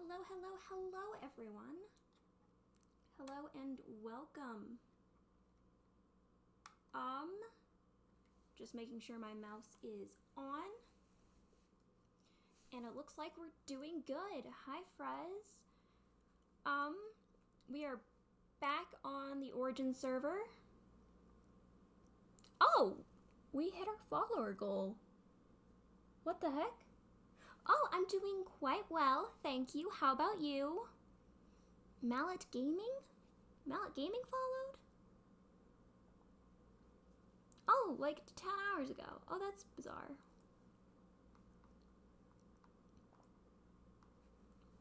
Hello, hello, hello, everyone. Hello and welcome. Just making sure my mouse is on. And it looks like we're doing good. Hi, Frez. We are back on the Origin server. Oh, we hit our follower goal. What the heck? Oh, I'm doing quite well, thank you. How about you? Mallet Gaming? Mallet Gaming followed? Oh, like 10 hours ago. Oh, that's bizarre.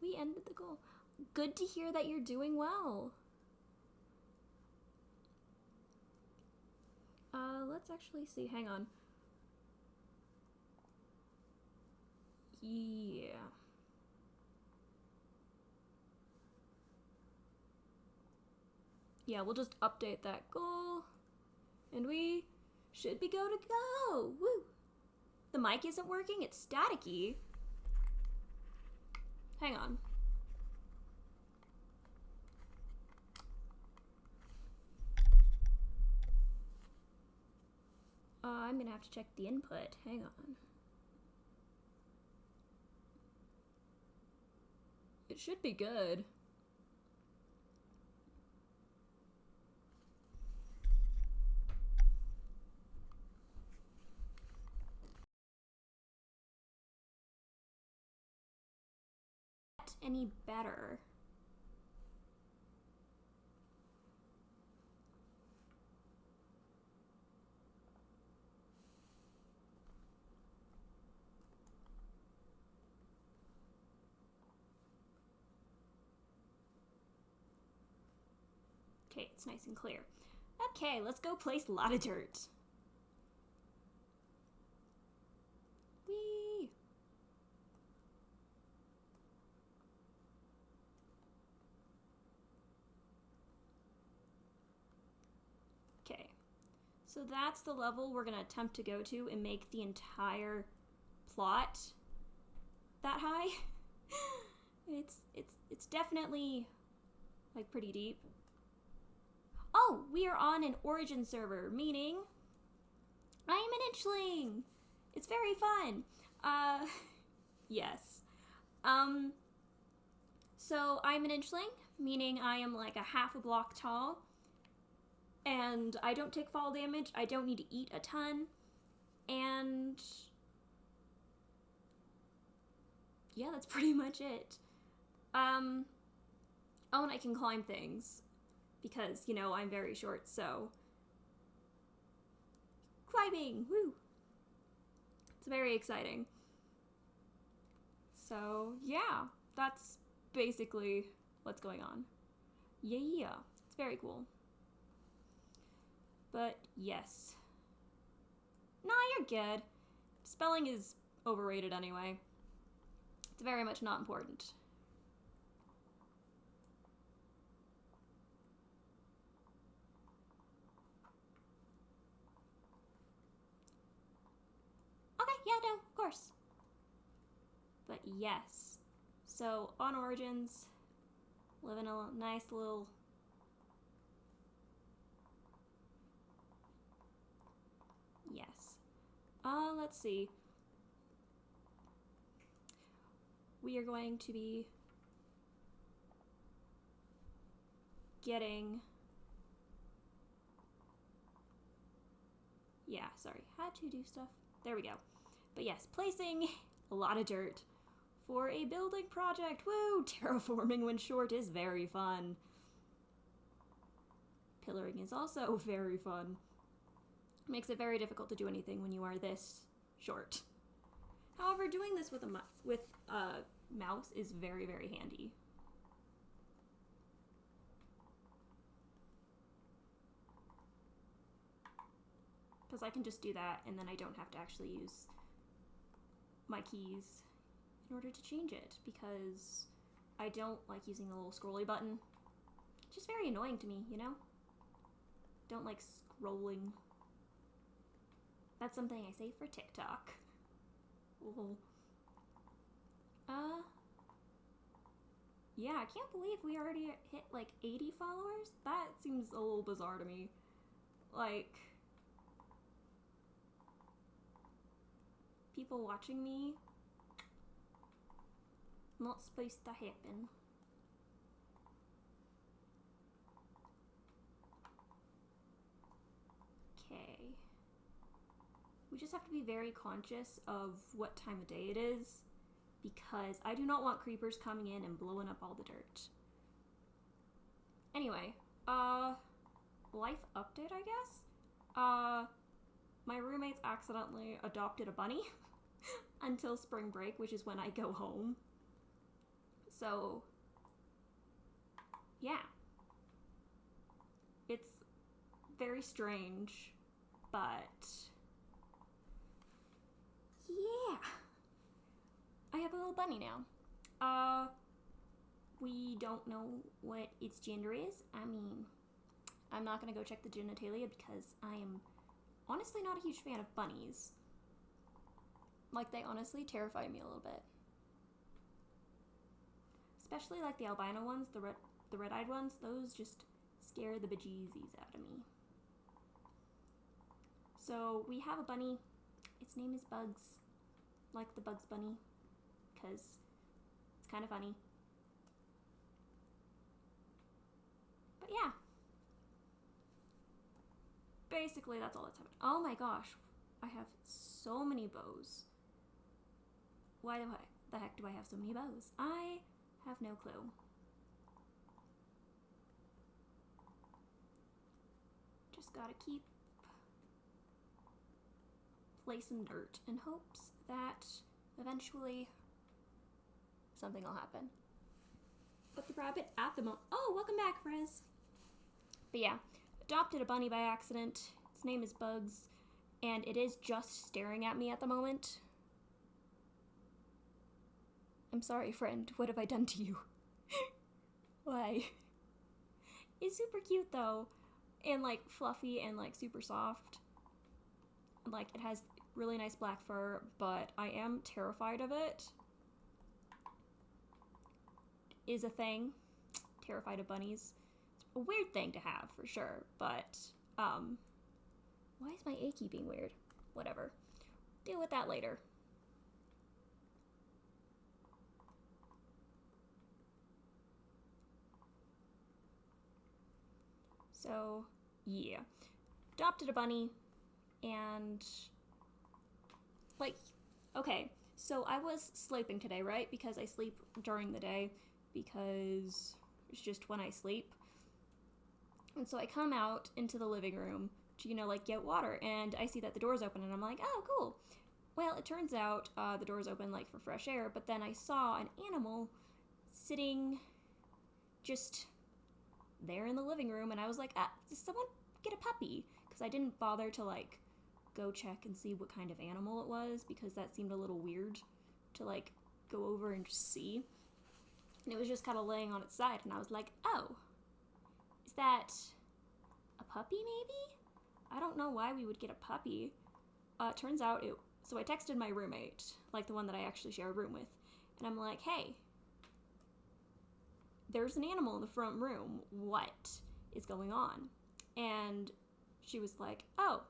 We ended the goal. Good to hear that you're doing well. Let's actually see. Hang on. Yeah. Yeah, we'll just update that goal. And we should be go to go. Woo! The mic isn't working, it's staticky. Hang on. I'm gonna have to check the input. Hang on. It should be good. Any better? Okay, it's nice and clear. Okay, let's go place a lot of dirt. Whee! Okay, so that's the level we're gonna attempt to go to and make the entire plot that high. It's definitely like pretty deep. Oh, we are on an Origin server, meaning I am an inchling. It's very fun. Yes. So I'm an inchling, meaning I am like a half a block tall, and I don't take fall damage. I don't need to eat a ton, and yeah, that's pretty much it. Oh, and I can climb things because, you know, I'm very short, so climbing, woo! It's very exciting. So, yeah, that's basically what's going on. Yeah, it's very cool. But yes. Nah, you're good. Spelling is overrated anyway. It's very much not important. Okay, yeah, no, of course. But yes. So, on Origins, living a nice little... Yes. Let's see. We are going to be getting... Yeah, sorry. Had to do stuff. There we go. But yes, placing a lot of dirt for a building project. Woo! Terraforming when short is very fun. Pillaring is also very fun. Makes it very difficult to do anything when you are this short. However, doing this with a mouse is very, very handy. Because I can just do that and then I don't have to actually use my keys in order to change it, because I don't like using the little scrolly button. It's just very annoying to me, you know? Don't like scrolling. That's something I say for TikTok. Lol. yeah, I can't believe we already hit like 80 followers. That seems a little bizarre to me. Like, people watching me, not supposed to happen. Okay. We just have to be very conscious of what time of day it is, because I do not want creepers coming in and blowing up all the dirt. Anyway, life update, I guess? My roommates accidentally adopted a bunny until spring break, which is when I go home. So, yeah. It's very strange, but yeah. I have a little bunny now. We don't know what its gender is. I mean, I'm not gonna go check the genitalia because I am honestly not a huge fan of bunnies. Like, they honestly terrify me a little bit. Especially like the albino ones, the red-eyed ones, those just scare the bejeezies out of me. So we have a bunny. Its name is Bugs, like the Bugs Bunny, because it's kind of funny. But yeah. Basically, that's all that's happened. Oh my gosh, I have so many bows. Why the heck do I have so many bows? I have no clue. Just gotta keep placing dirt in hopes that eventually something will happen. But the rabbit at the moment... Oh, welcome back, Friz. But yeah, adopted a bunny by accident. Its name is Bugs, and it is just staring at me at the moment. I'm sorry, friend. What have I done to you? Why? It's super cute, though. And, like, fluffy and, like, super soft. Like, it has really nice black fur, but I am terrified of it. Is a thing. Terrified of bunnies. It's a weird thing to have, for sure, but, why is my achy being weird? Whatever. Deal with that later. So, yeah. Adopted a bunny, and, like, okay, so I was sleeping today, right? Because I sleep during the day, because it's just when I sleep. And so I come out into the living room to, like, get water, and I see that the door's open, and I'm like, oh, cool. Well, it turns out the door's open, like, for fresh air, but then I saw an animal sitting just there in the living room, and I was like, did someone get a puppy? Because I didn't bother to, like, go check and see what kind of animal it was, because that seemed a little weird to, like, go over and just see. And it was just kind of laying on its side, and I was like, oh, is that a puppy, maybe? I don't know why we would get a puppy. Turns out so I texted my roommate, like the one that I actually share a room with, and I'm like, hey, there's an animal in the front room. What is going on? And she was like, oh,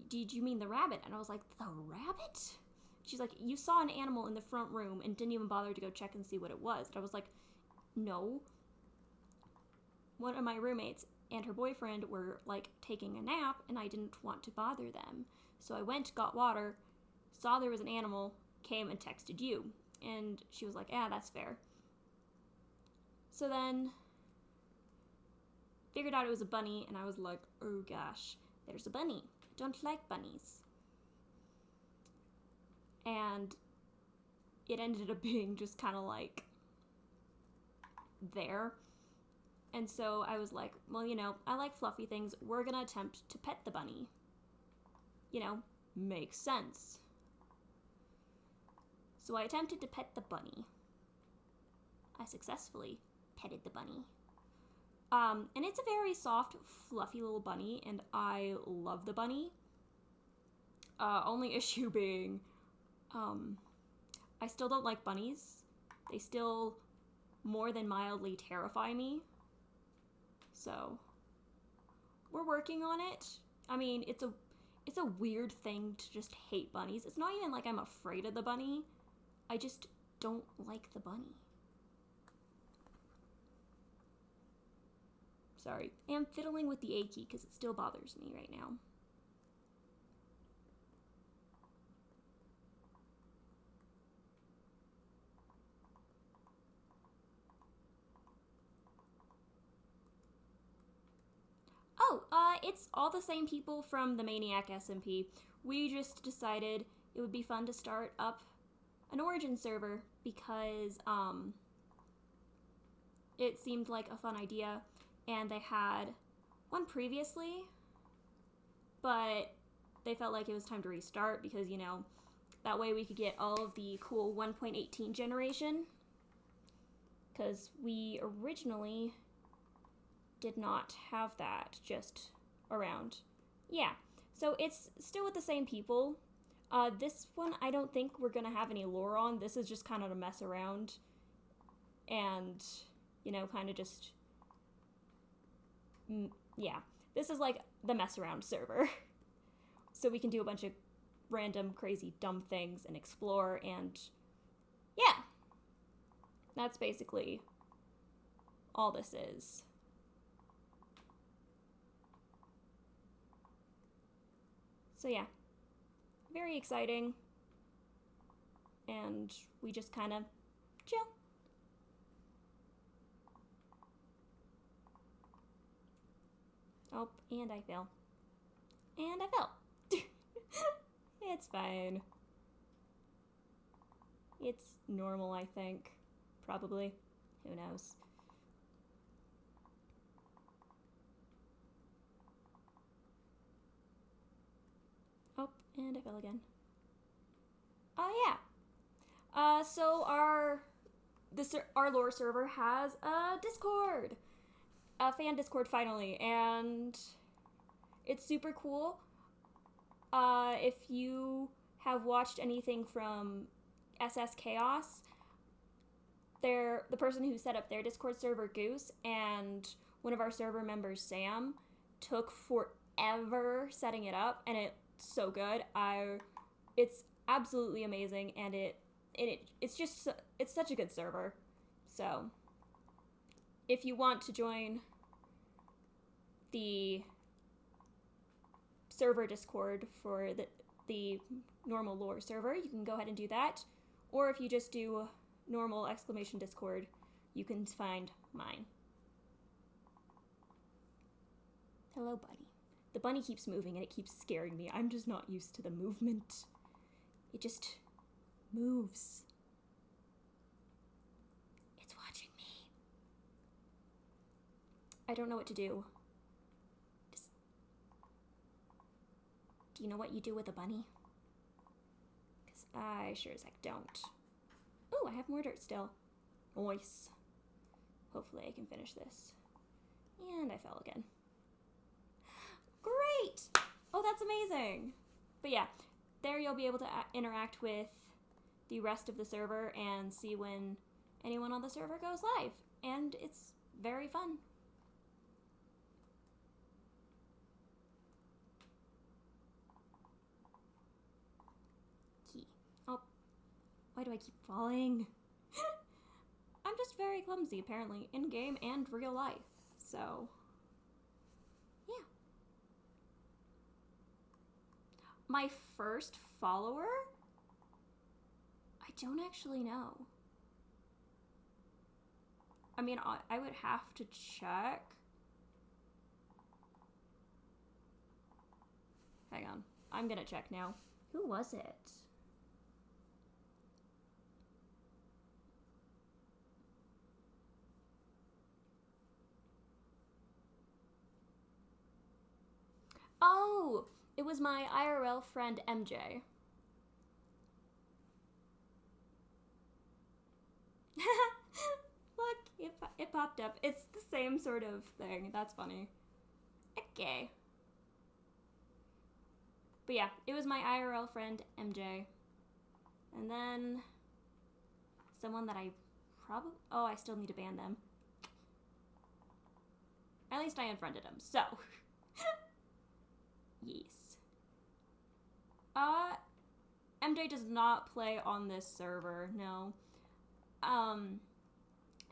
did you mean the rabbit? And I was like, the rabbit? She's like, you saw an animal in the front room and didn't even bother to go check and see what it was. And I was like, no. One of my roommates and her boyfriend were, like, taking a nap, and I didn't want to bother them. So I went, got water, saw there was an animal, came and texted you. And she was like, yeah, that's fair. So then, figured out it was a bunny, and I was like, oh gosh, there's a bunny. Don't like bunnies. And it ended up being just kind of like there. And so I was like, well, I like fluffy things. We're gonna attempt to pet the bunny. Makes sense. So I attempted to pet the bunny. I successfully petted the bunny. And it's a very soft, fluffy little bunny, and I love the bunny. Only issue being, I still don't like bunnies. They still more than mildly terrify me. So we're working on it. I mean, it's a weird thing to just hate bunnies. It's not even like I'm afraid of the bunny. I just don't like the bunny. Sorry. I'm fiddling with the A key because it still bothers me right now. Oh, it's all the same people from the Maniac SMP. We just decided it would be fun to start up an Origin server because, it seemed like a fun idea, and they had one previously, but they felt like it was time to restart because, you know, that way we could get all of the cool 1.18 generation, because we originally did not have that just around. Yeah, so it's still with the same people. This one I don't think we're gonna have any lore on. This is just kind of to mess around and, you know, kind of just, yeah. This is like the mess around server. So we can do a bunch of random, crazy, dumb things and explore, and yeah. That's basically all this is. So yeah, very exciting, and we just kind of chill. Oh, and I fell. And I fell. It's fine. It's normal, I think. Probably. Who knows? Oh, and I fell again. Oh, yeah. So our lore server has a Discord. A fan Discord finally, and it's super cool. If you have watched anything from SS Chaos, the person who set up their Discord server, Goose, and one of our server members, Sam, took forever setting it up, and it's so good. It's absolutely amazing, and it's such a good server. So if you want to join the server Discord for the normal lore server, you can go ahead and do that. Or if you just do normal exclamation Discord, you can find mine. Hello, bunny. The bunny keeps moving and it keeps scaring me. I'm just not used to the movement. It just moves. It's watching me. I don't know what to do. Do you know what you do with a bunny? Because I sure as heck don't. Ooh, I have more dirt still. Nice. Hopefully I can finish this. And I fell again. Great! Oh, that's amazing. But yeah, there you'll be able to interact with the rest of the server and see when anyone on the server goes live. And it's very fun. Why do I keep falling? I'm just very clumsy, apparently, in game and real life. So, yeah. My first follower? I don't actually know. I mean, I would have to check. Hang on. I'm gonna check now. Who was it? Oh, it was my IRL friend MJ. Look, it popped up. It's the same sort of thing. That's funny. Okay. But yeah, it was my IRL friend MJ. And then someone that I probably... Oh, I still need to ban them. At least I unfriended him, so... Yes. MJ does not play on this server, no.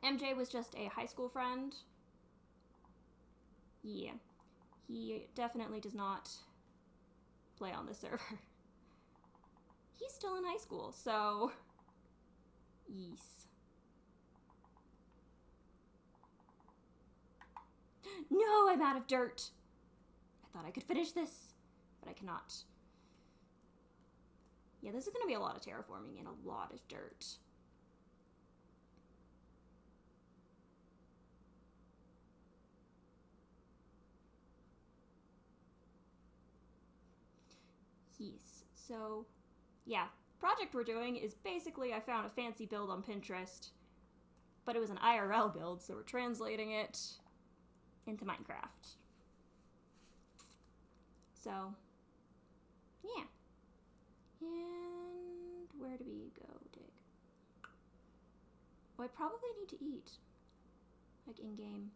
MJ was just a high school friend. Yeah. He definitely does not play on this server. He's still in high school, so... Yes. No, I'm out of dirt! I thought I could finish this, but I cannot. Yeah, this is going to be a lot of terraforming and a lot of dirt. Yes, so, yeah. Project we're doing is basically I found a fancy build on Pinterest, but it was an IRL build, so we're translating it into Minecraft. So, yeah. And where do we go dig? Well, I probably need to eat, like in-game.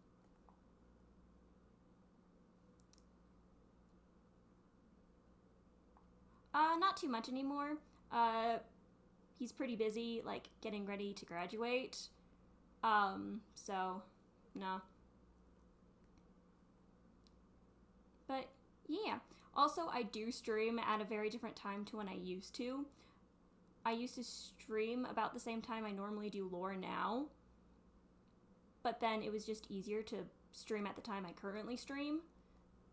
Not too much anymore. He's pretty busy, like, getting ready to graduate. So, no. But, yeah. Also, I do stream at a very different time to when I used to. I used to stream about the same time I normally do lore now. But then it was just easier to stream at the time I currently stream.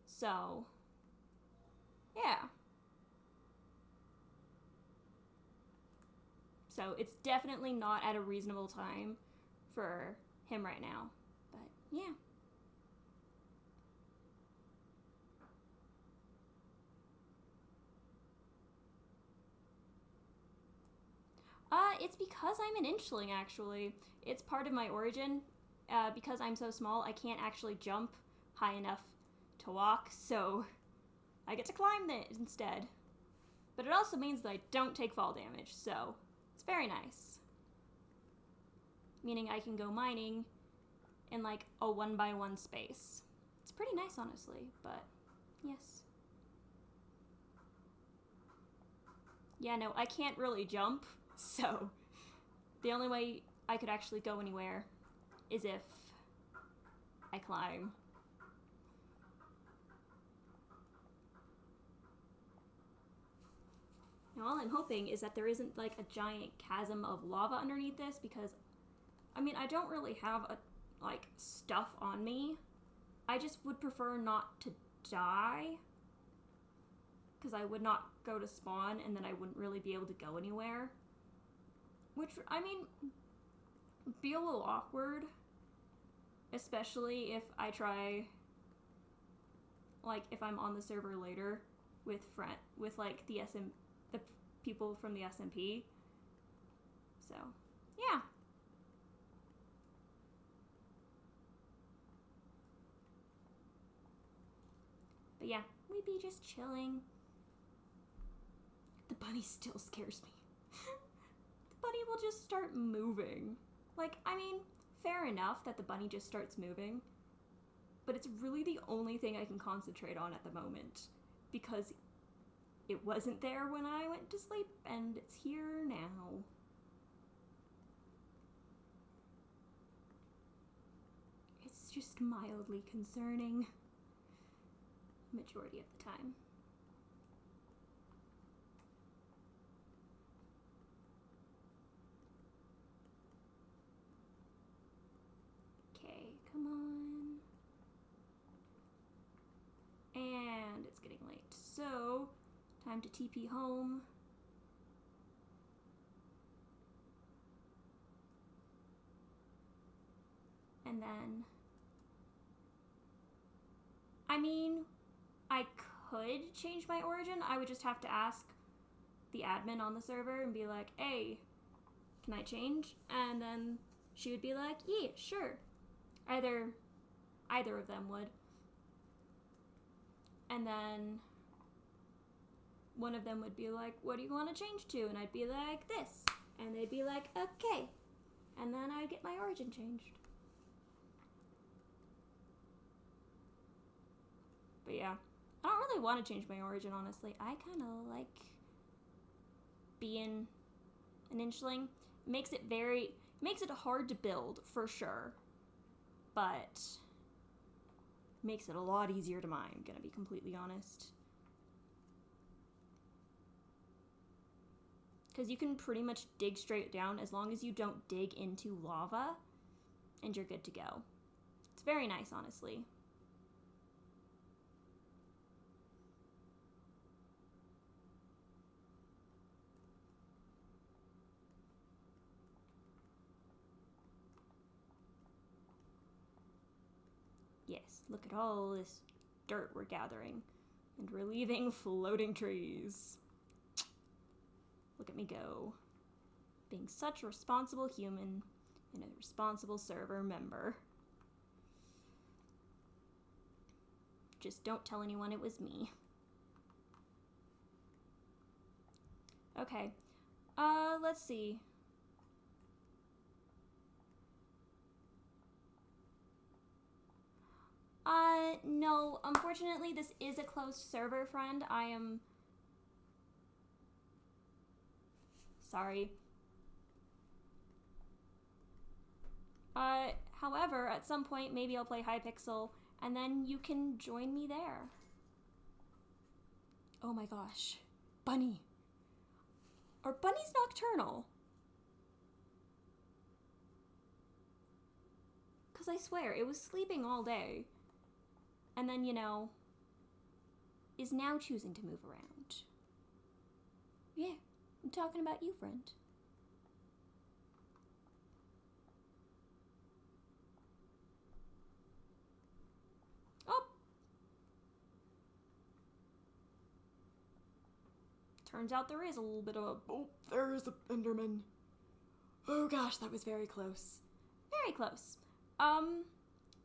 So, yeah. So it's definitely not at a reasonable time for him right now. But yeah. It's because I'm an inchling, actually. It's part of my origin. Because I'm so small, I can't actually jump high enough to walk, so I get to climb it instead. But it also means that I don't take fall damage, so it's very nice. Meaning I can go mining in like a 1x1 space. It's pretty nice, honestly, but yes. Yeah, no, I can't really jump, so the only way I could actually go anywhere is if I climb. Now all I'm hoping is that there isn't like a giant chasm of lava underneath this, because I mean, I don't really have like stuff on me. I just would prefer not to die, because I would not go to spawn and then I wouldn't really be able to go anywhere. Which, I mean, would be a little awkward, especially if I try, like, if I'm on the server later with like the people from the SMP. So, yeah. But yeah, we'd be just chilling. The bunny still scares me. The bunny will just start moving. Like, I mean, fair enough that the bunny just starts moving, but it's really the only thing I can concentrate on at the moment, because it wasn't there when I went to sleep, and it's here now. It's just mildly concerning. Majority of the time. Okay, come on. And it's getting late, so time to TP home. And then, I mean, I could change my origin. I would just have to ask the admin on the server and be like, hey, can I change? And then she would be like, yeah, sure. Either of them would. And then one of them would be like, what do you want to change to? And I'd be like, this. And they'd be like, okay. and then I get my origin changed. But yeah, I don't really want to change my origin, honestly. I kind of like being an inchling. It makes it hard to build, for sure, but makes it a lot easier to mine, gonna be completely honest. Because you can pretty much dig straight down as long as you don't dig into lava, and you're good to go. It's very nice, honestly. Yes, look at all this dirt we're gathering, and we're leaving floating trees. Look at me go. Being such a responsible human and a responsible server member. Just don't tell anyone it was me. Okay. Let's see. No, unfortunately, this is a closed server, friend. I am sorry. However, at some point, maybe I'll play Hypixel, and then you can join me there. Oh my gosh. Bunny. Are bunnies nocturnal? Because I swear, it was sleeping all day. And then, you know, is now choosing to move around. Yeah, I'm talking about you, friend. Oh! Turns out there is a little bit of a... Oh, there is an Enderman. Oh gosh, that was very close. Very close.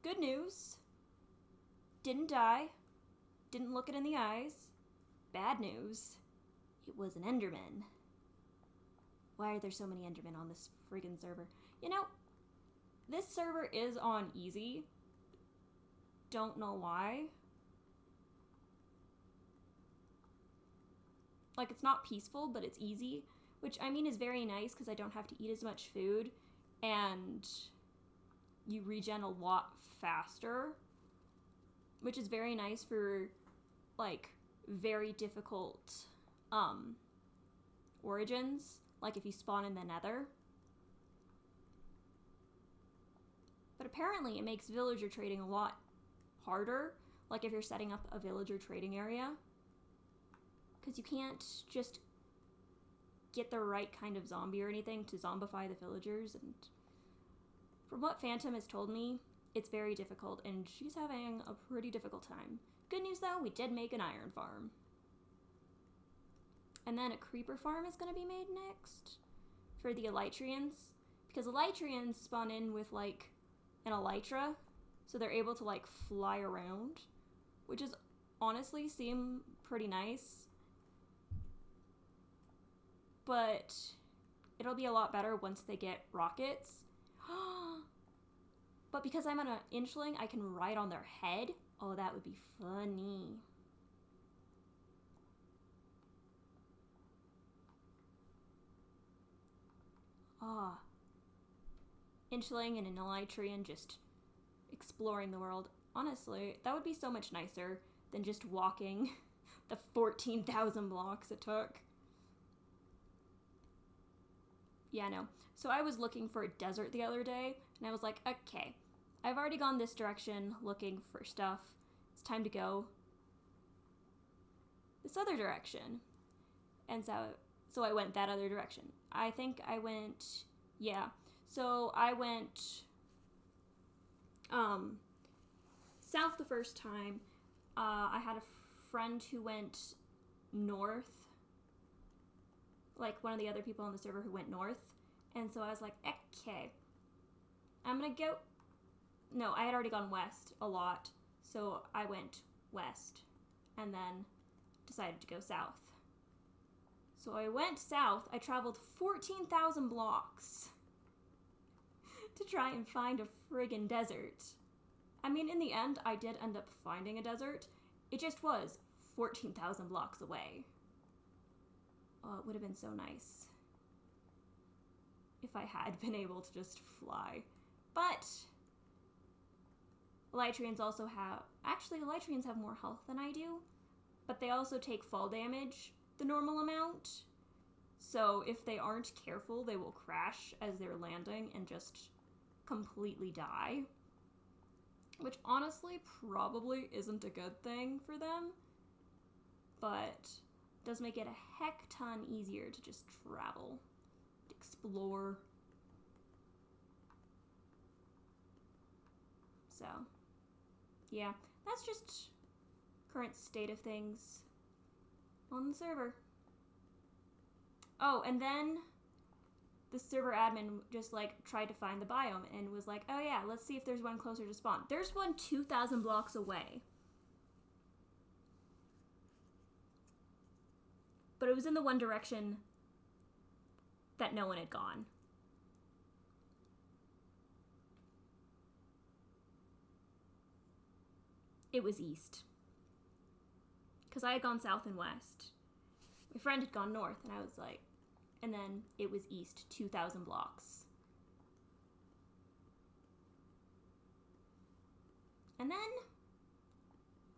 Good news. Didn't die. Didn't look it in the eyes. Bad news. It was an Enderman. Why are there so many Endermen on this friggin' server? You know, this server is on easy. Don't know why. Like, it's not peaceful, but it's easy. Which, I mean, is very nice because I don't have to eat as much food. And you regen a lot faster. Which is very nice for, like, very difficult origins. Like if you spawn in the nether. But apparently it makes villager trading a lot harder. Like if you're setting up a villager trading area. Because you can't just get the right kind of zombie or anything to zombify the villagers. And from what Phantom has told me, it's very difficult, and she's having a pretty difficult time. Good news, though, we did make an iron farm. And then a creeper farm is going to be made next for the elytrians. Because elytrians spawn in with, like, an elytra, so they're able to, like, fly around, which is honestly seem pretty nice. But it'll be a lot better once they get rockets. But because I'm an inchling, I can ride on their head. Oh, that would be funny. Ah. Inchling and an elytrian just exploring the world. Honestly, that would be so much nicer than just walking the 14,000 blocks it took. Yeah, no. So I was looking for a desert the other day, and I was like, okay, I've already gone this direction looking for stuff. It's time to go this other direction. And so I went that other direction. I think I went, yeah. So I went south the first time. I had a friend who went north. Like one of the other people on the server who went north. And so I was like, okay, I'm gonna go. No, I had already gone west a lot. So I went west and then decided to go south. So I went south. I traveled 14,000 blocks to try and find a friggin' desert. I mean, in the end, I did end up finding a desert. It just was 14,000 blocks away. Oh, it would have been so nice if I had been able to just fly. But Elytrians also have... Actually, Elytrians have more health than I do, but they also take fall damage the normal amount. So if they aren't careful, they will crash as they're landing and just completely die. Which honestly probably isn't a good thing for them, but does make it a heck ton easier to just travel, to explore. So, yeah, that's just current state of things on the server. Oh, and then the server admin just, like, tried to find the biome and was like, oh yeah, let's see if there's one closer to spawn. There's one 2,000 blocks away. But it was in the one direction that no one had gone. It was east. Because I had gone south and west. My friend had gone north, and I was like... And then it was east, 2,000 blocks. And then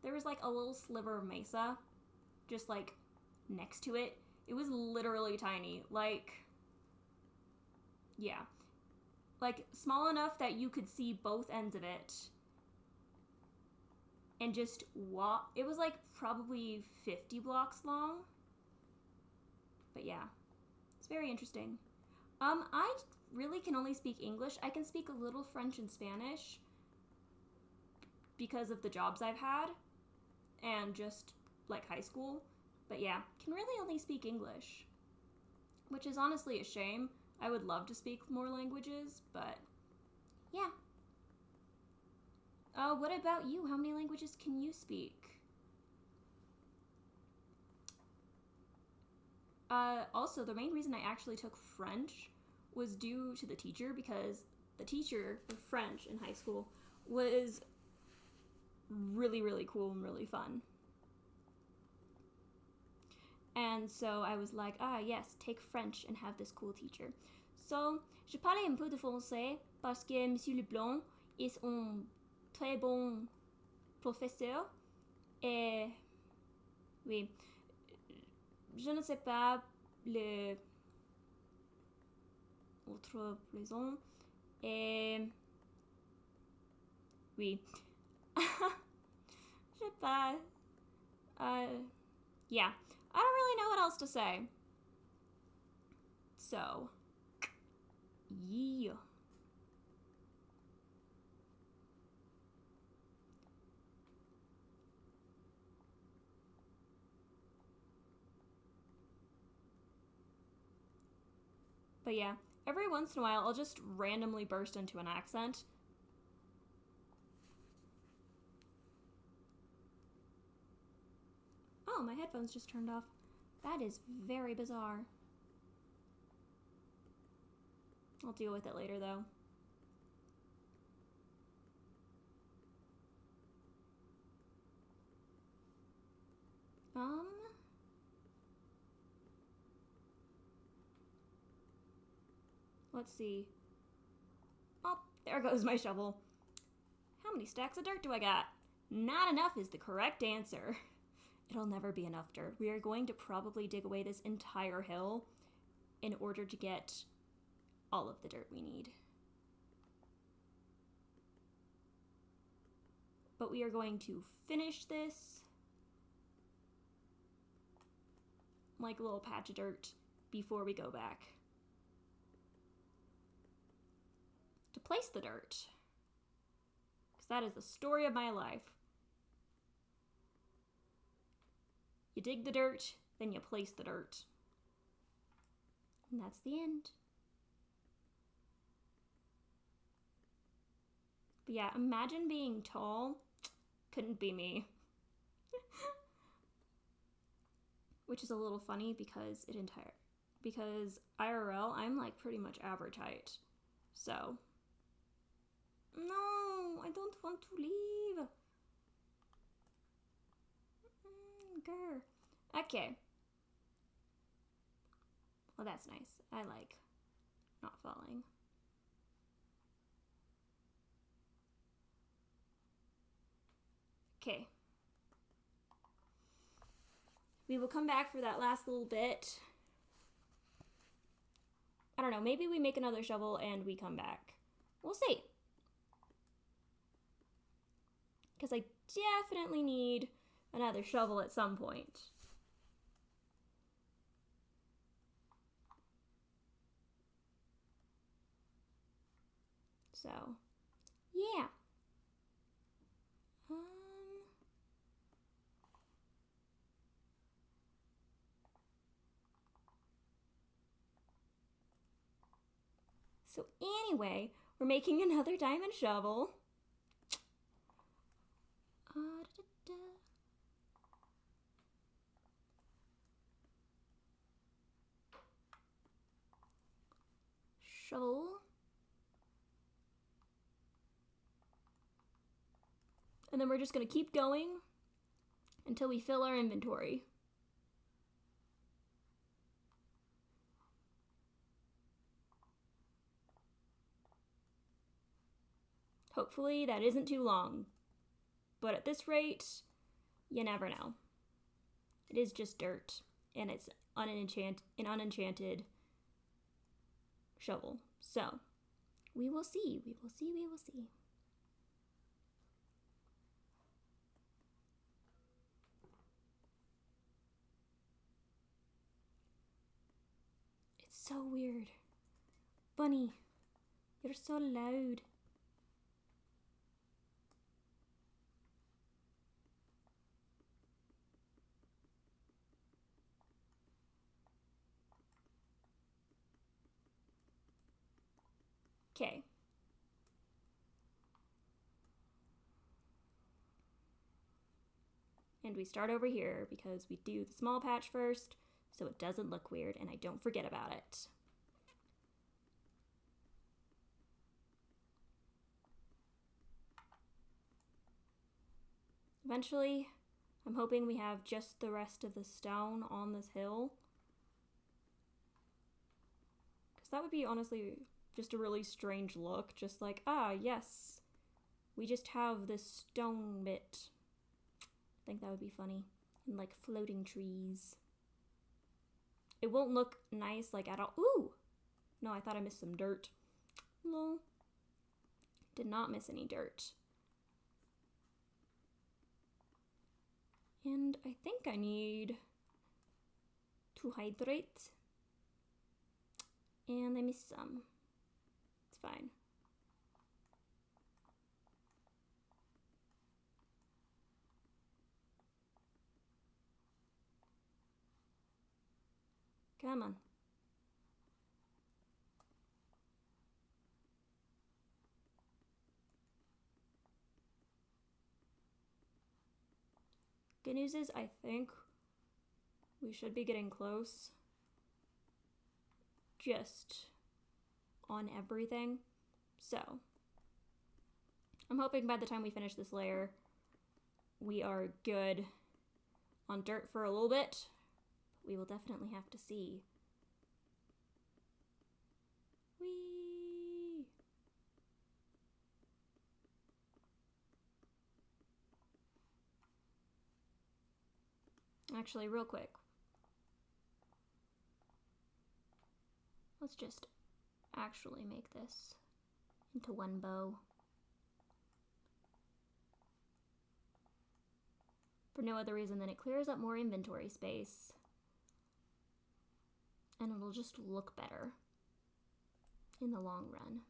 there was like a little sliver of mesa just like next to it. It was literally tiny. Like, yeah. Like small enough that you could see both ends of it. And just walk. It was like probably 50 blocks long. But yeah. It's very interesting. I really can only speak English. I can speak a little French and Spanish because of the jobs I've had and just like high school. But yeah, can really only speak English, which is honestly a shame. I would love to speak more languages, but yeah. What about you? How many languages can you speak? Also, the main reason I actually took French was due to the teacher, because the teacher of French in high school was really, really cool and really fun. And so I was like, yes, take French and have this cool teacher. So, je parlais un peu de français parce que Monsieur Leblanc est un très bon professeur. Et oui, je ne sais pas le autre raison. Et oui. Je sais pas. Yeah. I don't really know what else to say. So, yeah. But yeah, every once in a while I'll just randomly burst into an accent. Oh, my headphones just turned off. That is very bizarre. I'll deal with it later, though. Let's see. Oh, there goes my shovel. How many stacks of dirt do I got? Not enough is the correct answer. It'll never be enough dirt. We are going to probably dig away this entire hill in order to get all of the dirt we need. But we are going to finish this, like a little patch of dirt, before we go back to place the dirt. Because that is the story of my life. You dig the dirt, then you place the dirt. And that's the end. But yeah, imagine being tall. Couldn't be me. Which is a little funny because because IRL, I'm like pretty much average height. So, No, I don't want to leave. Grr. Okay. Well, that's nice. I like not falling. Okay. We will come back for that last little bit. I don't know, maybe we make another shovel and we come back. We'll see. Because I definitely need another shovel at some point. So, yeah. So anyway, we're making another diamond shovel. Shovel. And then we're just going to keep going until we fill our inventory. Hopefully that isn't too long. But at this rate, you never know. It is just dirt, and it's an unenchanted shovel. So, we will see, we will see, we will see. It's so weird. Bunny, you're so loud. Okay. And we start over here because we do the small patch first so it doesn't look weird and I don't forget about it. Eventually, I'm hoping we have just the rest of the stone on this hill. Because that would be honestly just a really strange look. Just like, ah, yes, we just have this stone bit. I think that would be funny. And like floating trees. It won't look nice like at all. Ooh! No, I thought I missed some dirt. Lol. Did not miss any dirt. And I think I need to hydrate. And I missed some. It's fine. Come on. Good news is I think we should be getting close. Just on everything. So, I'm hoping by the time we finish this layer, we are good on dirt for a little bit. We will definitely have to see. Whee! Actually, real quick. Let's just actually make this into one bow. For no other reason than it clears up more inventory space. And it'll just look better in the long run.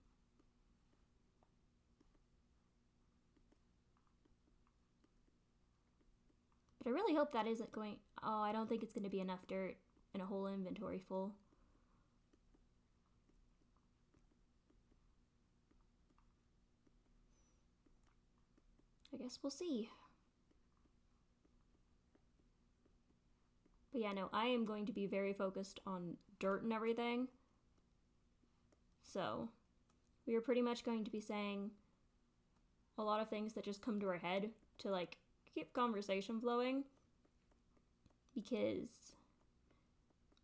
But I really hope that isn't going... Oh, I don't think it's going to be enough dirt and a whole inventory full. I guess we'll see. But yeah, no, I am going to be very focused on dirt and everything. So, we are pretty much going to be saying a lot of things that just come to our head to like keep conversation flowing, because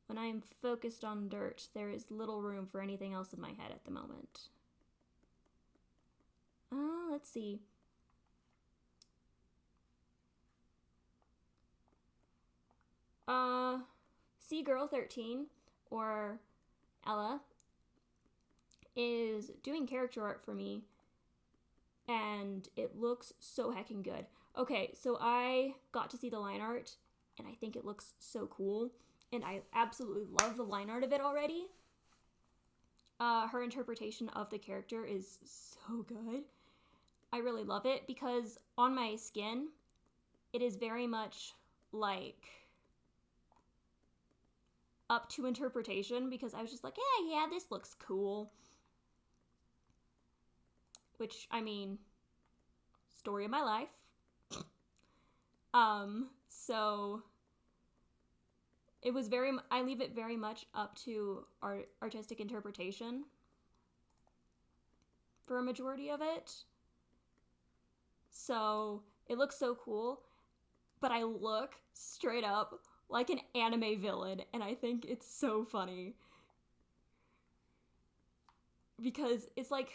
when I am focused on dirt, there is little room for anything else in my head at the moment. Let's see. C-Girl13, or Ella, is doing character art for me, and it looks so heckin' good. Okay, so I got to see the line art, and I think it looks so cool, and I absolutely love the line art of it already. Her interpretation of the character is so good. I really love it because on my skin, it is very much like up to interpretation, because I was just like, yeah, this looks cool. Which, I mean, story of my life. So it was I leave it very much up to artistic interpretation for a majority of it. So it looks so cool, but I look straight up like an anime villain, and I think it's so funny. Because it's like,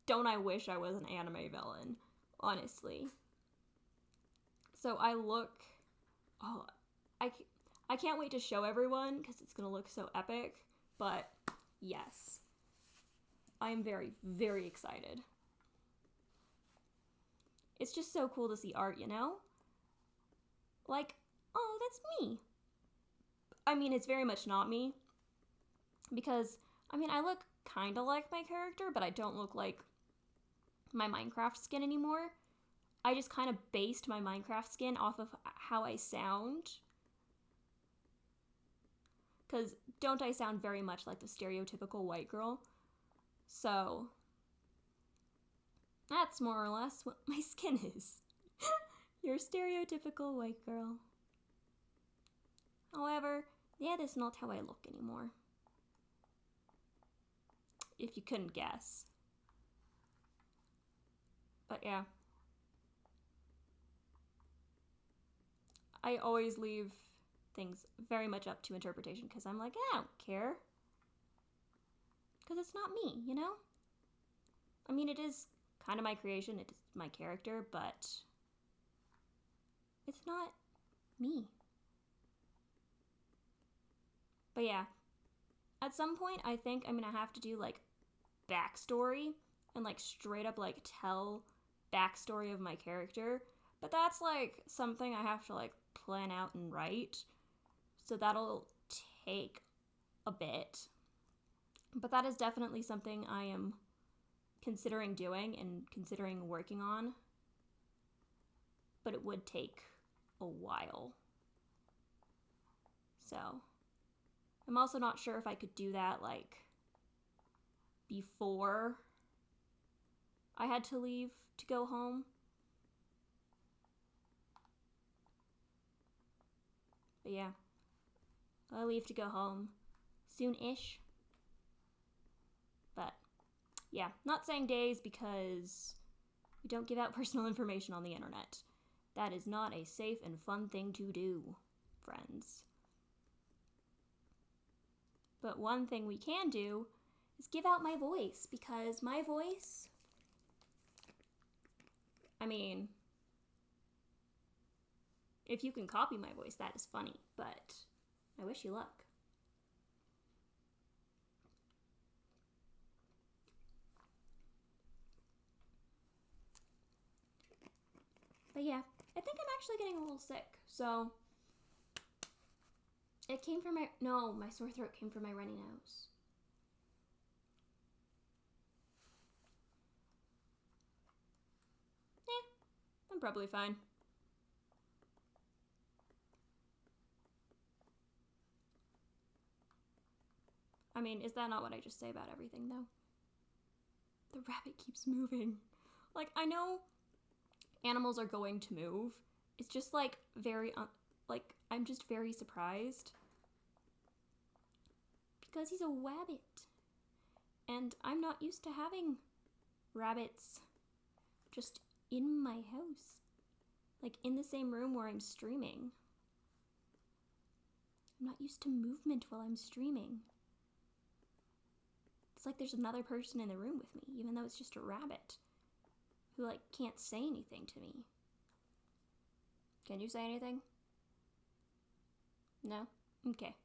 don't I wish I was an anime villain, honestly. So I look, I can't wait to show everyone because it's gonna look so epic, but yes, I am very, very excited. It's just so cool to see art, you know? Like, oh, that's me. I mean, it's very much not me, because, I mean, I look kind of like my character, but I don't look like my Minecraft skin anymore. I just kind of based my Minecraft skin off of how I sound. Because don't I sound very much like the stereotypical white girl? So that's more or less what my skin is. Your stereotypical white girl. However, that is not how I look anymore. If you couldn't guess. But yeah. I always leave things very much up to interpretation, because I'm like, I don't care. Because it's not me, you know? I mean, it is kind of my creation, it is my character, but it's not me. But yeah, at some point, I think I'm gonna have to do like backstory and like straight up like tell backstory of my character. But that's like something I have to like plan out and write. So that'll take a bit. But that is definitely something I am considering doing and considering working on. But it would take a while. So I'm also not sure if I could do that like before I had to leave to go home. But yeah, I'll leave to go home soon-ish. But yeah, not saying days because we don't give out personal information on the internet. That is not a safe and fun thing to do, friends. But one thing we can do is give out my voice, because my voice, I mean, if you can copy my voice, that is funny, but I wish you luck. But yeah, I think I'm actually getting a little sick, so it came from my sore throat came from my runny nose. I'm probably fine. I mean, is that not what I just say about everything, though? The rabbit keeps moving. Like, I know animals are going to move. It's just, like, I'm just very surprised. Because he's a rabbit. And I'm not used to having rabbits just in my house. Like, in the same room where I'm streaming. I'm not used to movement while I'm streaming. It's like there's another person in the room with me, even though it's just a rabbit who, like, can't say anything to me. Can you say anything? No? Okay.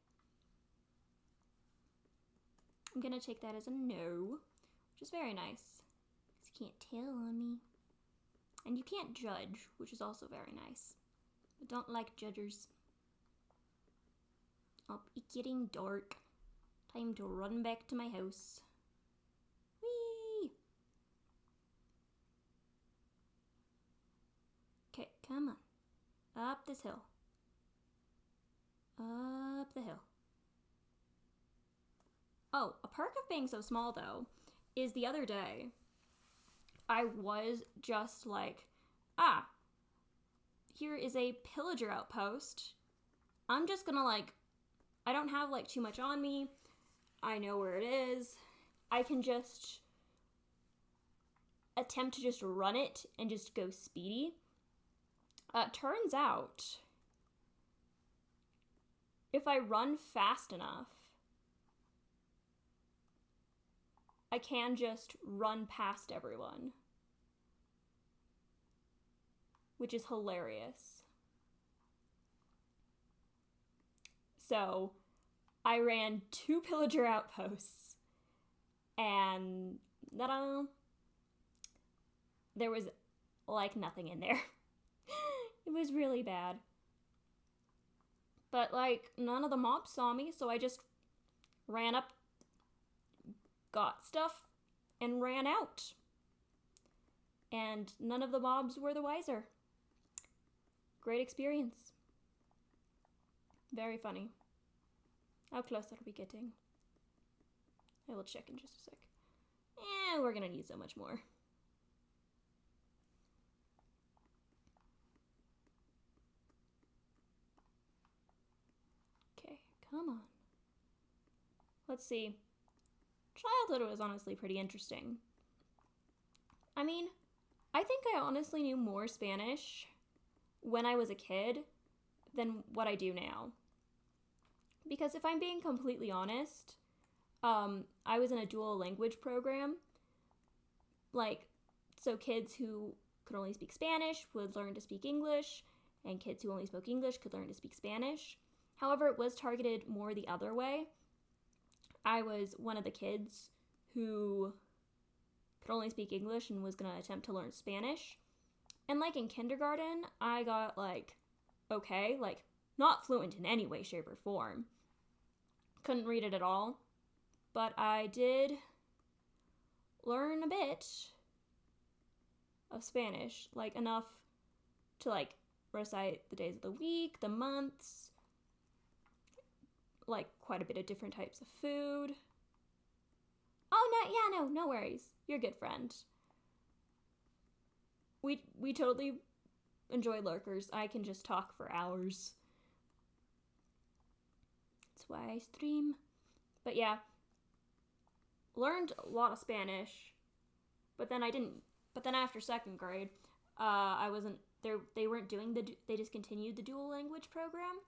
I'm gonna take that as a no, which is very nice, because you can't tell on me. And you can't judge, which is also very nice. I don't like judgers. Oh, it's getting dark. Time to run back to my house. Whee! Okay, come on. Up this hill. Up the hill. Oh, a perk of being so small, though, is the other day, I was just like, here is a pillager outpost. I'm just gonna, like, I don't have, like, too much on me. I know where it is. I can just attempt to just run it and just go speedy. Turns out, if I run fast enough, I can just run past everyone, which is hilarious. So, I ran 2 pillager outposts, and ta-da! There was, like, nothing in there. It was really bad. But, like, none of the mobs saw me, so I just ran up, got stuff, and ran out. And none of the mobs were the wiser. Great experience. Very funny. How close are we getting? I will check in just a sec. We're gonna need so much more. Okay, come on. Let's see. Childhood was honestly pretty interesting. I mean, I think I honestly knew more Spanish when I was a kid than what I do now. Because if I'm being completely honest, I was in a dual language program. Like, so kids who could only speak Spanish would learn to speak English, and kids who only spoke English could learn to speak Spanish. However, it was targeted more the other way. I was one of the kids who could only speak English and was going to attempt to learn Spanish. And, like, in kindergarten, I got, like, okay, like, not fluent in any way, shape, or form. Couldn't read it at all. But I did learn a bit of Spanish, like, enough to, like, recite the days of the week, the months, like, quite a bit of different types of food. Oh, no worries. You're a good friend. We totally enjoy lurkers. I can just talk for hours. That's why I stream. But yeah, learned a lot of Spanish, but then I didn't. But then after second grade, I wasn't there. They weren't doing they discontinued the dual language program.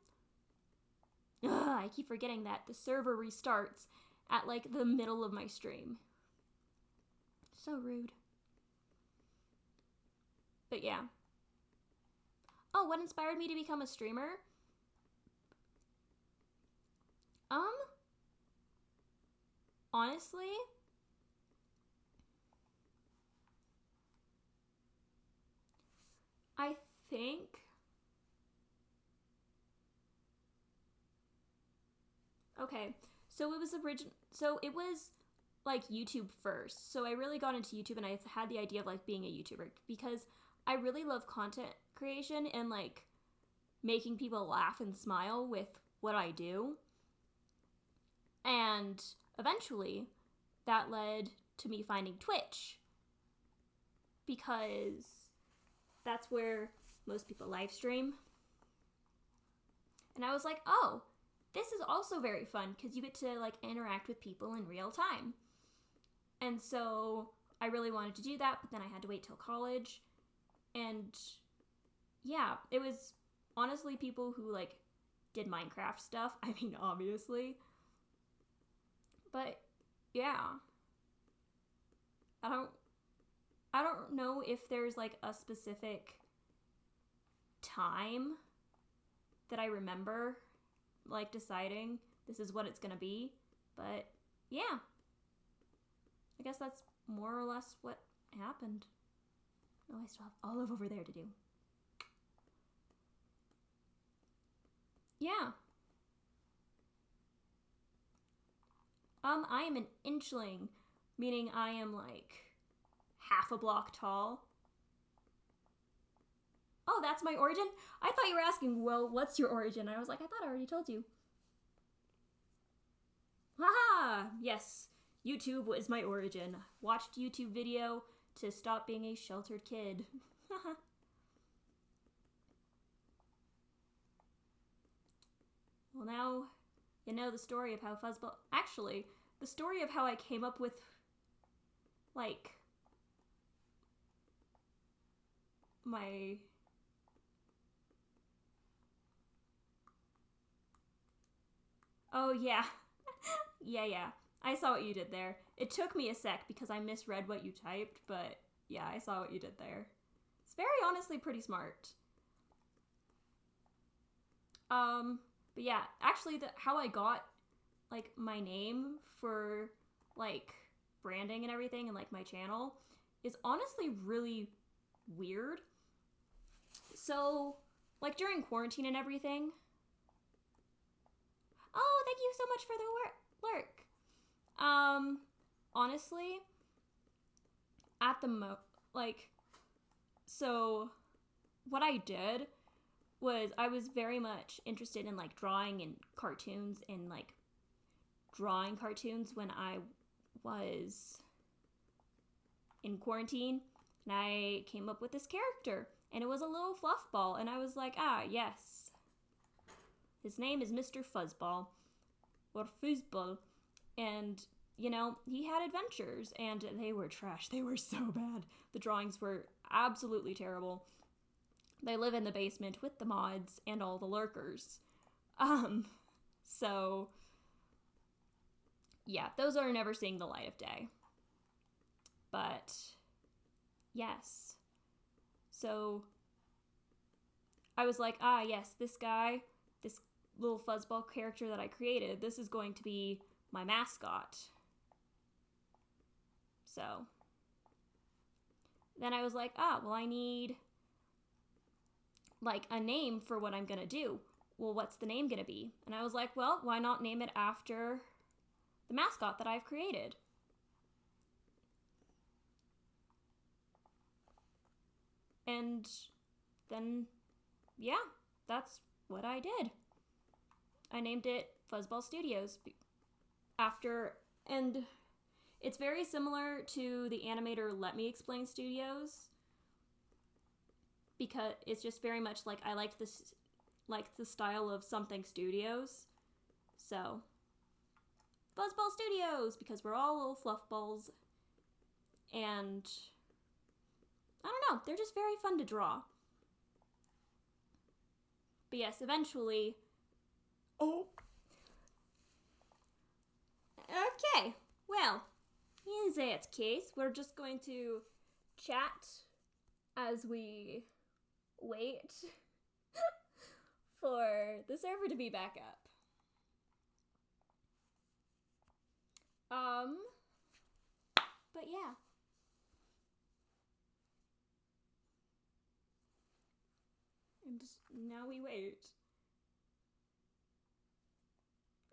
I keep forgetting that the server restarts at, like, the middle of my stream. So rude. But yeah. Oh, what inspired me to become a streamer? Honestly, I think okay, so it was like YouTube first. So I really got into YouTube and I had the idea of, like, being a YouTuber because I really love content creation and, like, making people laugh and smile with what I do. And eventually that led to me finding Twitch because that's where most people live stream. And I was like, oh, this is also very fun because you get to, like, interact with people in real time. And so I I really wanted to do that, but then I had to wait till college. And yeah, it was honestly people who like did Minecraft stuff. I mean, obviously. But yeah. I don't know if there's like a specific time that I remember like deciding this is what it's going to be, but yeah. I guess that's more or less what happened. Oh, I still have Olive over there to do. Yeah. I am an inchling, meaning I am like half a block tall. Oh, that's my origin? I thought you were asking, well, what's your origin? I was like, I thought I already told you. Haha! Yes, YouTube was my origin. Watched YouTube video to stop being a sheltered kid. Well, now you know the story of how Fuzzball... Actually, the story of how I came up with, like, my... Oh, yeah. yeah. I saw what you did there. It took me a sec because I misread what you typed, but yeah, I saw what you did there. It's very honestly pretty smart. But yeah, actually how I got like my name for like branding and everything and like my channel is honestly really weird. So, like during quarantine and everything. Oh, thank you so much for the lurk. Honestly, at the so what I did was I was very much interested in like drawing and cartoons and like drawing cartoons when I was in quarantine, and I came up with this character, and it was a little fluff ball, and I was like, ah, yes. His name is Mr. Fuzzball, or Fuzzball, and, you know, he had adventures, and they were trash. They were so bad. The drawings were absolutely terrible. They live in the basement with the mods and all the lurkers. So, yeah, those are never seeing the light of day. But, yes. So, I was like, ah, yes, this guy, this little fuzzball character that I created, this is going to be my mascot. So, then I was like, ah, well, I need like a name for what I'm gonna do. Well, what's the name gonna be? And I was like, well, why not name it after the mascot that I've created? And then, yeah, that's what I did. I named it Fuzzball Studios after, and it's very similar to the animator Let Me Explain Studios, because it's just very much like I liked this, like the style of Something Studios. So, Fuzzball Studios, because we're all little fluff balls, and I don't know, they're just very fun to draw. But yes, eventually. Oh. Okay, well, in that case, we're just going to chat as we wait for the server to be back up. But yeah. And now we wait.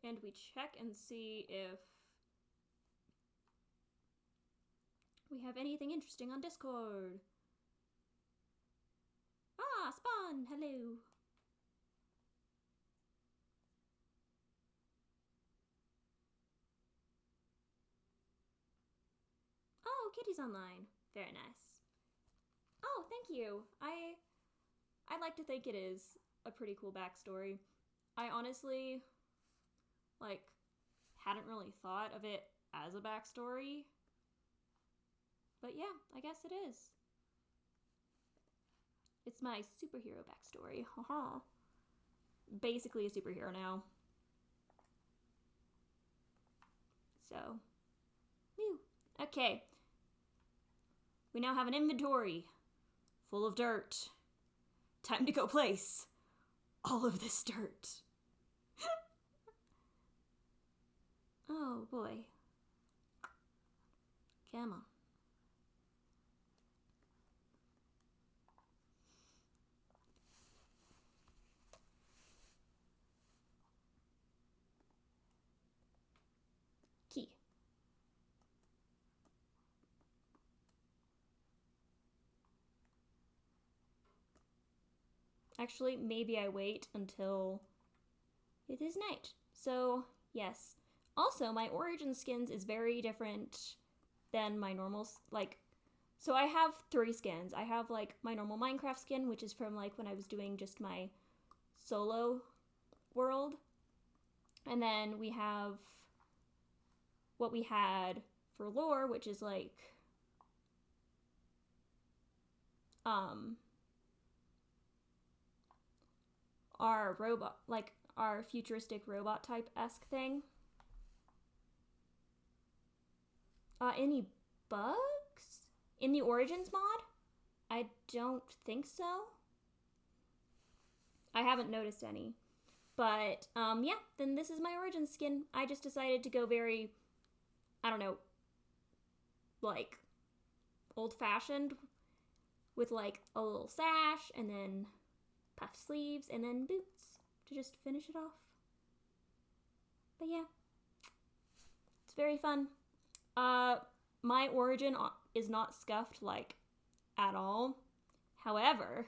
And we check and see if we have anything interesting on Discord. Ah, Spawn, hello. Oh, Kitty's online. Very nice. Oh, thank you. I'd like to think it is a pretty cool backstory. I honestly, hadn't really thought of it as a backstory. But yeah, I guess it is. It's my superhero backstory. Haha. Basically a superhero now. So, whew. Okay. We now have an inventory full of dirt. Time to go place all of this dirt. Oh boy. Come on. Key. Actually, maybe I wait until it is night. So, yes. Also, my origin skins is very different than my normal, so I have 3 skins. I have, my normal Minecraft skin, which is from, when I was doing just my solo world. And then we have what we had for lore, which is, our robot, our futuristic robot type-esque thing. Any bugs in the Origins mod? I don't think so. I haven't noticed any. But, yeah, then this is my Origins skin. I just decided to go very, I don't know, old-fashioned with, a little sash, and then puff sleeves, and then boots to just finish it off. But yeah, it's very fun. My origin is not scuffed, at all. However,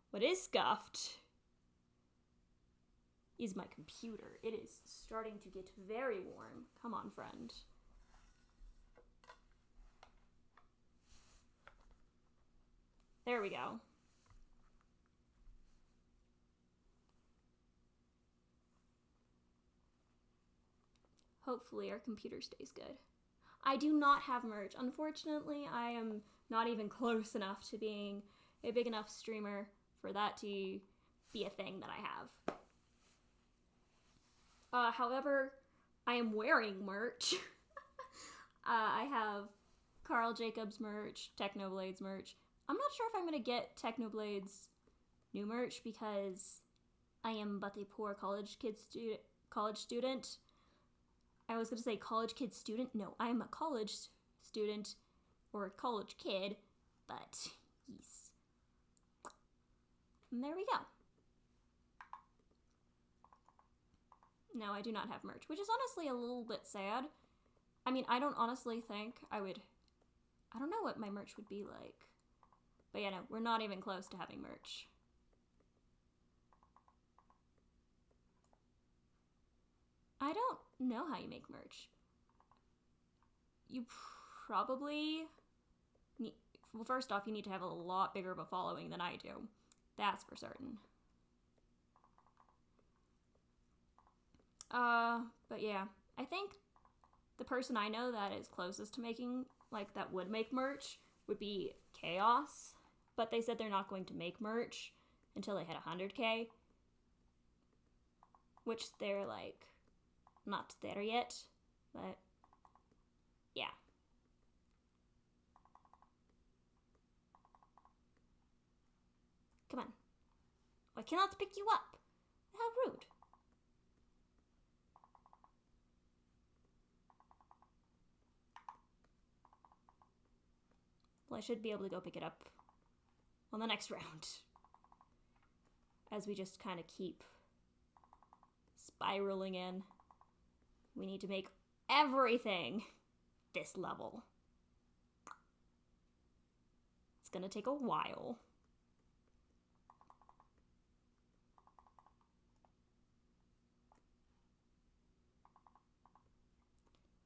what is scuffed is my computer. It is starting to get very warm. Come on, friend. There we go. Hopefully our computer stays good. I do not have merch. Unfortunately, I am not even close enough to being a big enough streamer for that to be a thing that I have. However, I am wearing merch. I have Carl Jacobs merch, Technoblades merch. I'm not sure if I'm going to get Technoblades new merch because I am but a poor college student. I was going to say college kid student. No, I am a college student or a college kid, but yes. And there we go. No, I do not have merch, which is honestly a little bit sad. I mean, I don't honestly think I don't know what my merch would be like. But yeah, no, we're not even close to having merch. I don't know how you make merch. You probably need, well, first off, you need to have a lot bigger of a following than I do. That's for certain. But yeah, I think the person I know that is closest to making, that would make merch would be Chaos. But they said they're not going to make merch until they hit 100K. Which they're, not there yet. But, yeah. Come on. I cannot pick you up. How rude. Well, I should be able to go pick it up on the next round. As we just kind of keep spiraling in. We need to make everything this level. It's gonna take a while.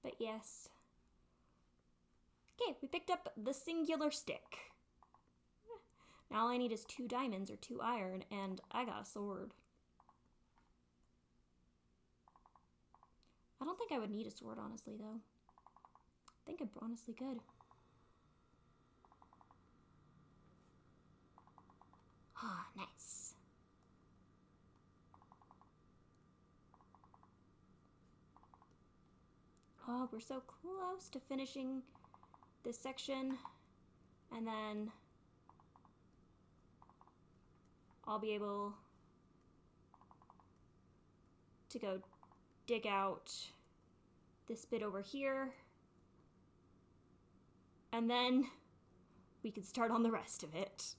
But yes. Okay, we picked up the singular stick. Now all I need is 2 diamonds or 2 iron, and I got a sword. I don't think I would need a sword, honestly, though. I think I'm honestly good. Oh, we're so close to finishing this section. And then I'll be able to go dig out this bit over here. And then we can start on the rest of it.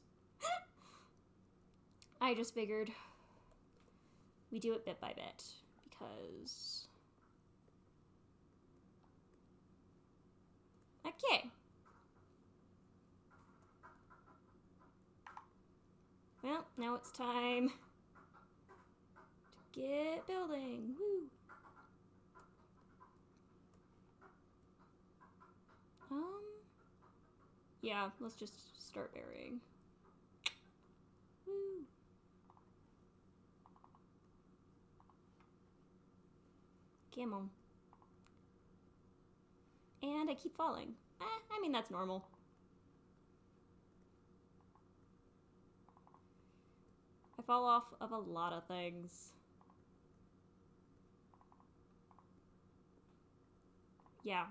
I just figured we do it bit by bit because... Okay. Well, now it's time to get building. Woo! Yeah, let's just start burying. Woo! Come on. And I keep falling. I mean, that's normal. I fall off of a lot of things. Yeah,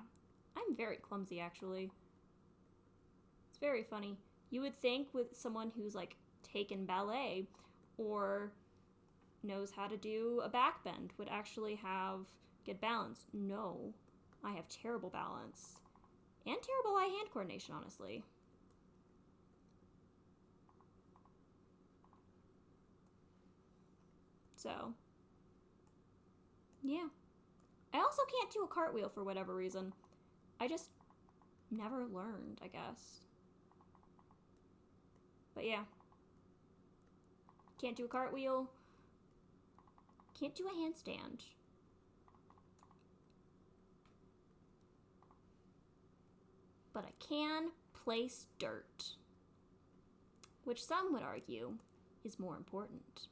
I'm very clumsy, actually. It's very funny. You would think with someone who's, like, taken ballet or knows how to do a backbend would actually have good balance. No, I have terrible balance. And terrible eye-hand coordination, honestly. So, yeah. I also can't do a cartwheel for whatever reason. I just never learned, I guess. But yeah. Can't do a cartwheel. Can't do a handstand. But I can place dirt. Which some would argue is more important.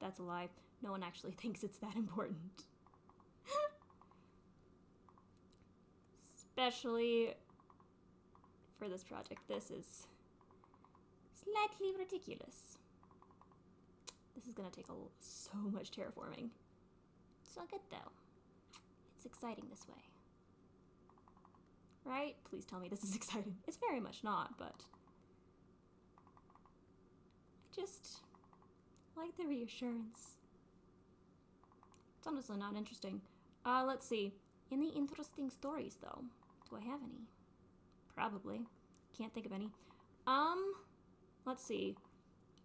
That's a lie. No one actually thinks it's that important. Especially for this project. This is slightly ridiculous. This is gonna take so much terraforming. It's all good though. It's exciting this way. Right? Please tell me this is exciting. It's very much not, but I just like the reassurance. It's honestly not interesting. Let's see. Any interesting stories though? Do I have any? Probably. Can't think of any. Let's see.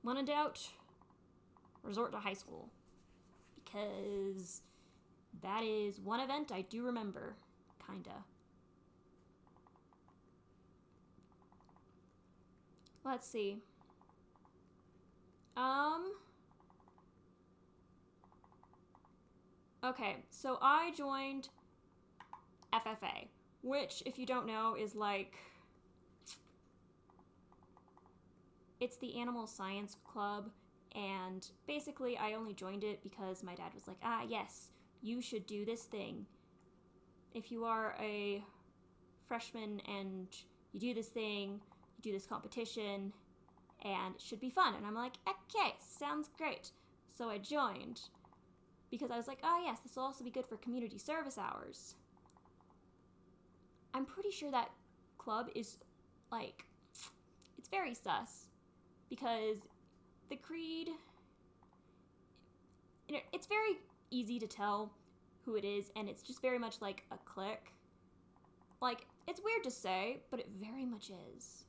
When in doubt, resort to high school. Because that is one event I do remember. Kinda. Let's see. Okay, so I joined FFA, which, if you don't know, is like... It's the Animal Science Club, and basically I only joined it because my dad was like, yes, you should do this thing. If you are a freshman and you do this thing, you do this competition, and it should be fun. And I'm like, okay, sounds great. So I joined because I was like, yes, this will also be good for community service hours. I'm pretty sure that club is, like, it's very sus because the creed, it's very easy to tell who it is, and it's just very much like a clique. Like, it's weird to say, but it very much is.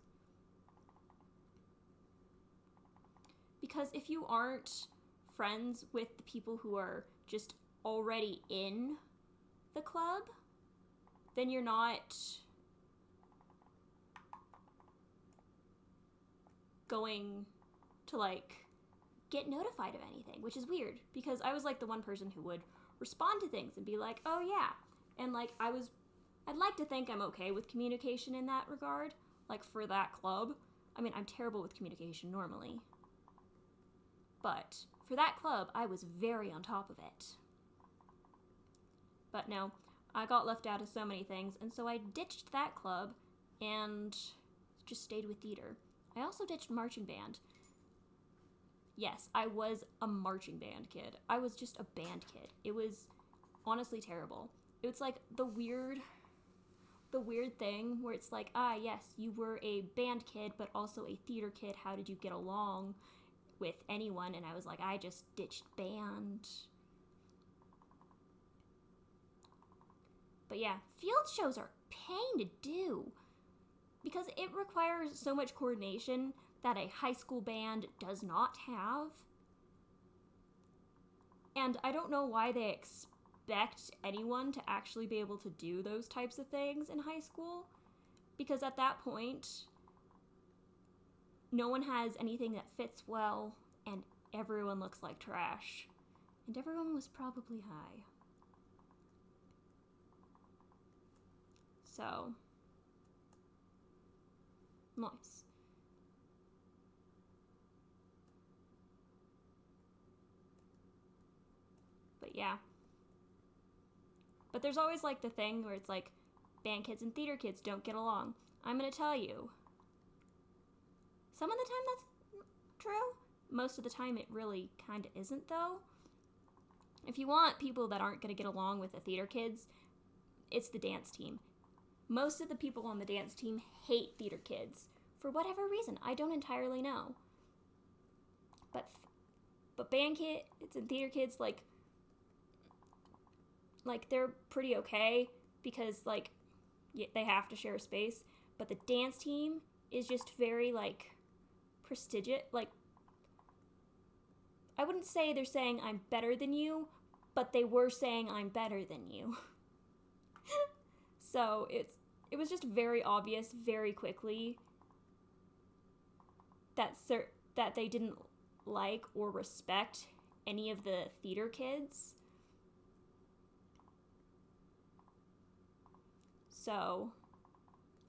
Because if you aren't friends with the people who are just already in the club, then you're not going to, like, get notified of anything, which is weird, because I was, like, the one person who would respond to things and be like, oh, yeah. And, like, I'd like to think I'm okay with communication in that regard, like, for that club. I mean, I'm terrible with communication normally. But for that club, I was very on top of it. But no, I got left out of so many things, and so I ditched that club and just stayed with theater. I also ditched marching band. Yes, I was a marching band kid. I was just a band kid. It was honestly terrible. it's like the weird thing where it's like, yes, you were a band kid, but also a theater kid. How did you get along with anyone? And I was like, I just ditched band. But yeah, field shows are pain to do because it requires so much coordination that a high school band does not have. And I don't know why they expect anyone to actually be able to do those types of things in high school, because at that point, no one has anything that fits well, and everyone looks like trash. And everyone was probably high. So, nice. But yeah. But there's always like the thing where it's like band kids and theater kids don't get along. I'm gonna tell you, some of the time that's true. Most of the time it really kind of isn't, though. If you want people that aren't gonna get along with the theater kids, it's the dance team. Most of the people on the dance team hate theater kids for whatever reason. I don't entirely know. But band kids and theater kids, like they're pretty okay because like they have to share a space. But the dance team is just very like prestigious. Like, I wouldn't say they're saying I'm better than you, but they were saying I'm better than you. So it was just very obvious very quickly that they didn't like or respect any of the theater kids. So,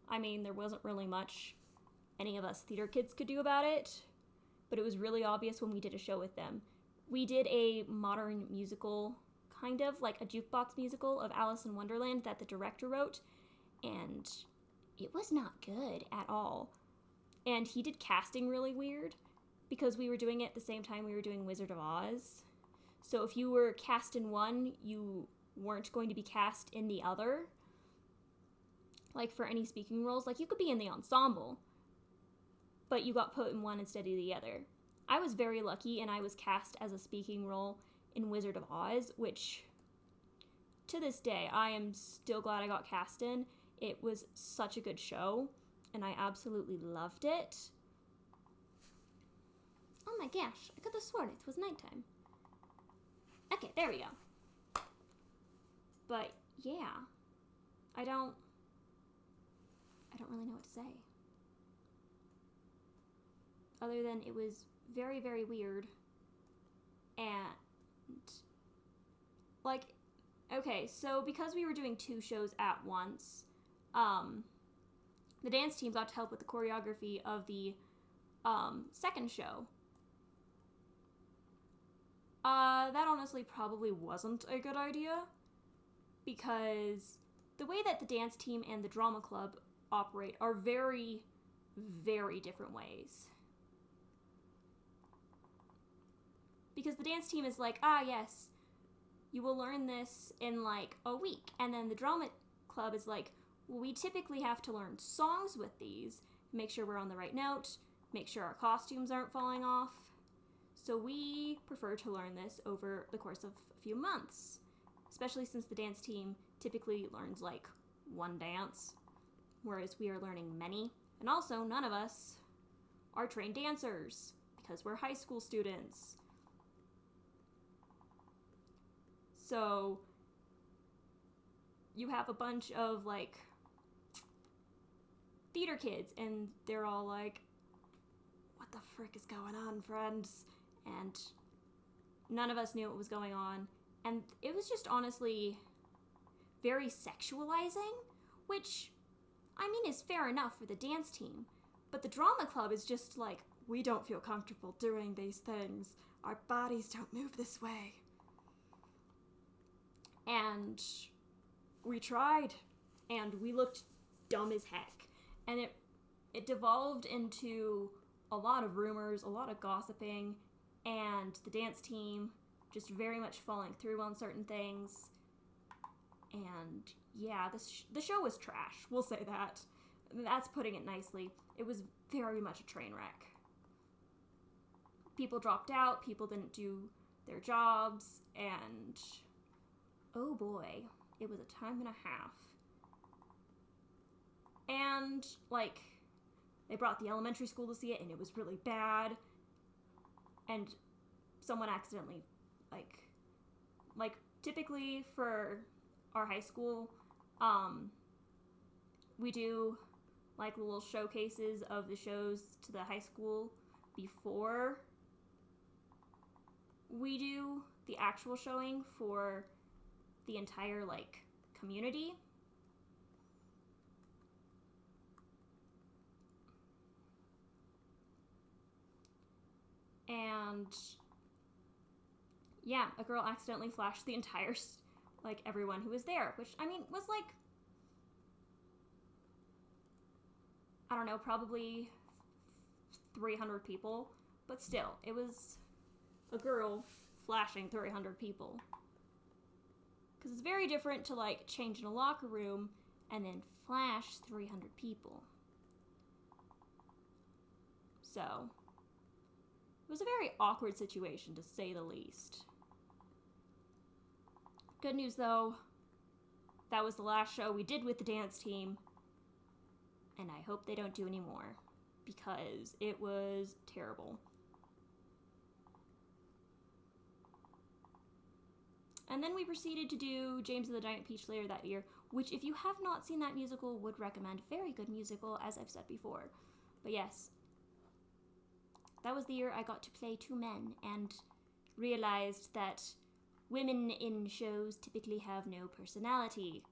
I mean, there wasn't really much any of us theater kids could do about it, but it was really obvious when we did a show with them. We did a modern musical, kind of like a jukebox musical of Alice in Wonderland that the director wrote, and it was not good at all. And he did casting really weird because we were doing it at the same time we were doing Wizard of Oz. So if you were cast in one, you weren't going to be cast in the other. Like for any speaking roles, like you could be in the ensemble, but you got put in one instead of the other. I was very lucky and I was cast as a speaking role in Wizard of Oz, which to this day I am still glad I got cast in. It was such a good show and I absolutely loved it. Oh my gosh, I could have sworn it was nighttime. Okay, there we go. But yeah, I don't really know what to say. Other than it was very, very weird. And, like, okay, so because we were doing 2 shows at once, the dance team got to help with the choreography of the second show. That honestly probably wasn't a good idea, because the way that the dance team and the drama club operate are very, very different ways. Because the dance team is like, yes, you will learn this in like a week. And then the drama club is like, well, we typically have to learn songs with these, make sure we're on the right note, make sure our costumes aren't falling off. So we prefer to learn this over the course of a few months, especially since the dance team typically learns like one dance, whereas we are learning many. And also, none of us are trained dancers because we're high school students. So you have a bunch of like theater kids and they're all like, what the frick is going on, friends? And none of us knew what was going on. And it was just honestly very sexualizing, which, I mean, is fair enough for the dance team. But the drama club is just like, we don't feel comfortable doing these things. Our bodies don't move this way. And we tried, and we looked dumb as heck. And it devolved into a lot of rumors, a lot of gossiping, and the dance team just very much falling through on certain things. And yeah, the show was trash. We'll say that. That's putting it nicely. It was very much a train wreck. People dropped out, people didn't do their jobs, and oh boy, it was a time and a half. And, like, they brought the elementary school to see it, and it was really bad. And someone accidentally, like typically for our high school, we do, like, little showcases of the shows to the high school before we do the actual showing for the entire, like, community. And yeah, a girl accidentally flashed the entire, like, everyone who was there, which, I mean, was like, I don't know, probably 300 people, but still, it was a girl flashing 300 people. Because it's very different to, like, change in a locker room and then flash 300 people. So, it was a very awkward situation, to say the least. Good news, though, that was the last show we did with the dance team, and I hope they don't do any more, because it was terrible. And then we proceeded to do James and the Giant Peach later that year, which, if you have not seen that musical, would recommend. Very good musical, as I've said before. But yes, that was the year I got to play two men and realized that women in shows typically have no personality.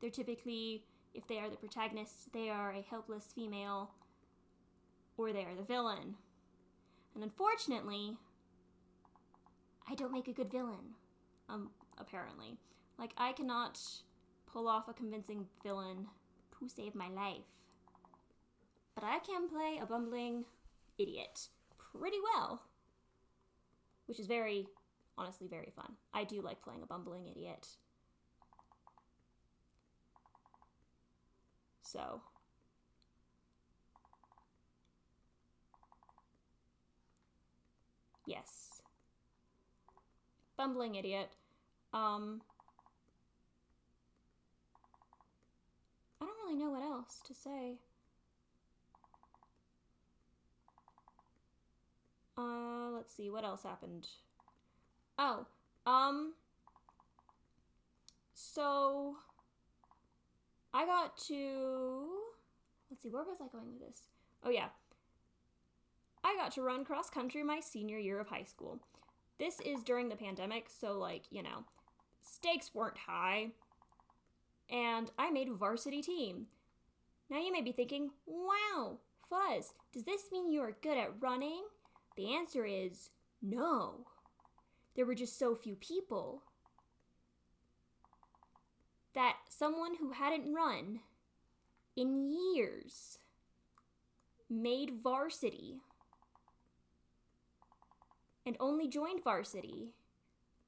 They're typically, if they are the protagonist, they are a helpless female, or they are the villain. And unfortunately, I don't make a good villain, apparently. Like, I cannot pull off a convincing villain to save my life. But I can play a bumbling idiot pretty well, which is honestly very fun. I do like playing a bumbling idiot. So, yes. Bumbling idiot. I don't really know what else to say. Let's see, what else happened? Oh, so I got to, let's see, where was I going with this? Oh yeah, I got to run cross country my senior year of high school. This is during the pandemic, so, like, you know, stakes weren't high, and I made varsity team. Now you may be thinking, wow, Fuzz, does this mean you are good at running? The answer is no. There were just so few people that someone who hadn't run in years made varsity and only joined varsity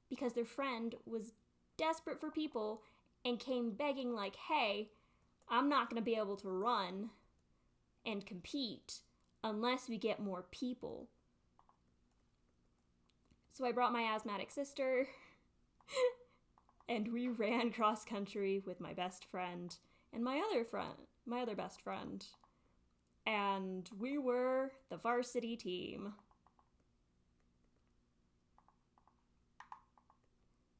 because their friend was desperate for people and came begging, like, hey, I'm not going to be able to run and compete unless we get more people. So I brought my asthmatic sister, and we ran cross country with my best friend and my other best friend. And we were the varsity team.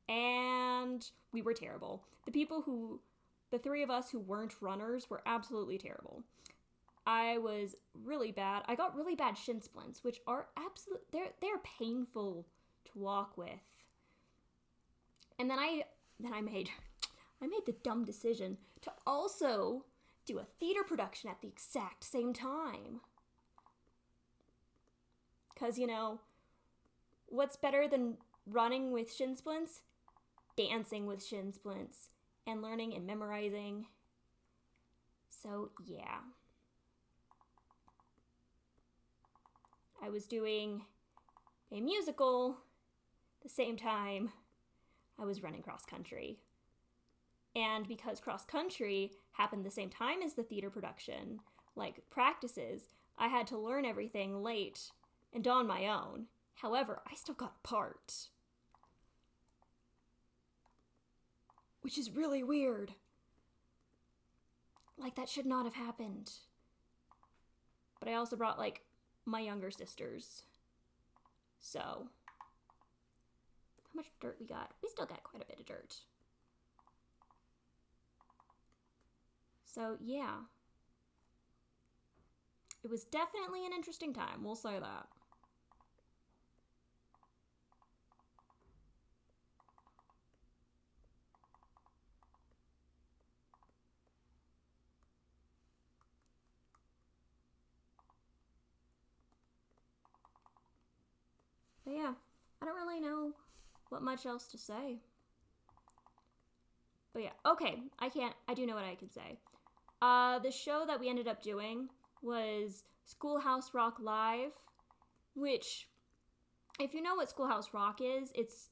And we were terrible. The three of us who weren't runners were absolutely terrible. I was really bad. I got really bad shin splints, which are they're painful to walk with. And then I made the dumb decision to also do a theater production at the exact same time. 'Cause, you know, what's better than running with shin splints? Dancing with shin splints and learning and memorizing. So, yeah. I was doing a musical the same time I was running cross country. And because cross country happened the same time as the theater production, like practices, I had to learn everything late and on my own. However, I still got a part. Which is really weird. Like, that should not have happened. But I also brought, like, my younger sisters. So, how much dirt we got? We still got quite a bit of dirt. So, yeah. It was definitely an interesting time, we'll say that. But yeah, I don't really know what much else to say. But yeah, okay, I do know what I can say. The show that we ended up doing was Schoolhouse Rock Live, which, if you know what Schoolhouse Rock is, it's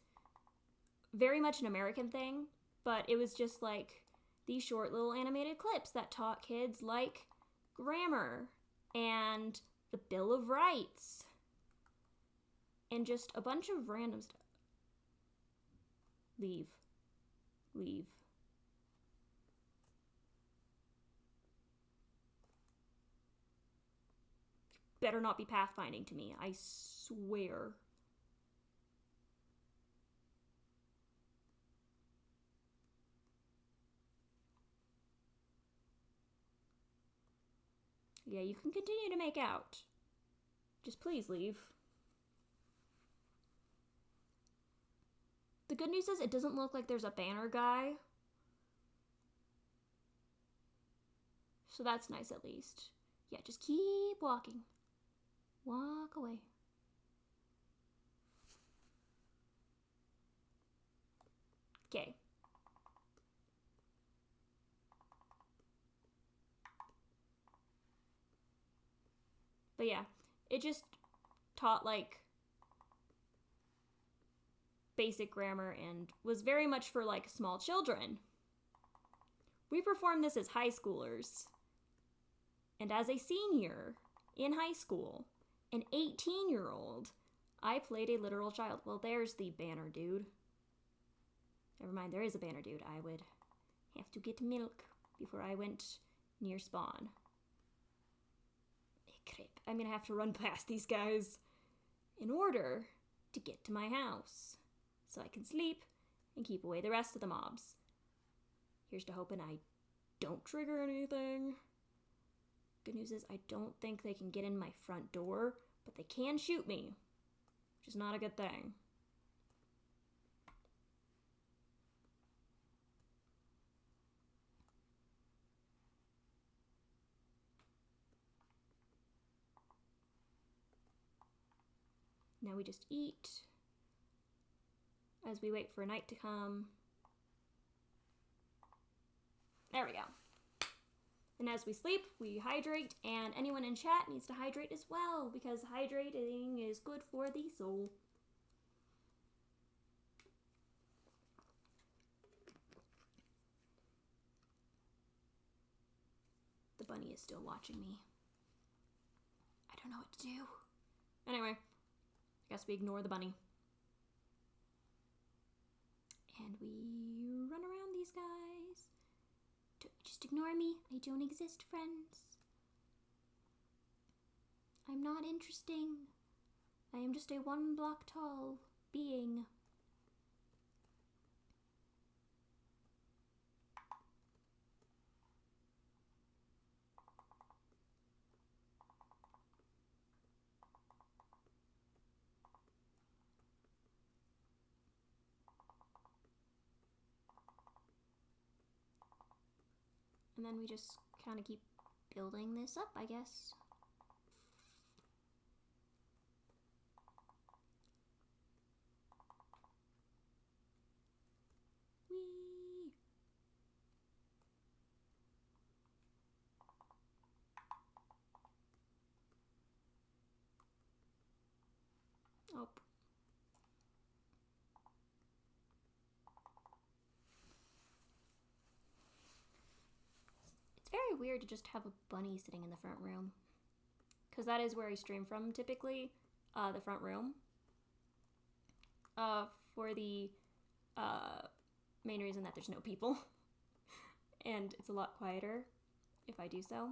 very much an American thing, but it was just like these short little animated clips that taught kids like grammar and the Bill of Rights and just a bunch of random stuff. Leave. Better not be pathfinding to me, I swear. Yeah, you can continue to make out. Just please leave. The good news is it doesn't look like there's a banner guy. So that's nice at least. Yeah, just keep walking. Walk away. Okay. But yeah, it just taught like basic grammar and was very much for like small children. We performed this as high schoolers. And as a senior in high school, an 18-year-old, I played a literal child. Well, there's the banner dude. Never mind, there is a banner dude. I would have to get milk before I went near spawn. I'm gonna have to run past these guys in order to get to my house so I can sleep and keep away the rest of the mobs. Here's to hoping I don't trigger anything. Good news is I don't think they can get in my front door, but they can shoot me, which is not a good thing. Now we just eat as we wait for night to come. There we go. And as we sleep, we hydrate, and anyone in chat needs to hydrate as well, because hydrating is good for the soul. The bunny is still watching me. I don't know what to do. Anyway, I guess we ignore the bunny. And we run around these guys. Just ignore me. I don't exist, friends. I'm not interesting. I am just a 1 block tall being. And then we just kind of keep building this up, I guess. Whee! Oh. weird to just have a bunny sitting in the front room. Because that is where I stream from typically, the front room. For the main reason that there's no people. And it's a lot quieter if I do so.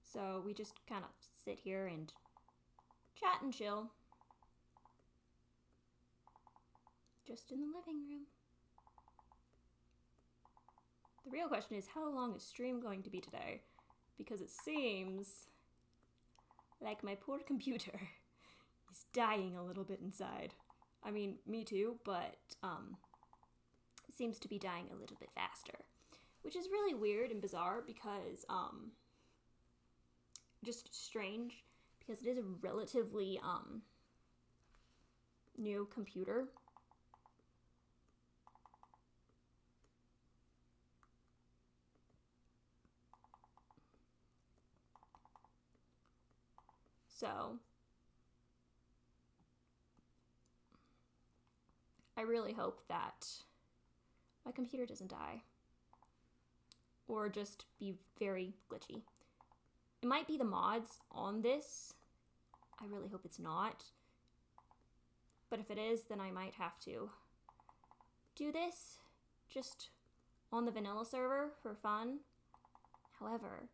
So we just kind of sit here and chat and chill. Just in the living room. The real question is, how long is stream going to be today? Because it seems like my poor computer is dying a little bit inside. I mean, me too, but it seems to be dying a little bit faster. Which is really weird and bizarre because, just strange, because it is a relatively, new computer. So, I really hope that my computer doesn't die. Or just be very glitchy. It might be the mods on this. I really hope it's not. But if it is, then I might have to do this just on the vanilla server for fun. However,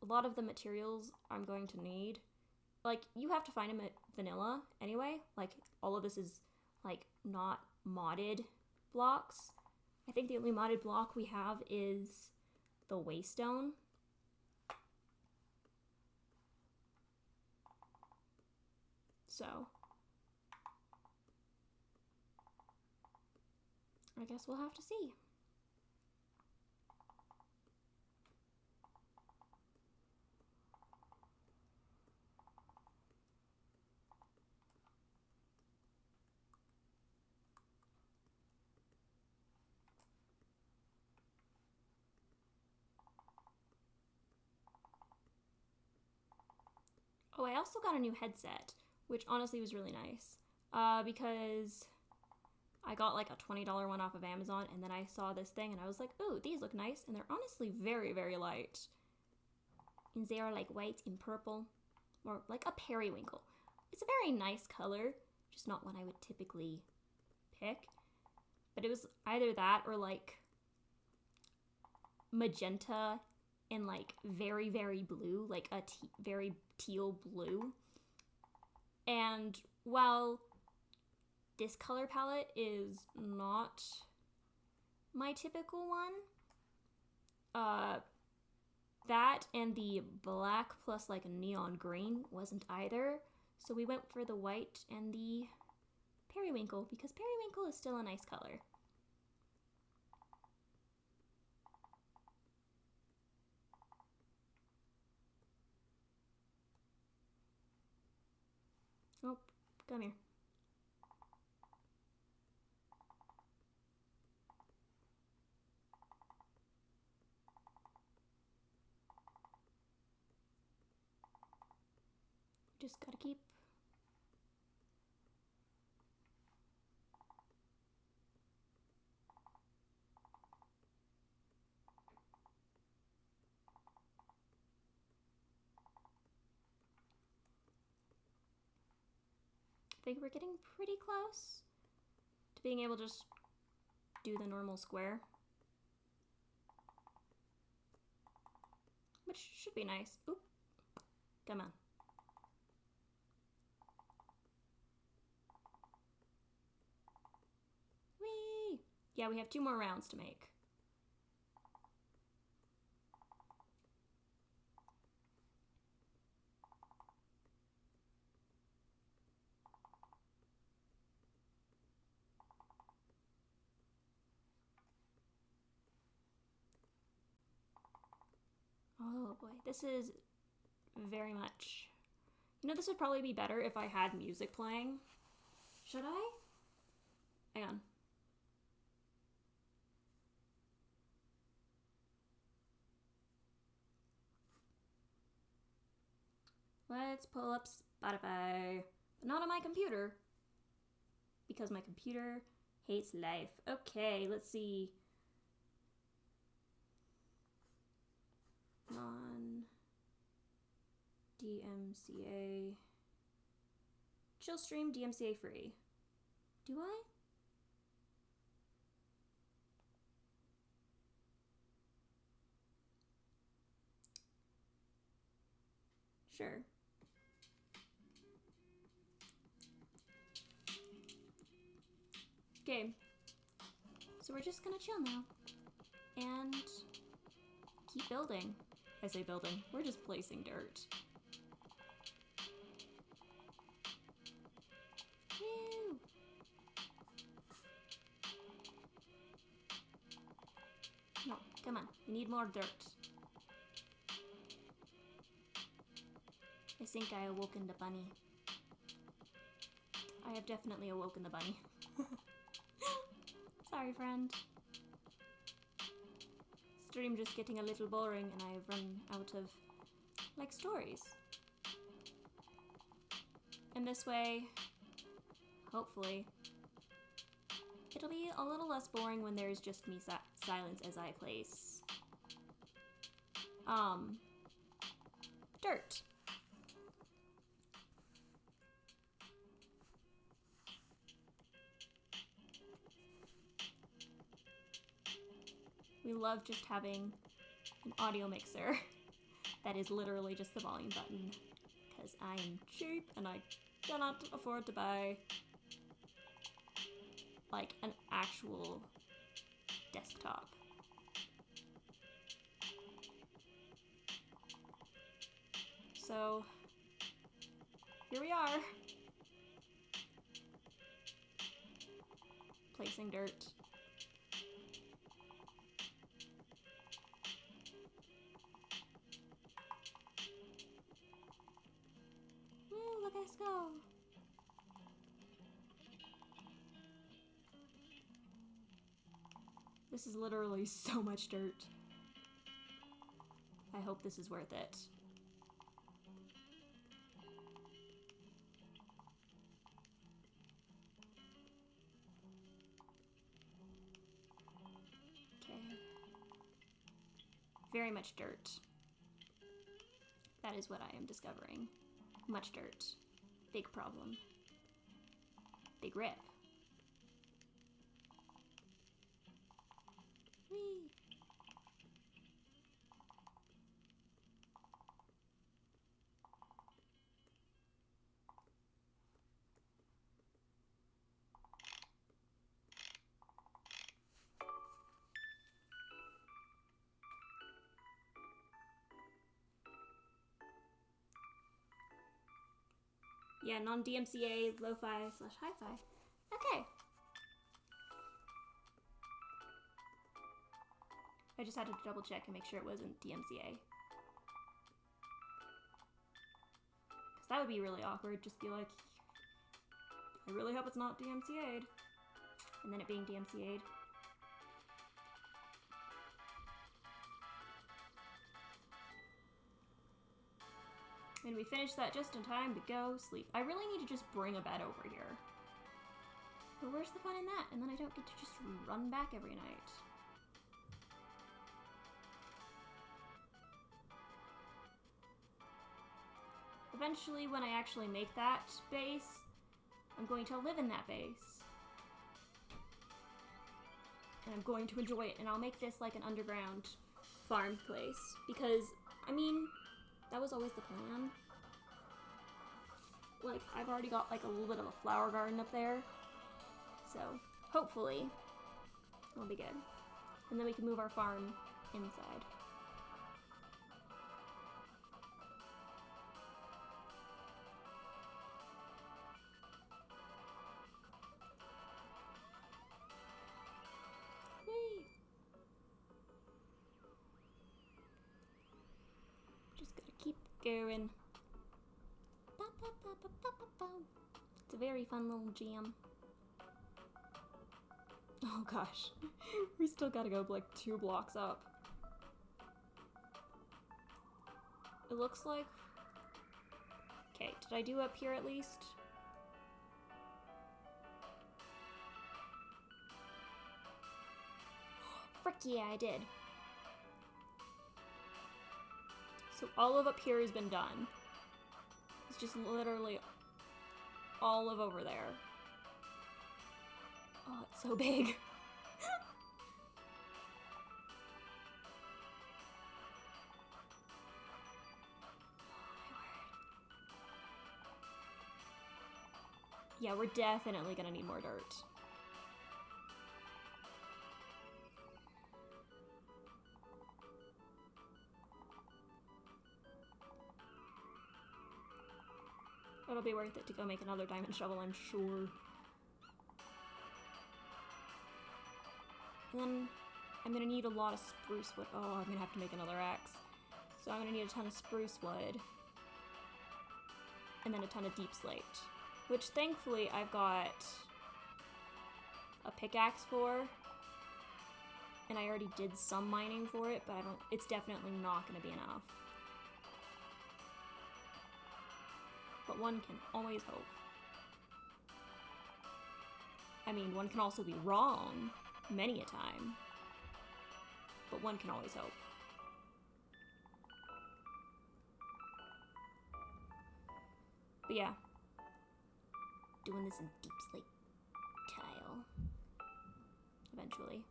a lot of the materials I'm going to need, like, you have to find them at vanilla anyway. Like, all of this is, like, not modded blocks. I think the only modded block we have is the Waystone. So, I guess we'll have to see. Oh, I also got a new headset, which honestly was really nice, because I got like a $20 one off of Amazon, and then I saw this thing, and I was like, ooh, these look nice, and they're honestly very, very light. And they are like white and purple, or like a periwinkle. It's a very nice color, just not one I would typically pick. But it was either that or like magenta and like very, very blue, like a very teal blue. And while this color palette is not my typical one, that and the black plus like neon green wasn't either. So we went for the white and the periwinkle, because periwinkle is still a nice color. Oh, come here. Just gotta keep I think we're getting pretty close to being able to just do the normal square, which should be nice. Oop, come on. Whee! Yeah, we have 2 more rounds to make. Oh boy, this is very much... You know, this would probably be better if I had music playing. Should I? Hang on. Let's pull up Spotify. But not on my computer. Because my computer hates life. Okay, let's see. non-DMCA. Chill stream DMCA free. Do I? Sure. Okay. So we're just gonna chill now. And keep building. I say building. We're just placing dirt. Woo! No, come on. We need more dirt. I think I awoken the bunny. I have definitely awoken the bunny. Sorry, friend. Stream just getting a little boring and I've run out of, like, stories. And this way, hopefully, it'll be a little less boring when there's just me silence as I place, dirt. We love just having an audio mixer that is literally just the volume button, because I am cheap and I cannot afford to buy like an actual desktop. So here we are, placing dirt. Woo, look at us go. This is literally so much dirt. I hope this is worth it. Okay. Very much dirt. That is what I am discovering. Much dirt. Big problem. Big rip. Whee! Yeah, non-DMCA, lo-fi / hi-fi. Okay. I just had to double check and make sure it wasn't DMCA. Because that would be really awkward, just be like, I really hope it's not DMCA'd. And then it being DMCA'd. And we finished that just in time to go sleep. I really need to just bring a bed over here. But where's the fun in that? And then I don't get to just run back every night. Eventually, when I actually make that base, I'm going to live in that base. And I'm going to enjoy it. And I'll make this like an underground farm place. Because, I mean, that was always the plan. Like, I've already got like a little bit of a flower garden up there. So, hopefully, it'll be good. And then we can move our farm inside. Whee! Just gotta keep going. It's a very fun little jam. Oh gosh, we still gotta go like 2 blocks up. It looks like... Okay, did I do up here at least? Frick yeah, I did. So all of up here has been done. It's just literally all of over there. Oh, it's so big. Yeah, we're definitely gonna need more dirt. It'll be worth it to go make another diamond shovel, I'm sure. And then I'm gonna need a lot of spruce wood. Oh, I'm gonna have to make another axe. So I'm gonna need a ton of spruce wood. And then a ton of deep slate. Which thankfully I've got a pickaxe for. And I already did some mining for it, but it's definitely not gonna be enough. But one can always hope. I mean, one can also be wrong many a time. But one can always hope. But yeah. Doing this in deep slate tile. Eventually.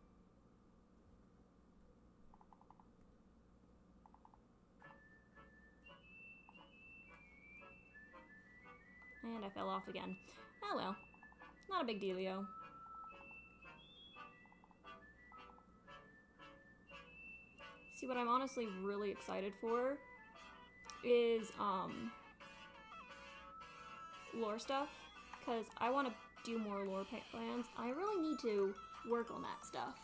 And I fell off again. Oh well. Not a big dealio. See, what I'm honestly really excited for is, lore stuff. Because I want to do more lore plans. I really need to work on that stuff.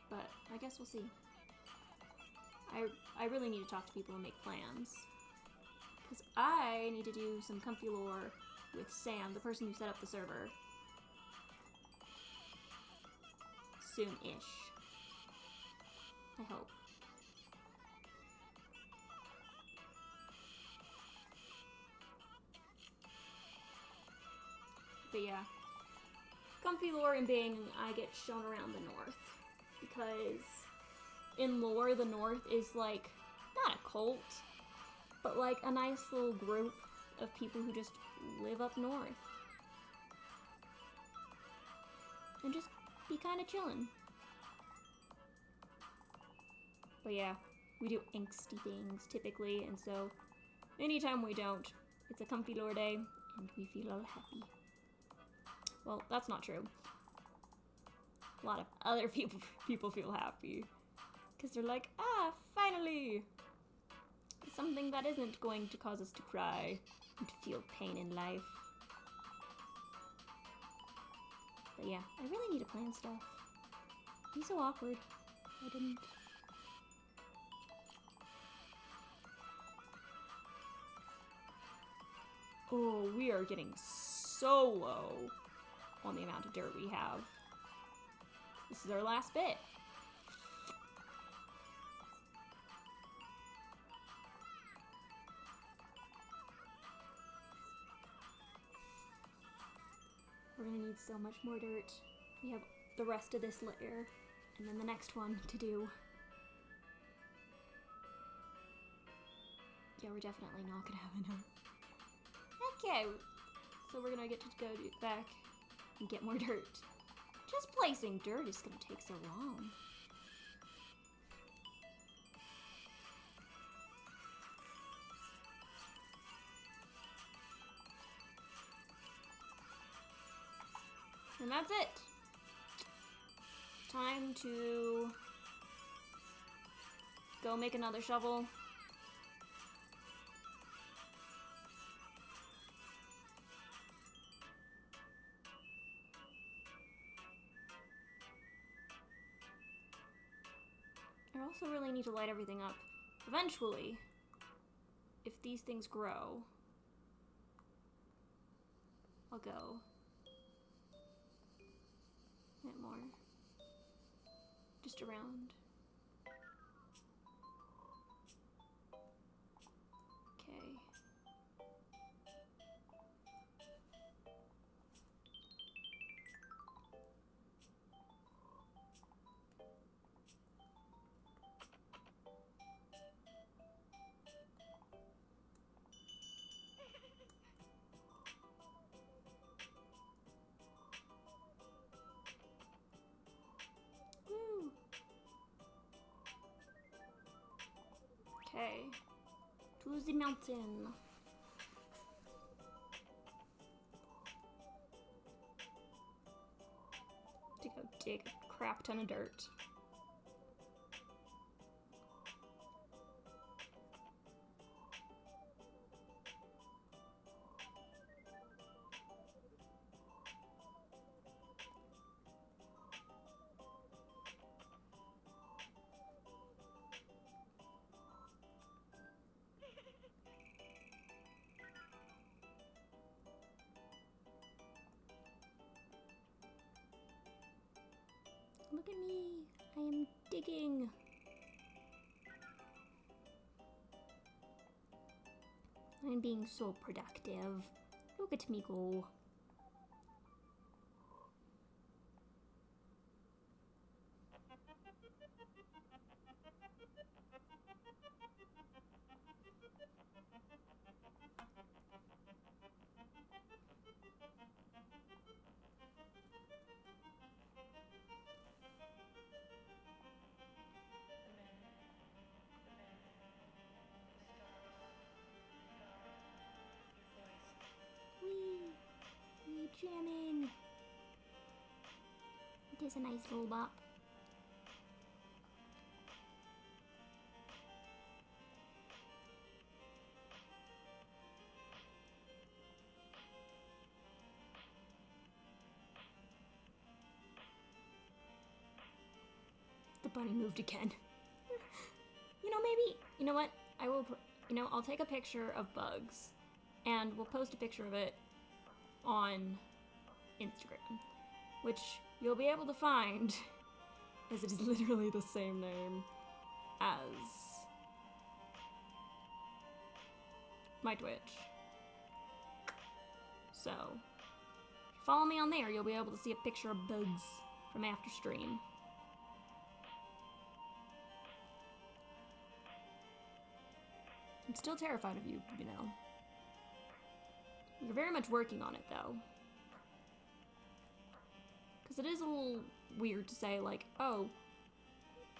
But I guess we'll see. I really need to talk to people and make plans. Because I need to do some comfy lore with Sam, the person who set up the server. Soon-ish. I hope. But yeah. Comfy lore in being I get shown around the north. Because in lore, the north is like, not a cult, but like a nice little group of people who just live up north. And just be kind of chilling. But yeah, we do angsty things typically, and so anytime we don't, it's a comfy lore day, and we feel all happy. Well, that's not true. A lot of other people feel happy. Because they're like, ah, finally! Something that isn't going to cause us to cry and to feel pain in life. But yeah, I really need to plan stuff. It'd be so awkward if I didn't. Oh, we are getting so low on the amount of dirt we have. This is our last bit. We're gonna need so much more dirt. We have the rest of this layer, and then the next one to do. Yeah, we're definitely not gonna have enough. Okay, so we're gonna get to go back and get more dirt. Just placing dirt is gonna take so long. And that's it. Time to go make another shovel. I also really need to light everything up. Eventually, if these things grow, I'll go a bit more. Just around. Okay. to the mountain. To go dig a crap ton of dirt. Look at me, I am digging. I'm being so productive. Look at me go. Wee jamming. It is a nice little bop. The bunny moved again. Maybe, you know what? I will, I'll take a picture of Bugs and we'll post a picture of it on Instagram, which you'll be able to find as it is literally the same name as my Twitch. So, if you follow me on there, you'll be able to see a picture of Bugs from after stream. I'm still terrified of you, You're very much working on it, though. Because it is a little weird to say, like, oh,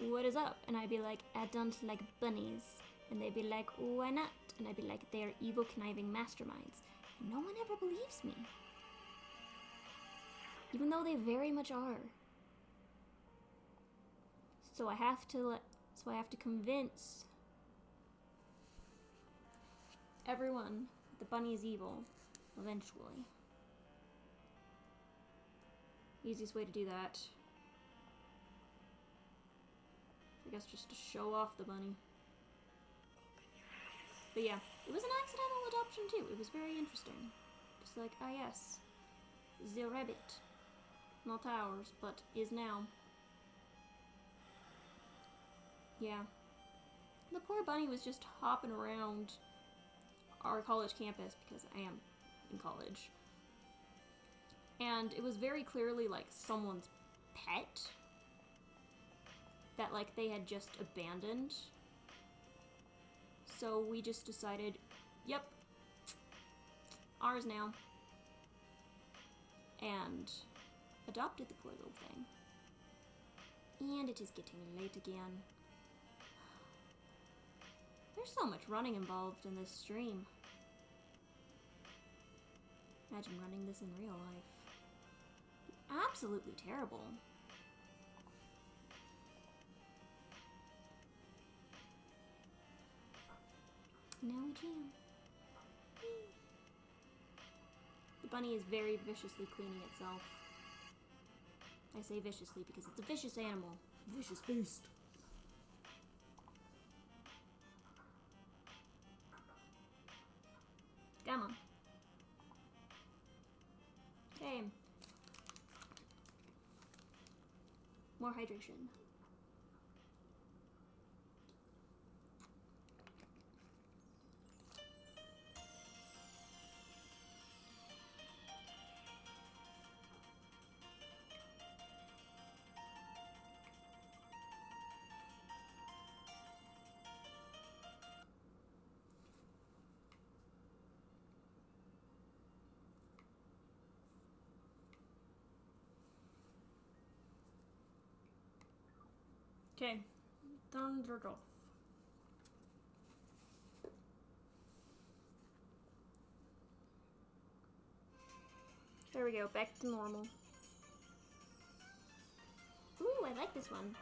what is up? And I'd be like, I don't like bunnies. And they'd be like, why not? And I'd be like, they are evil, conniving masterminds. And no one ever believes me. Even though they very much are. So I have to convince everyone that the bunny is evil, eventually. Easiest way to do that, I guess, just to show off the bunny. But yeah, it was an accidental adoption too. It was very interesting. Just like, ah yes, the rabbit. Not ours, but is now. Yeah. The poor bunny was just hopping around our college campus, because I am in college. And it was very clearly like someone's pet that like they had just abandoned. So we just decided, yep, ours now. And adopted the poor little thing. And it is getting late again. There's so much running involved in this stream. Imagine running this in real life. Absolutely terrible. Now we jam. The bunny is very viciously cleaning itself. I say viciously because it's a vicious animal. Vicious beast. Come on. Okay. More hydration. Okay, turned it off. There we go, back to normal. Ooh, I like this one.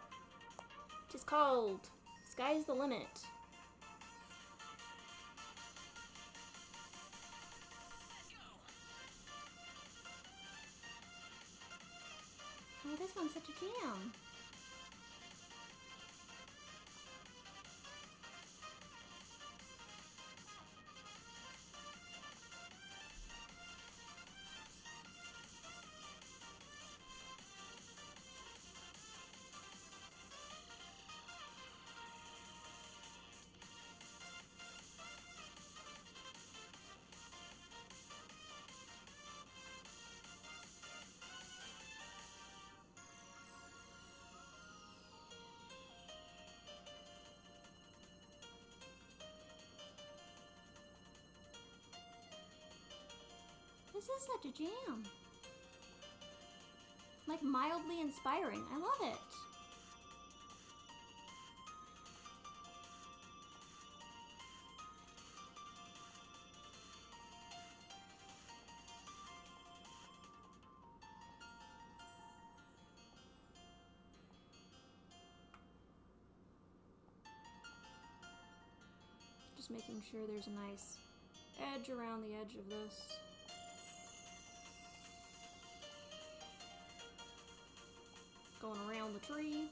It's called Sky's the Limit. Oh, this one's such a jam. This is such a jam. Like, mildly inspiring. I love it. Just making sure there's a nice edge around the edge of this. Going around the tree.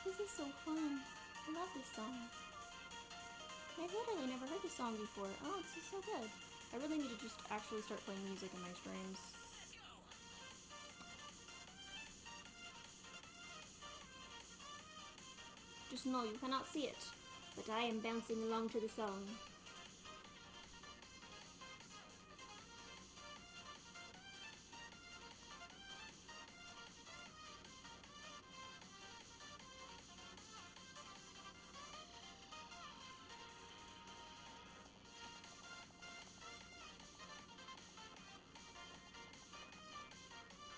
This is so fun. I love this song. I've literally never heard this song before. Oh, this is so good. I really need to just actually start playing music in my streams. Just know you cannot see it, but I am bouncing along to the song.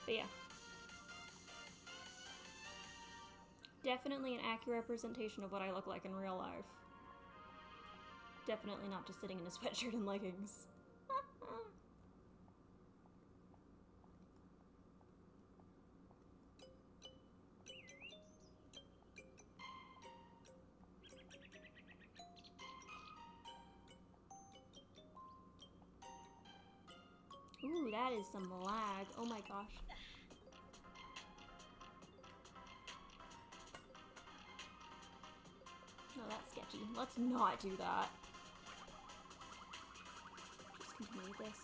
But yeah. Definitely an accurate representation of what I look like in real life. Definitely not just sitting in a sweatshirt and leggings. Ooh, that is some lag. Oh my gosh. No, that's sketchy. Let's not do that. Just continue with this.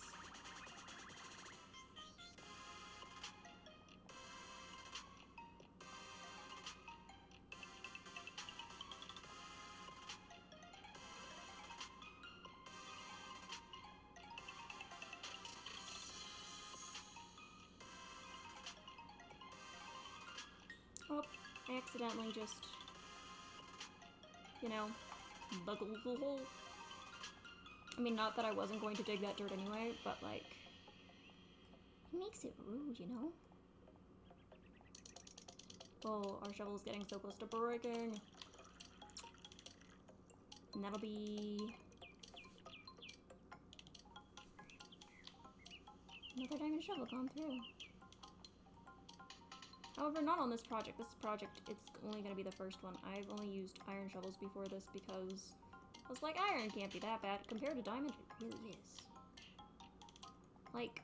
Oh, I accidentally just, you know, buggled the hole. I mean, not that I wasn't going to dig that dirt anyway, but like, it makes it rude, you know? Oh, our shovel's getting so close to breaking. And that'll be another diamond shovel gone through. However, not on this project. This project, it's only going to be the first one. I've only used iron shovels before this because I was like, iron can't be that bad. Compared to diamond, it really is. Like,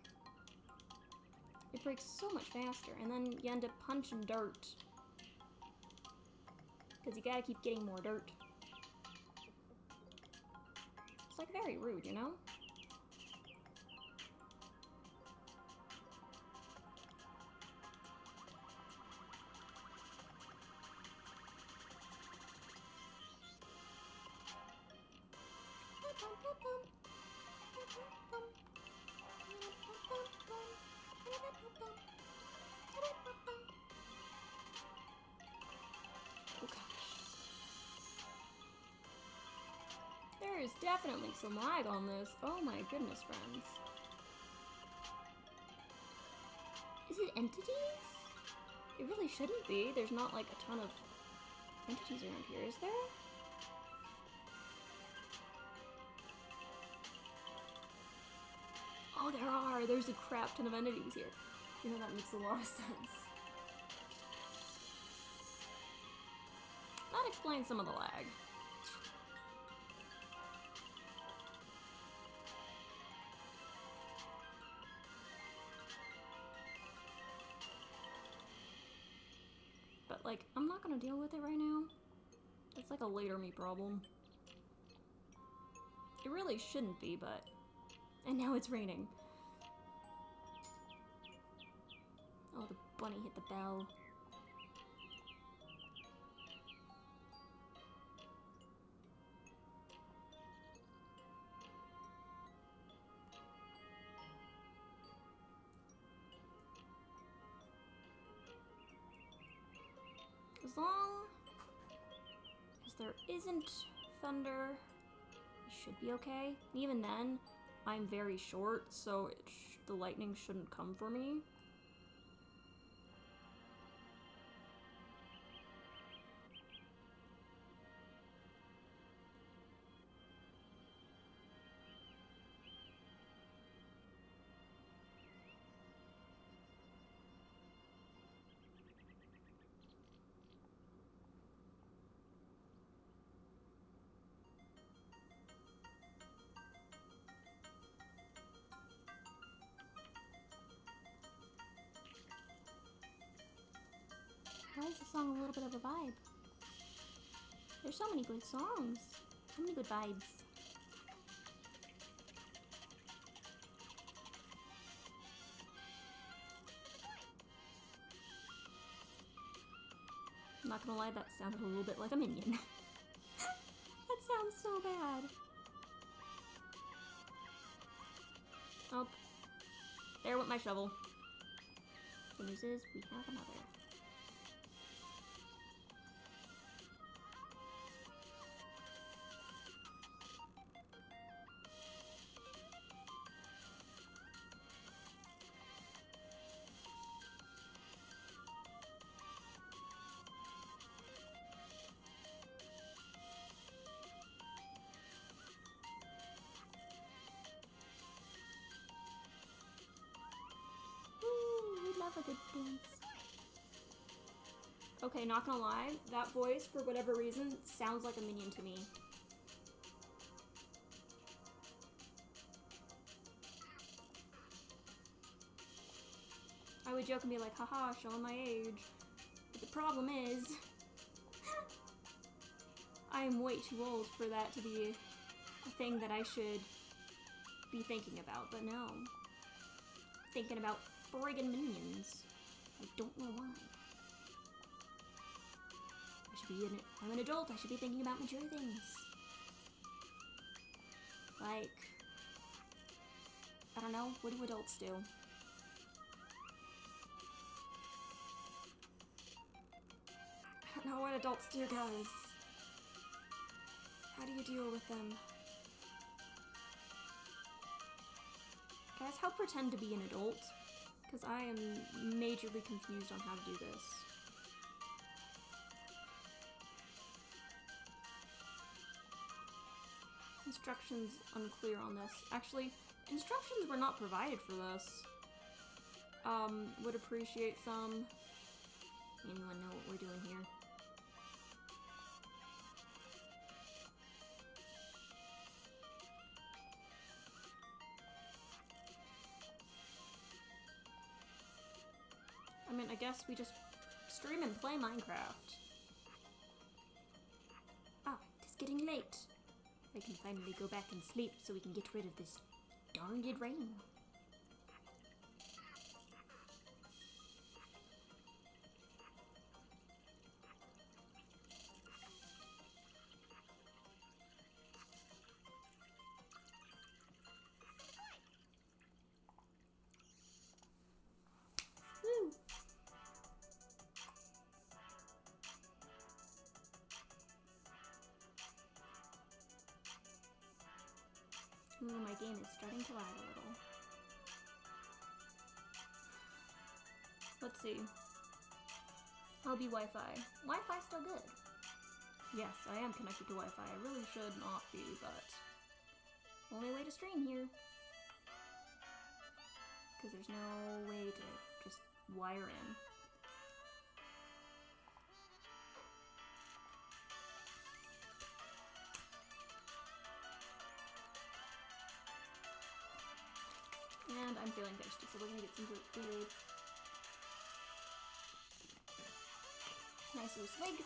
it breaks so much faster, and then you end up punching dirt. Because you gotta keep getting more dirt. It's like very rude, you know? Oh gosh. There is definitely some lag on this. Oh my goodness, friends. Is it entities? It really shouldn't be. There's not like a ton of entities around here, is there? Oh, there are! There's a crap ton of entities here. You know, that makes a lot of sense. That explains some of the lag. But, like, I'm not gonna deal with it right now. It's like a later me problem. It really shouldn't be, but... And now it's raining. Oh, the bunny hit the bell. As long as there isn't thunder, it should be okay. And even then, I'm very short, so the lightning shouldn't come for me. Why is the song a little bit of a vibe? There's so many good songs. So many good vibes. I'm not gonna lie, that sounded a little bit like a minion. That sounds so bad. Oh. There went my shovel. The news is, we have another. Love a good dance. Okay, not gonna lie, that voice, for whatever reason, sounds like a minion to me. I would joke and be like, haha, showing my age. But the problem is, I am way too old for that to be a thing that I should be thinking about, but no. Thinking about friggin' minions. I don't know why. I'm an adult, I should be thinking about mature things. Like, I don't know, what do adults do? I don't know what adults do, guys. How do you deal with them? Guys, how pretend to be an adult? Because I am majorly confused on how to do this. Instructions unclear on this. Actually, instructions were not provided for this. Would appreciate some. Anyone know what we're doing here? I mean, I guess we just stream and play Minecraft. Ah, it's getting late. I can finally go back and sleep so we can get rid of this darned rain. Woo! Ooh, my game is starting to lag a little. Let's see. I'll be Wi-Fi. Wi-Fi's still good. Yes, I am connected to Wi-Fi. I really should not be, but only way to stream here. because there's no way to just wire in. And I'm feeling thirsty, so we're gonna get some food. Nice loose leg.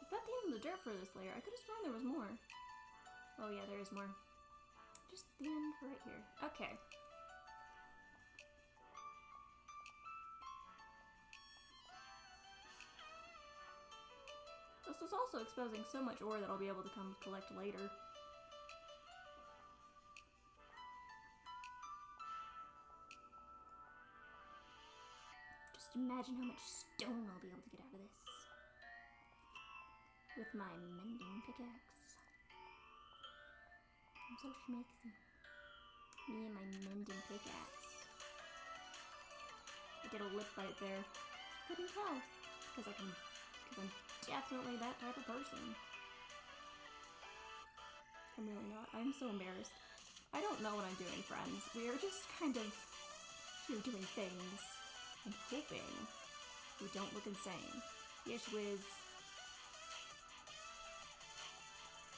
Is that the end of the dirt for this layer? I could have sworn there was more. Oh yeah, there is more. Just the end right here. Okay. This is also exposing so much ore that I'll be able to come collect later. Just imagine how much stone I'll be able to get out of this. With my mending pickaxe. I'm so schmixy. Me and my mending pickaxe. I get a lip bite there. Couldn't tell. Because I'm definitely that type of person. I'm really not. I'm so embarrassed. I don't know what I'm doing, friends. We are just kind of here doing things and hoping we don't look insane. Yes, whiz.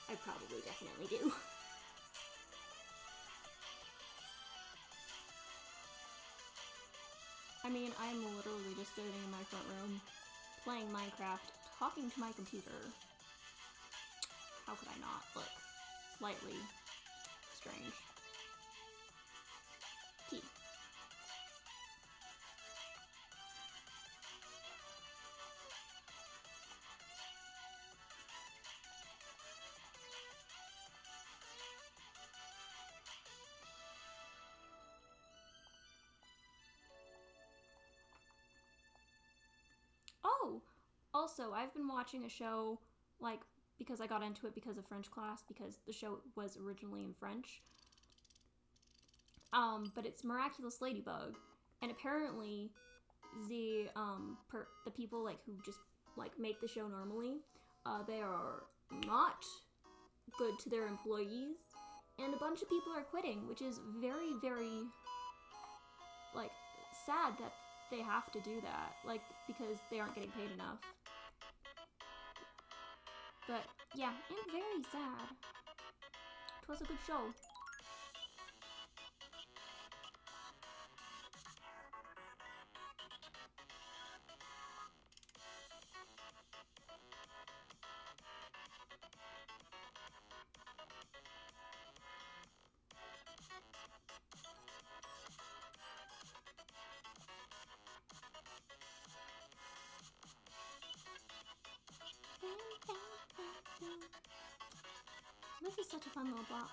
I probably definitely do. I mean, I'm literally just sitting in my front room, playing Minecraft, talking to my computer. How could I not look slightly strange? Tea. Oh! Also, I've been watching a show, like, because I got into it because of French class, because the show was originally in French. But it's Miraculous Ladybug, and apparently the people, like, who just, like, make the show normally, they are not good to their employees, and a bunch of people are quitting, which is very, very, like, sad that they have to do that, like, because they aren't getting paid enough. But, yeah, I'm very sad. It was a good show. This is such a fun little block.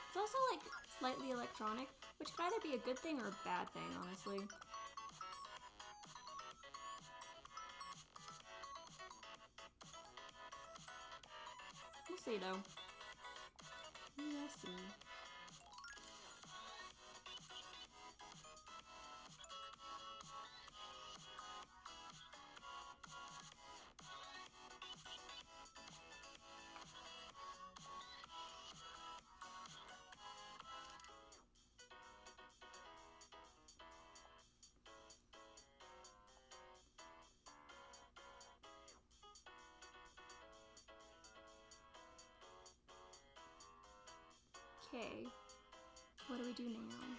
It's also, like, slightly electronic, which could either be a good thing or a bad thing, honestly. We'll see, though. We'll see. Okay, what do we do now?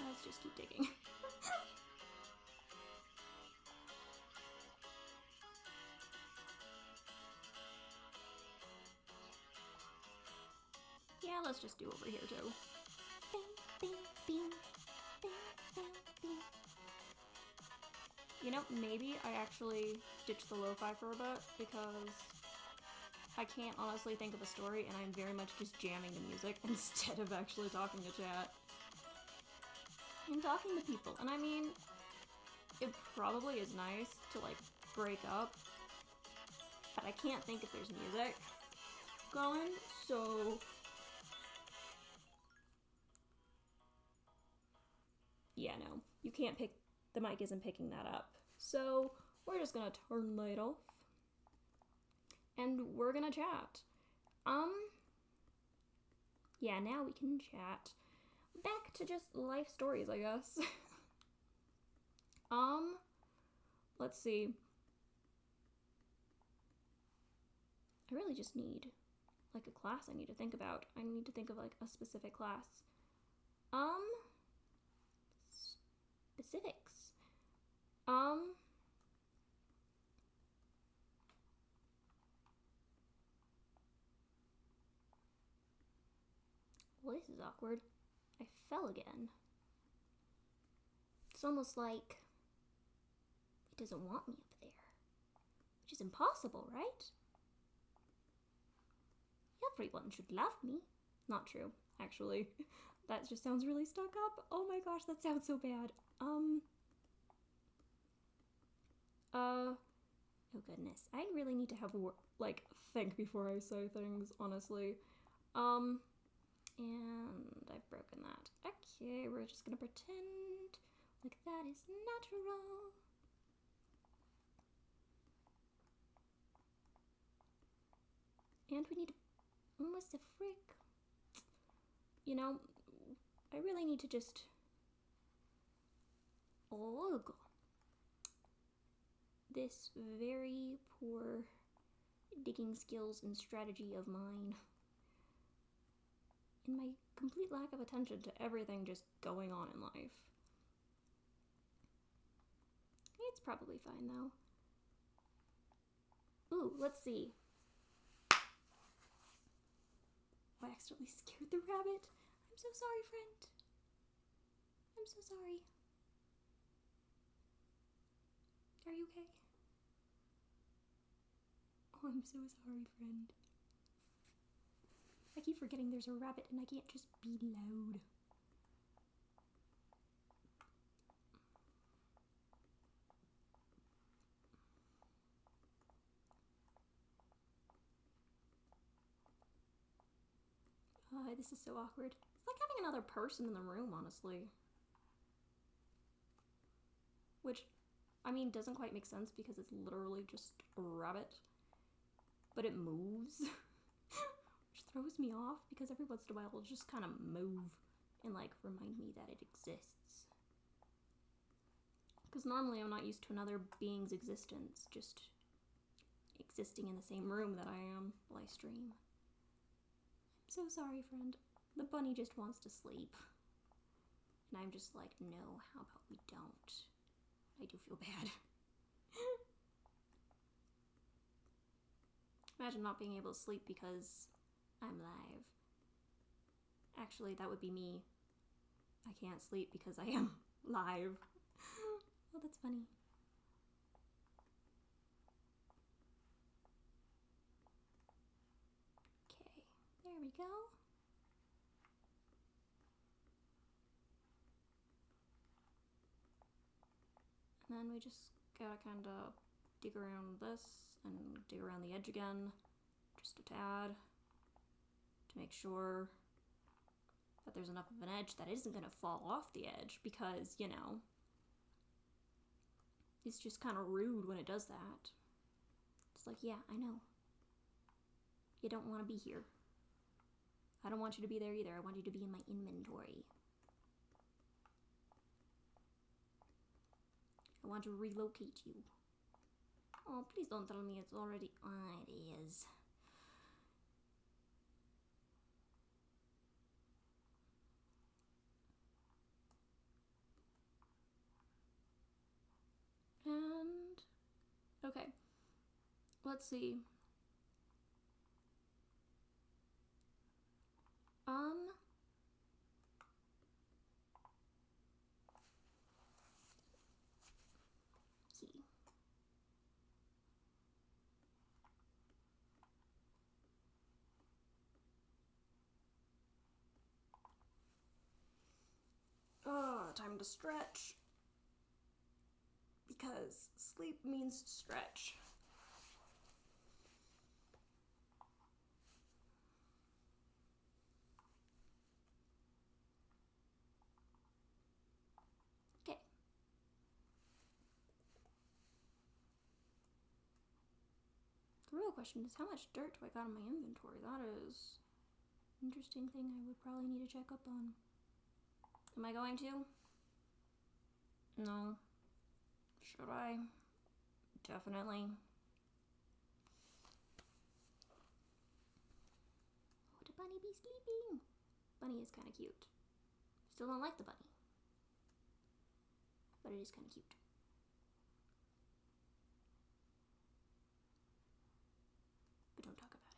Let's just keep digging. let's just do over here too. You know, maybe I actually ditch the lo-fi for a bit because I can't honestly think of a story and I'm very much just jamming the music instead of actually talking to chat. And talking to people. And I mean, it probably is nice to like break up, but I can't think if there's music going, so yeah, no, you can't pick, the mic isn't picking that up. So we're just gonna turn that off and we're gonna chat. Yeah, now we can chat. Back to just life stories, I guess. Let's see. I really just need like a class I need to think about. I need to think of like a specific class. Specifics. Well, this is awkward. I fell again. It's almost like it doesn't want me up there. Which is impossible, right? Everyone should love me. Not true, actually. That just sounds really stuck up. Oh my gosh, that sounds so bad. Oh goodness. I really need to have like think before I say things, honestly. And I've broken that. Okay, we're just gonna pretend like that is natural. And we need almost a frick. You know, I really need to just log this very poor digging skills and strategy of mine. And my complete lack of attention to everything just going on in life. It's probably fine though. Ooh, let's see. I accidentally scared the rabbit. I'm so sorry, friend. I'm so sorry. Are you okay? Oh, I'm so sorry, friend. I keep forgetting there's a rabbit and I can't just be loud. This is so awkward. It's like having another person in the room, honestly. Which, I mean, doesn't quite make sense because it's literally just a rabbit. But it moves. Which throws me off because every once in a while it'll just kind of move and like remind me that it exists. Because normally I'm not used to another being's existence just existing in the same room that I am while I stream. I'm so sorry, friend. The bunny just wants to sleep. And I'm just like, no, how about we don't? I do feel bad. Imagine not being able to sleep because I'm live. Actually, that would be me. I can't sleep because I am live. Well, that's funny. Okay, there we go. And then we just gotta kind of dig around this and dig around the edge again, just a tad, to make sure that there's enough of an edge that it isn't gonna fall off the edge because, you know, it's just kind of rude when it does that. It's like, yeah, I know. You don't want to be here. I don't want you to be there either. I want you to be in my inventory. I want to relocate you. Oh, please don't tell me it's already... Ah, it is. And... okay. Let's see. See. Time to stretch. Because sleep means stretch. Okay. The real question is, how much dirt do I got in my inventory? That is an interesting thing I would probably need to check up on. Am I going to? No. Should I? Definitely. Would a bunny be sleeping? Bunny is kind of cute. Still don't like the bunny. But it is kind of cute. But don't talk about it.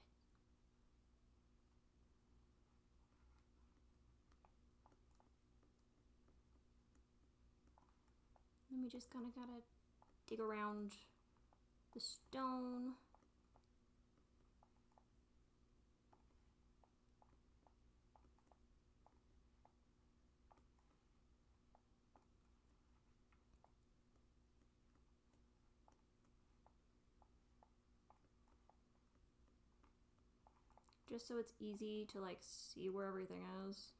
Then we just kind of gotta dig around the stone. Just so it's easy to like see where everything is.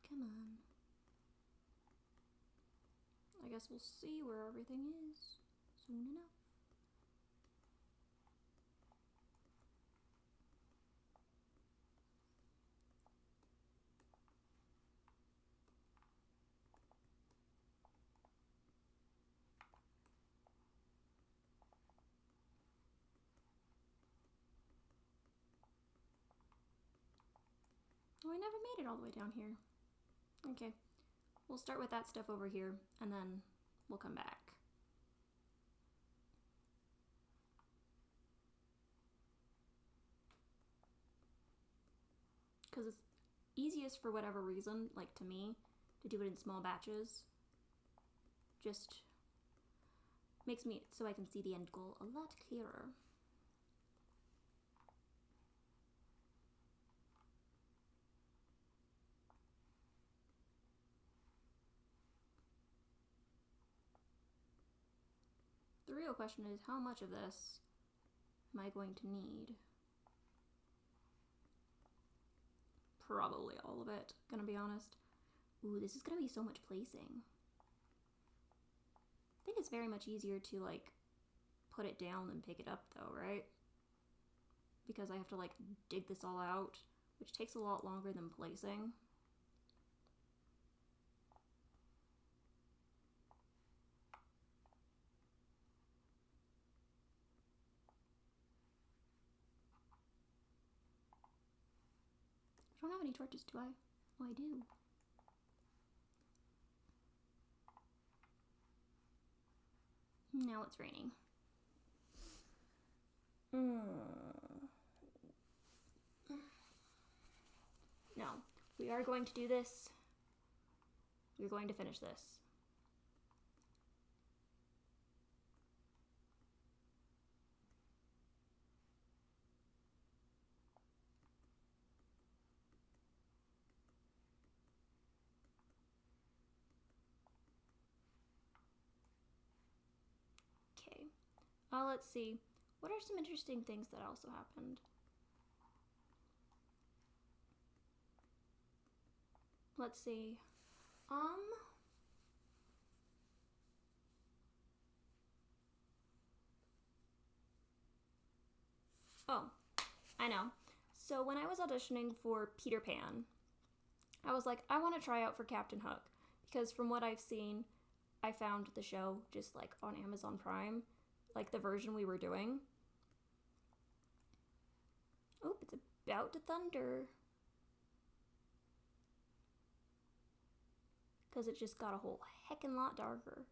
Come on. I guess we'll see where everything is soon enough. Oh, I never made it all the way down here. Okay, we'll start with that stuff over here, and then we'll come back. Because it's easiest for whatever reason, like to me, to do it in small batches. Just makes me so I can see the end goal a lot clearer. The real question is, how much of this am I going to need? Probably all of it, gonna be honest. Ooh, this is gonna be so much placing. I think it's very much easier to like put it down than pick it up though, right? Because I have to like dig this all out, which takes a lot longer than placing. I don't have any torches, do I? Oh, I do. Now it's raining. No, we are going to do this. We're going to finish this. Okay. Let's see. What are some interesting things that also happened? Let's see. Oh, I know. So when I was auditioning for Peter Pan, I was like, I want to try out for Captain Hook. Because from what I've seen, I found the show just like on Amazon Prime, like the version we were doing. Oh, it's about to thunder. Because it just got a whole heckin' lot darker.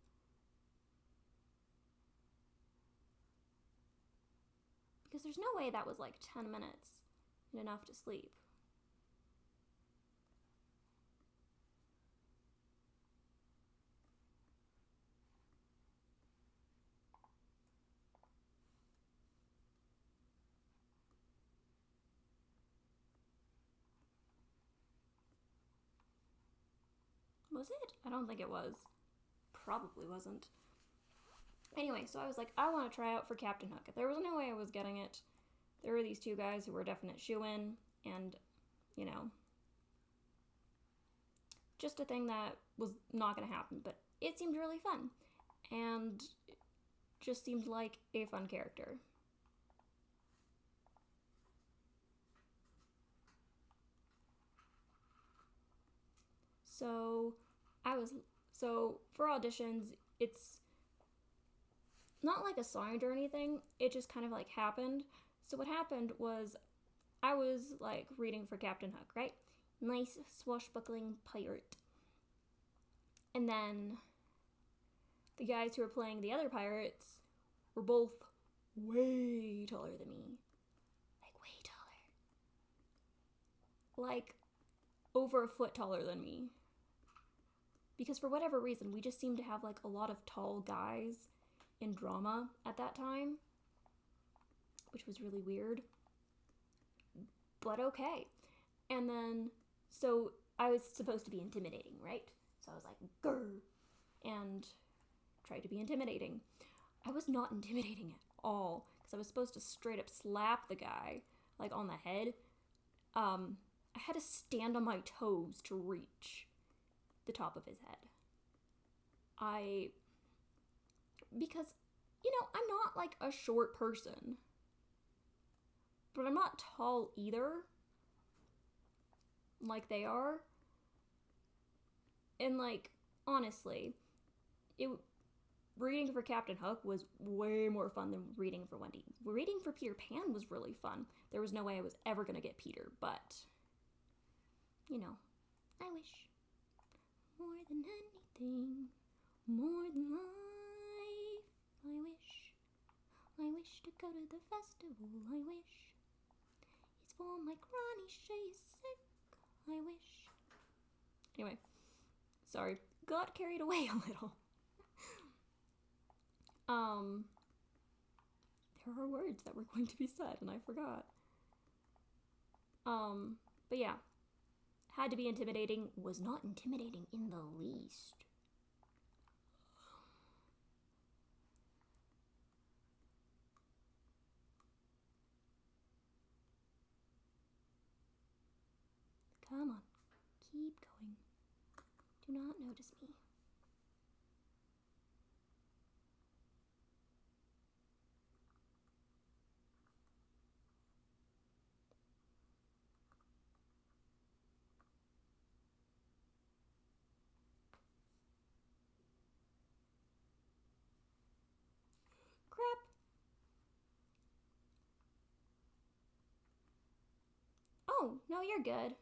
Because there's no way that was like 10 minutes and enough to sleep. Was it? I don't think it was. Probably wasn't. Anyway, so I was like, I want to try out for Captain Hook. There was no way I was getting it. There were these two guys who were definite shoo-in, and, you know, just a thing that was not going to happen, but it seemed really fun, and just seemed like a fun character. So for auditions, it's not like assigned or anything, it just kind of like happened. So what happened was I was like reading for Captain Hook, right? Nice swashbuckling pirate. And then the guys who were playing the other pirates were both way taller than me. Like way taller. Like over a foot taller than me. Because for whatever reason, we just seemed to have like a lot of tall guys in drama at that time, which was really weird, but okay. And then, so I was supposed to be intimidating, right? So I was like, grr, and tried to be intimidating. I was not intimidating at all, because I was supposed to straight up slap the guy, like on the head. I had to stand on my toes to reach the top of his head. Because, you know, I'm not like a short person, but I'm not tall either, like they are. And like, honestly, reading for Captain Hook was way more fun than reading for Wendy. Reading for Peter Pan was really fun. There was no way I was ever gonna get Peter, but, you know, I wish. More than anything, more than life, I wish to go to the festival, I wish. It's for my granny, she is sick, I wish. Anyway, sorry, got carried away a little. There are words that were going to be said and I forgot. But yeah, had to be intimidating, was not intimidating in the least. Come on, keep going. Do not notice me. Crap. Oh, no, you're good.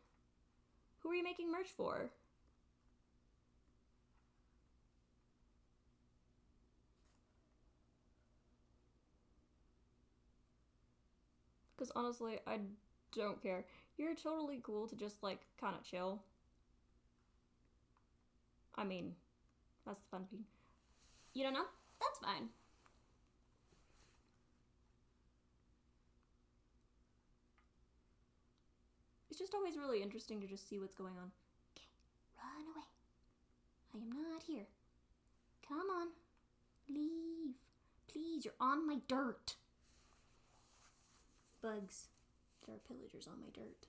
Who are you making merch for? Because honestly, I don't care. You're totally cool to just like kind of chill. I mean, that's the fun thing. You don't know? That's fine. It's just always really interesting to just see what's going on. Okay, run away. I am not here. Come on. Leave. Please, you're on my dirt. Bugs. There are pillagers on my dirt.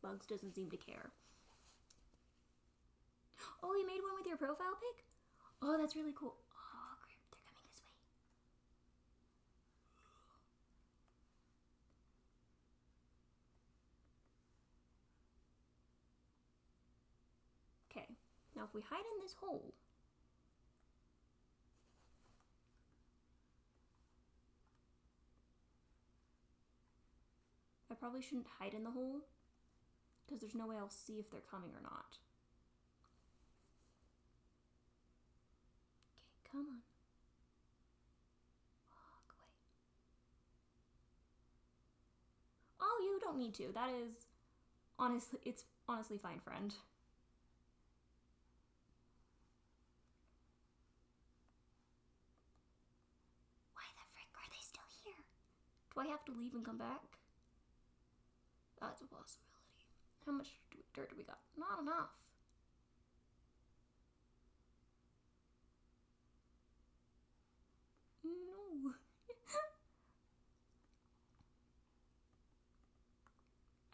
Bugs doesn't seem to care. Oh, you made one with your profile pic? Oh, that's really cool. Oh, crap. They're coming this way. Okay. Now if we hide in this hole, I probably shouldn't hide in the hole because there's no way I'll see if they're coming or not. Okay, come on. Walk away. don't need to. That is honestly, it's honestly fine, friend. Why the frick are they still here? Do I have to leave and come back? That's a possibility. How much dirt do we got? Not enough. No.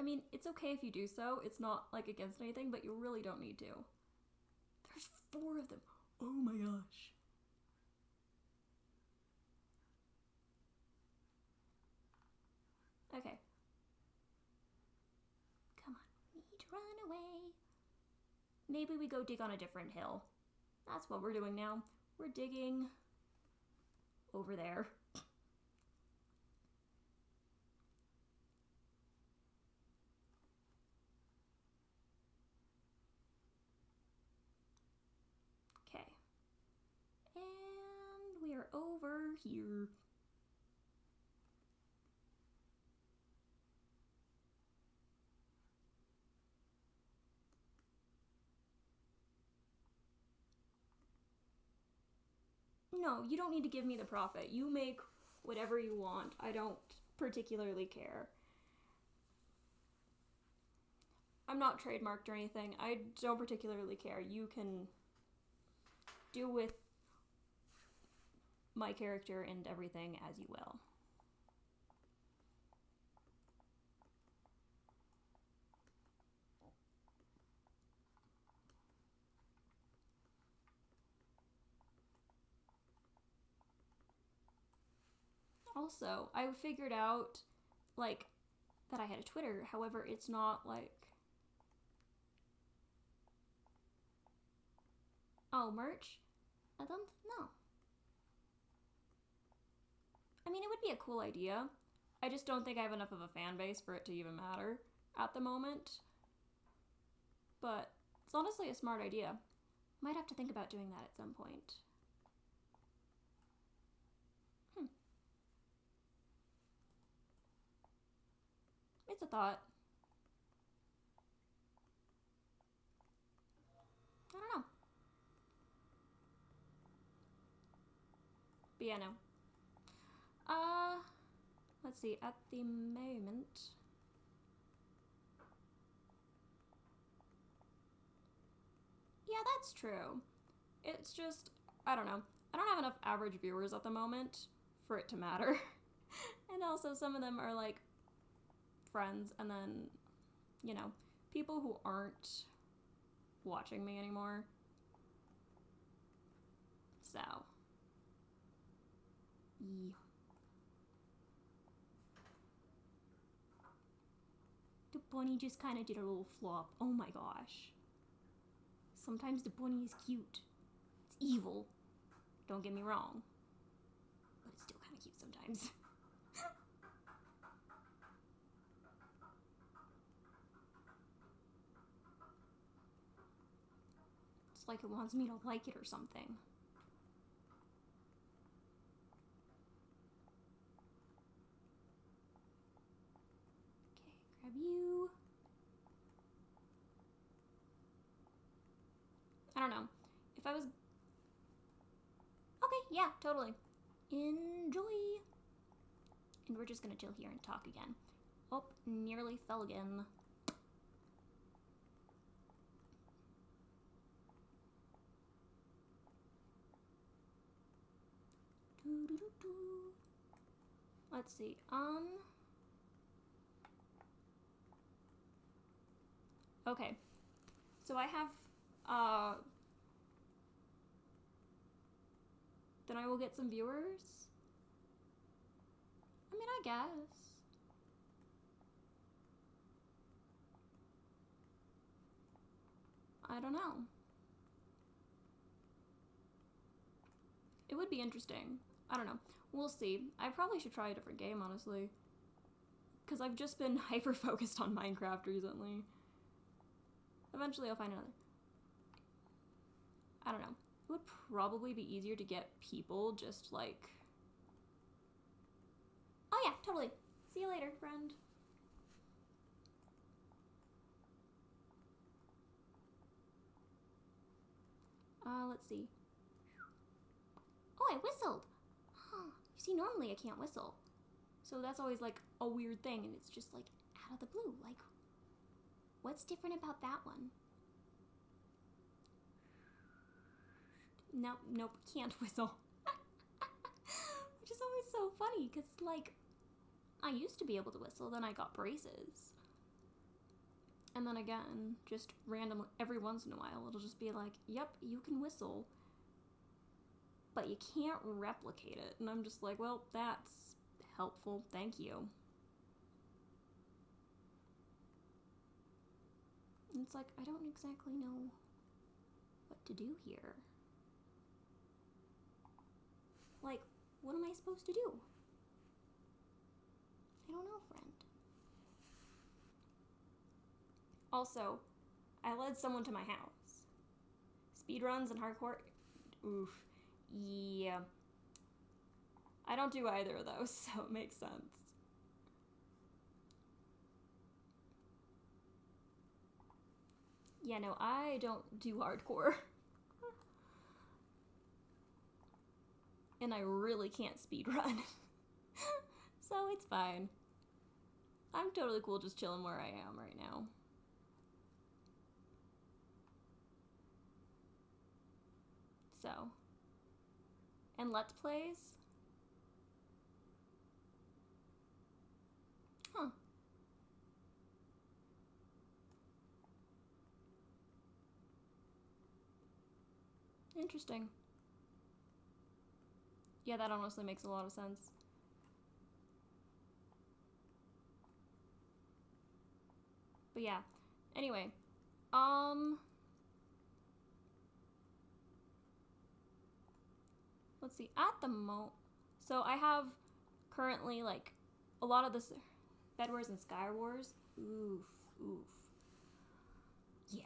I mean, it's okay if you do so. It's not, like, against anything, but you really don't need to. There's 4 of them. Oh my gosh. Okay. Come on. We need to run away. Maybe we go dig on a different hill. That's what we're doing now. We're digging over there. Okay. And we are over here. No, you don't need to give me the profit. You make whatever you want. I don't particularly care. I'm not trademarked or anything. I don't particularly care. You can do with my character and everything as you will. Also, I figured out, like, that I had a Twitter. However, it's not, like... Oh, merch? I don't know. I mean, it would be a cool idea. I just don't think I have enough of a fan base for it to even matter at the moment. But it's honestly a smart idea. Might have to think about doing that at some point. It's a thought. I don't know. But yeah, no. Let's see. At the moment... Yeah, that's true. It's just, I don't know. I don't have enough average viewers at the moment for it to matter. And also some of them are like friends and then, you know, people who aren't watching me anymore. So. Yeah. The bunny just kind of did a little flop. Oh my gosh. Sometimes the bunny is cute. It's evil. Don't get me wrong. But it's still kind of cute sometimes. It's like it wants me to like it or something. Okay, grab you. I don't know. If I was... Okay, yeah, totally. Enjoy. And we're just gonna chill here and talk again. Oh, nearly fell again. Let's see, okay. So I have, then I will get some viewers? I mean, I guess. I don't know. It would be interesting. I don't know. We'll see. I probably should try a different game, honestly. Because I've just been hyper-focused on Minecraft recently. Eventually I'll find another. I don't know. It would probably be easier to get people just like... Oh yeah, totally. See you later, friend. Let's see. Oh, I whistled! Huh. You see, normally I can't whistle. So that's always like a weird thing, and it's just like out of the blue. Like, what's different about that one? Nope, can't whistle. Which is always so funny, because like, I used to be able to whistle, then I got braces. And then again, just randomly, every once in a while, it'll just be like, yep, you can whistle, but you can't replicate it. And I'm just like, well, that's helpful, thank you. And it's like, I don't exactly know what to do here. Like, what am I supposed to do? I don't know, friend. Also, I led someone to my house. Speedruns and hardcore, oof, yeah. I don't do either of those, so it makes sense. Yeah, no, I don't do hardcore. And I really can't speedrun. So it's fine. I'm totally cool just chilling where I am right now. So. And Let's Plays? Huh. Interesting. Yeah, that honestly makes a lot of sense. But yeah. Anyway. Let's see. At the so I have currently like a lot of this Bed Wars and Sky Wars. Oof. Yeah.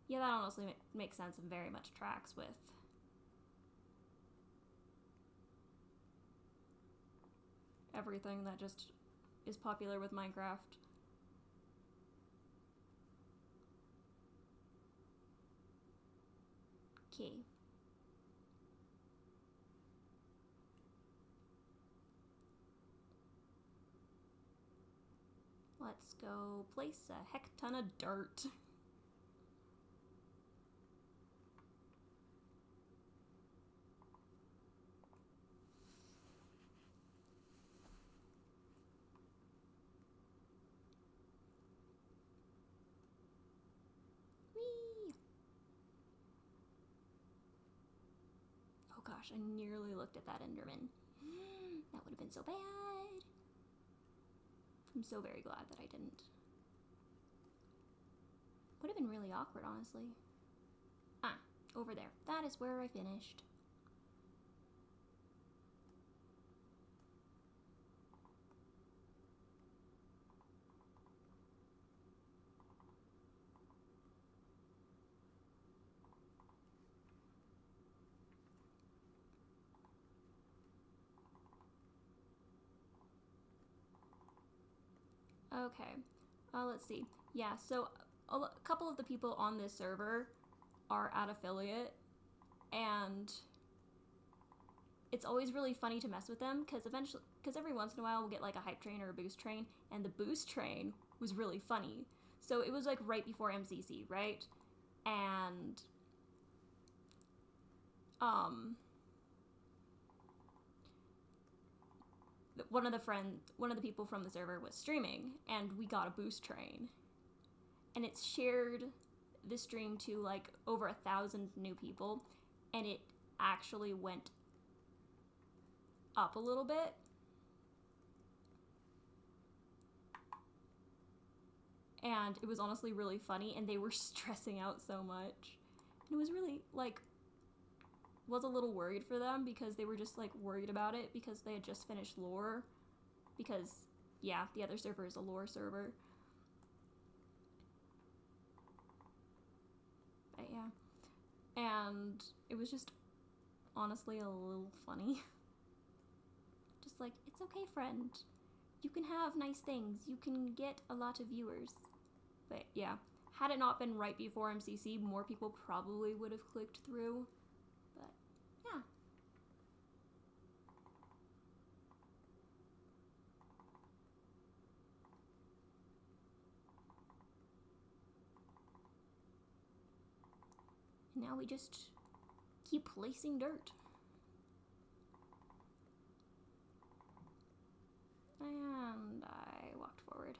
Yeah, that honestly makes sense and very much tracks with everything that just is popular with Minecraft. Okay. Let's go place a heck ton of dirt. Whee! Oh gosh, I nearly looked at that Enderman. That would have been so bad. I'm so very glad that I didn't. Would have been really awkward, honestly. Ah, over there. That is where I finished. Okay, let's see. Yeah, so a couple of the people on this server are at affiliate, and it's always really funny to mess with them because every once in a while we'll get like a hype train or a boost train, and the boost train was really funny. So it was like right before MCC, right? And one of the people from the server was streaming, and we got a boost train, and it shared the stream to like over 1,000 new people, and it actually went up a little bit. And it was honestly really funny, and they were stressing out so much. And it was really like, was a little worried for them because they were just like worried about it because they had just finished lore. Because, yeah, the other server is a lore server. But yeah. And it was just honestly a little funny. Just like, it's okay, friend. you can have nice things. You can get a lot of viewers. But yeah, had it not been right before MCC, more people probably would have clicked through. But yeah. And now we just keep placing dirt. And I walked forward.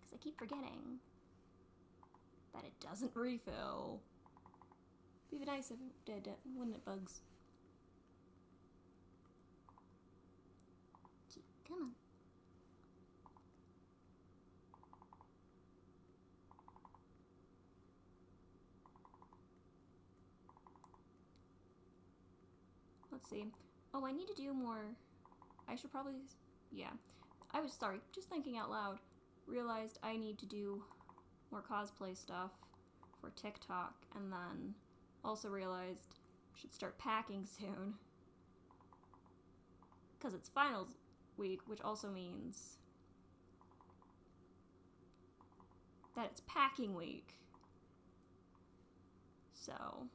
Because I keep forgetting that it doesn't refill. It'd be nice if it did, wouldn't it, Bugs? Come on. Let's see. Oh, I need to do more. I should probably... Yeah. I was sorry, just thinking out loud. Realized I need to do more cosplay stuff for TikTok, and then also realized I should start packing soon. Because it's finals week, which also means that it's packing week. So,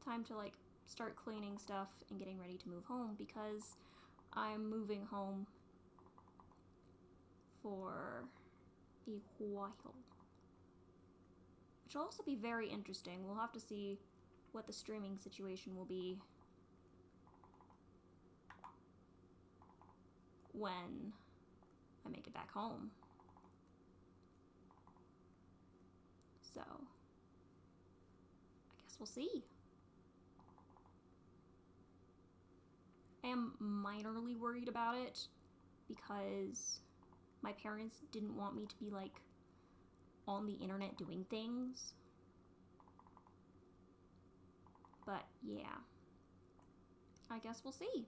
time to like start cleaning stuff and getting ready to move home, because I'm moving home for a while. Which will also be very interesting. We'll have to see what the streaming situation will be when I make it back home. So, I guess we'll see. I am minorly worried about it because my parents didn't want me to be like on the internet doing things. But yeah, I guess we'll see.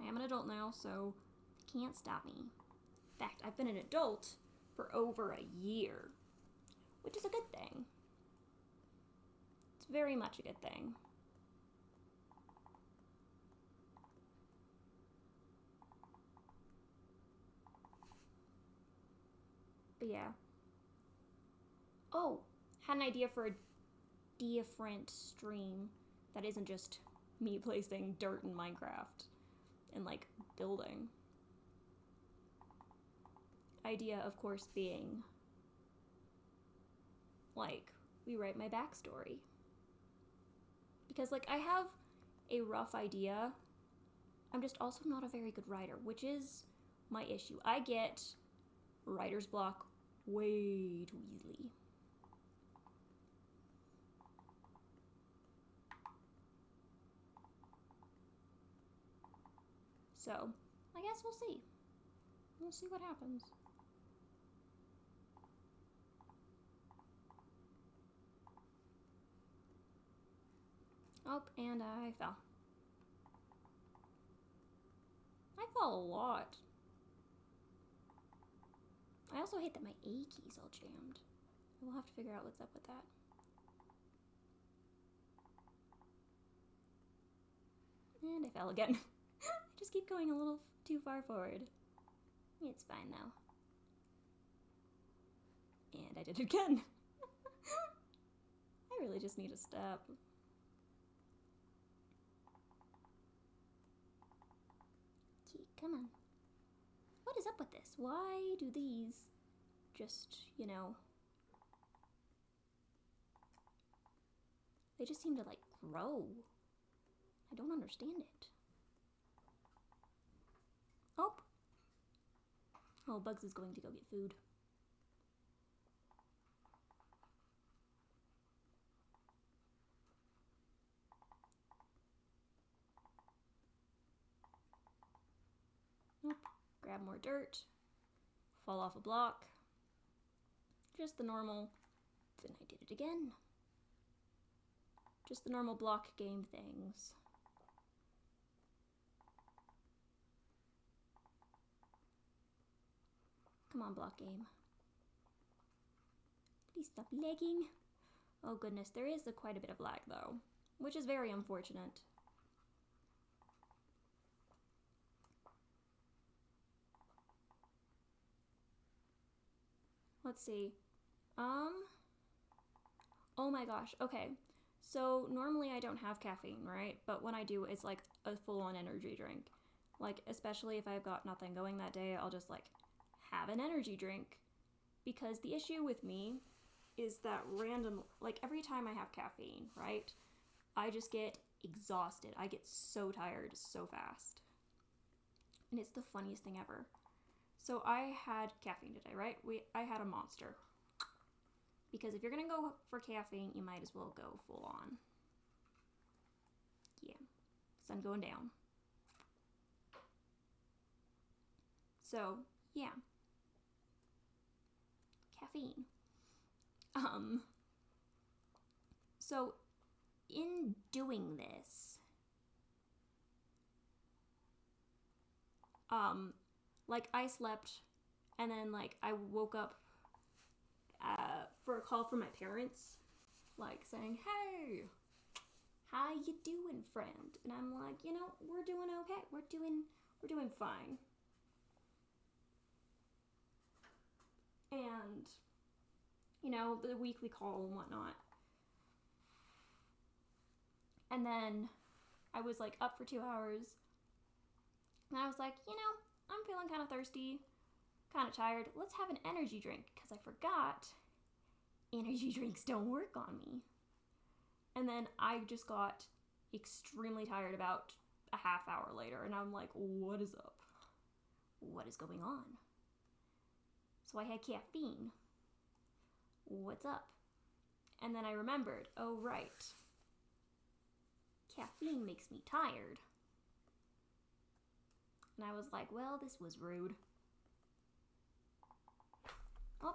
I am an adult now, so they can't stop me. In fact, I've been an adult for over a year, which is a good thing. It's very much a good thing. But yeah. Oh, had an idea for a different stream that isn't just me placing dirt in Minecraft and like building. Idea, of course, being like we write my backstory. Because like I have a rough idea, I'm just also not a very good writer, which is my issue. I get writer's block way too easily. So, I guess we'll see. We'll see what happens. Oh, and I fell. I fall a lot. I also hate that my A key's all jammed. We'll have to figure out what's up with that. And I fell again. I just keep going a little too far forward. It's fine though. And I did it again. I really just need to stop. Okay, come on. What is up with this? Why do these just, you know... They just seem to, like, grow. I don't understand it. Oh! Oh, Bugs is going to go get food. Nope. Grab more dirt. Fall off a block. Just the normal. Then I did it again. Just the normal block game things. Come on, block game. Please stop lagging. Oh goodness, there is quite a bit of lag though, which is very unfortunate. let's see. Oh my gosh. Okay. So normally I don't have caffeine, right? But when I do, it's like a full-on energy drink. Like, especially if I've got nothing going that day, I'll just like have an energy drink. Because the issue with me is that like every time I have caffeine, right? I just get exhausted. I get so tired so fast. And it's the funniest thing ever. So I had caffeine today, right? I had a Monster. Because if you're going to go for caffeine, you might as well go full on. Yeah. Sun going down. So, yeah. Caffeine. So in doing this, like I slept and then like I woke up for a call from my parents, like saying, "Hey, how you doing, friend?" And I'm like, we're doing okay. We're doing fine. And the weekly call and whatnot. And then I was like up for 2 hours. And I was like, I'm feeling kind of thirsty, kind of tired. Let's have an energy drink, because I forgot energy drinks don't work on me. And then I just got extremely tired about a half hour later, and I'm like, what is up? What is going on? So I had caffeine. What's up? And then I remembered, oh right, caffeine makes me tired. And I was like, well, this was rude. Oh,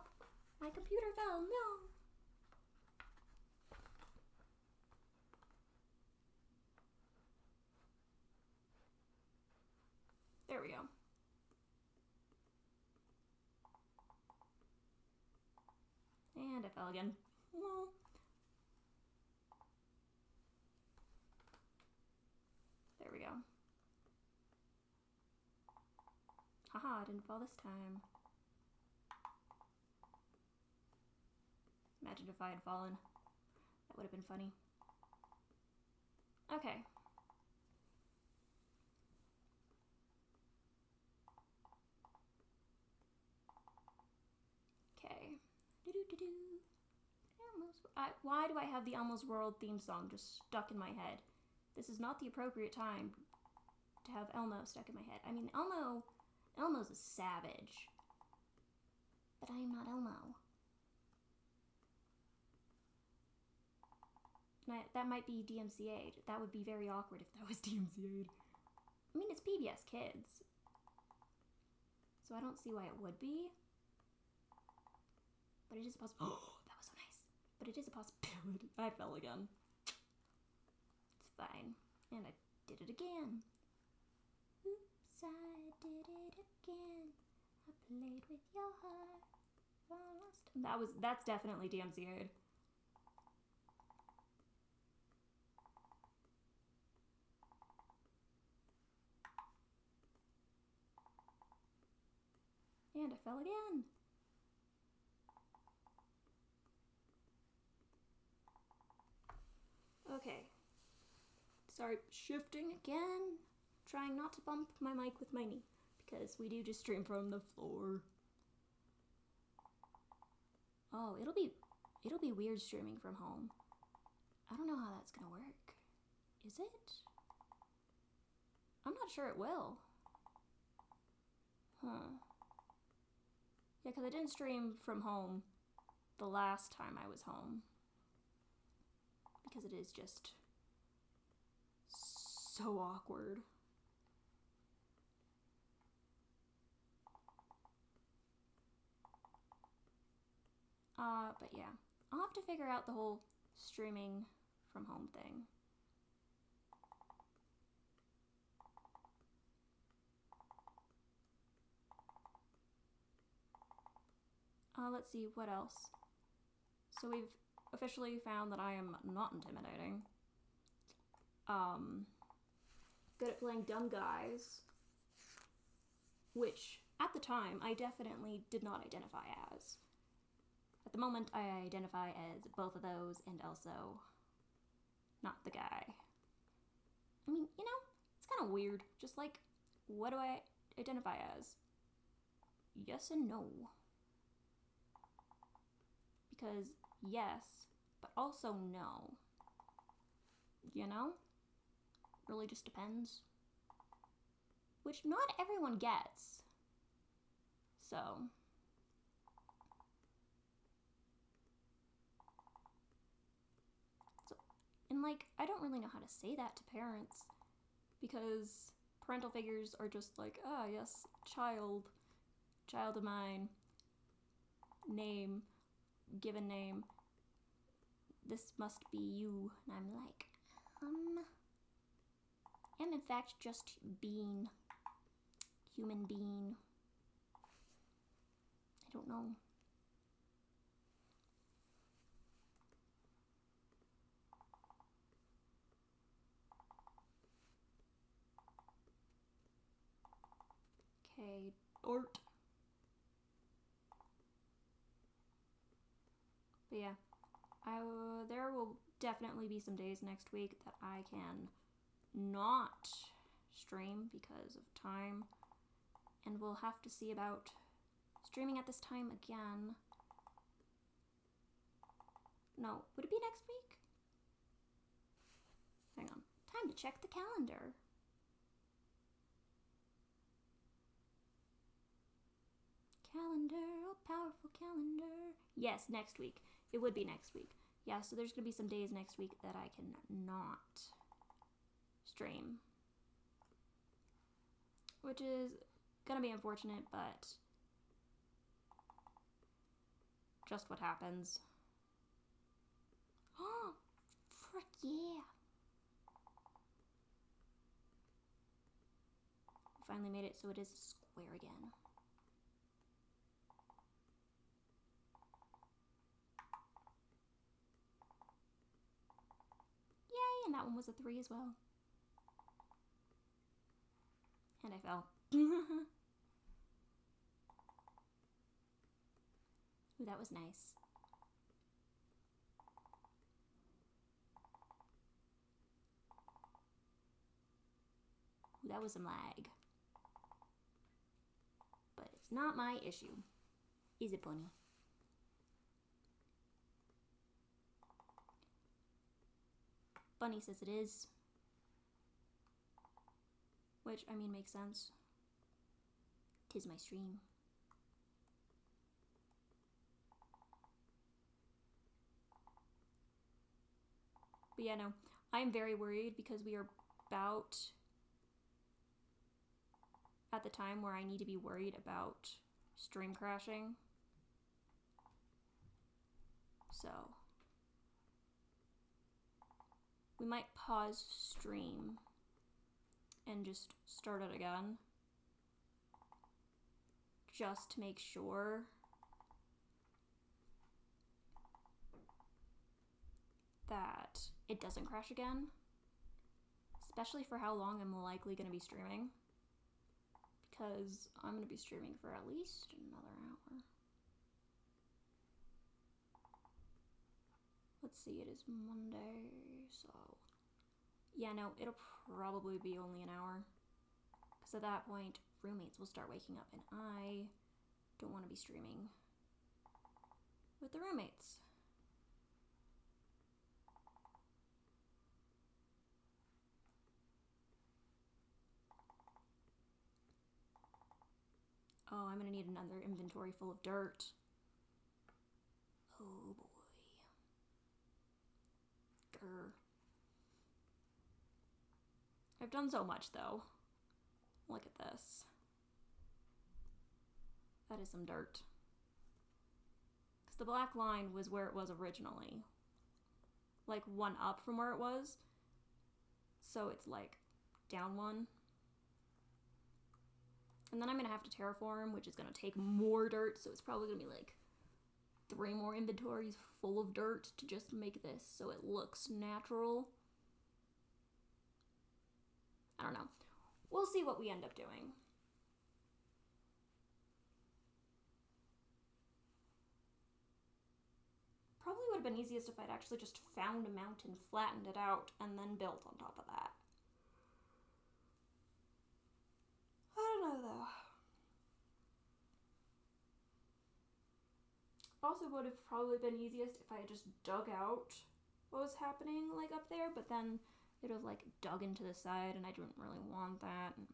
my computer fell, no. There we go. And I fell again. Well, there we go. Haha, I didn't fall this time. Imagine if I had fallen. That would have been funny. Okay. Okay. Why do I have the Elmo's World theme song just stuck in my head? This is not the appropriate time to have Elmo stuck in my head. I mean, Elmo's a savage. But I am not Elmo. That might be DMCA'd. That would be very awkward if that was DMCA'd. I mean, it's PBS Kids. So I don't see why it would be. But it is a possibility. Oh, that was so nice. But it is a possibility. I fell again. It's fine. And I did it again. Oops, I did it again. I played with your heart. That's definitely DMCA'd. And I fell again. Okay. Sorry, shifting again. Trying not to bump my mic with my knee, because we do just stream from the floor. Oh, it'll be weird streaming from home. I don't know how that's gonna work. Is it? I'm not sure it will. Huh. Yeah, because I didn't stream from home the last time I was home. Because it is just so awkward. But yeah. I'll have to figure out the whole streaming from home thing. Let's see, what else? So we've officially found that I am not intimidating. Good at playing dumb guys, which at the time I definitely did not identify as. the moment, I identify as both of those and also not the guy. I mean, you know, it's kind of weird. Just like, what do I identify as? Yes and no. Because yes, but also no. You know? Really just depends. Which not everyone gets. So. And like, I don't really know how to say that to parents. Because parental figures are just like, ah, yes, child of mine, name, given name, this must be you. And I'm like, am in fact just being, human being. I don't know. Okay, Ort. But yeah, there will definitely be some days next week that I can not stream because of time, and we'll have to see about streaming at this time again. No, would it be next week? Hang on, time to check the calendar. Calendar, oh powerful calendar. Yes, next week. It would be next week. Yeah, so there's gonna be some days next week that I can not stream. Which is gonna be unfortunate, but just what happens. Oh, frick yeah. Finally made it so it is a square again. Yay, and that one was a 3 as well. And I fell. Ooh, that was nice. Ooh, that was some lag. But it's not my issue. Is it, Bunny? Bunny says it is. Which, I mean, makes sense. 'Tis my stream. But yeah, no. I'm very worried because we are about at the time where I need to be worried about stream crashing. So we might pause stream and just start it again. Just to make sure that it doesn't crash again. Especially for how long I'm likely going to be streaming. Because I'm going to be streaming for at least another hour. Let's see, it is Monday, so... Yeah, no, it'll probably be only an hour. Because at that point, roommates will start waking up, and I don't want to be streaming with the roommates. Oh, I'm gonna need another inventory full of dirt. Oh boy. Grr. I've done so much though. Look at this. That is some dirt. Because the black line was where it was originally. Like one up from where it was. So it's like down one. And then I'm going to have to terraform, which is going to take more dirt. So it's probably going to be like 3 more inventories full of dirt to just make this so it looks natural. I don't know. We'll see what we end up doing. probably would have been easiest if I'd actually just found a mountain, flattened it out, and then built on top of that. I don't know, though. Also would have probably been easiest if I had just dug out what was happening, like, up there, but then it would have, like, dug into the side, and I didn't really want that. And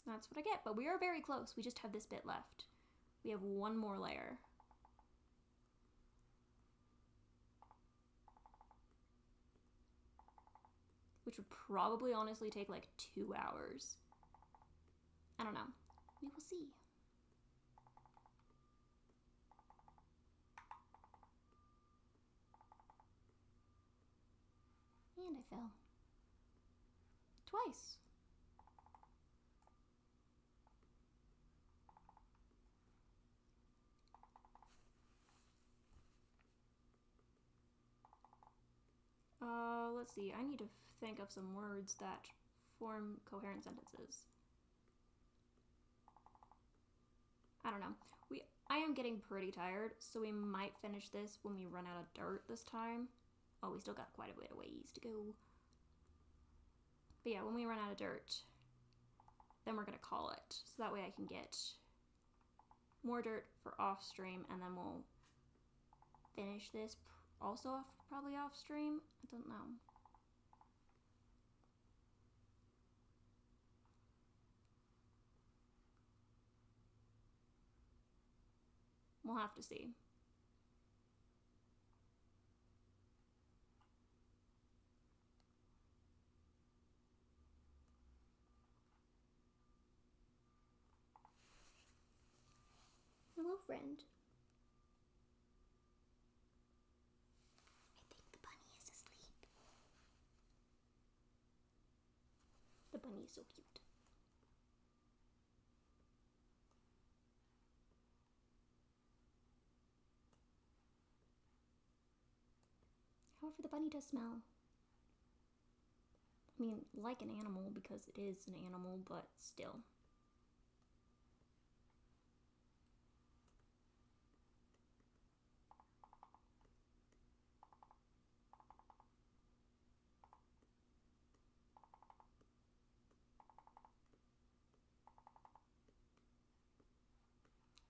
that's what I get, but we are very close. We just have this bit left. We have one more layer. Which would probably honestly take like 2 hours. I don't know. We will see. And I fell. Twice. Let's see. I need to think of some words that form coherent sentences. I don't know. I am getting pretty tired, so we might finish this when we run out of dirt this time. Oh, we still got quite a bit of ways to go. But yeah, when we run out of dirt, then we're gonna call it. So that way I can get more dirt for off stream, and then we'll finish this also probably off stream. I don't know. We'll have to see. Hello, friend. I think the bunny is asleep. The bunny is so cute. However, the bunny does smell. I mean, like an animal because it is an animal, but still.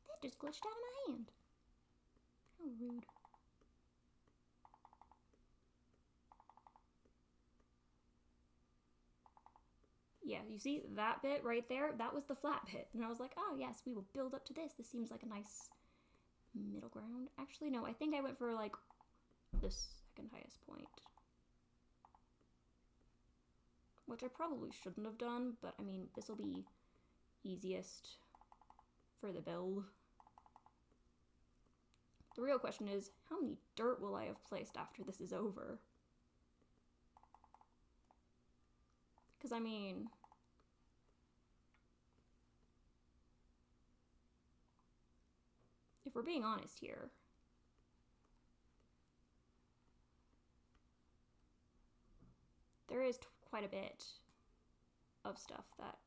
That just glitched out of my hand. How rude. Yeah, you see that bit right there? That was the flat bit. And I was like, oh yes, we will build up to this. This seems like a nice middle ground. Actually, no, I think I went for like the second highest point. Which I probably shouldn't have done, but I mean, this will be easiest for the build. The real question is, how many dirt will I have placed after this is over? Because, I mean, if we're being honest here, there is quite a bit of stuff that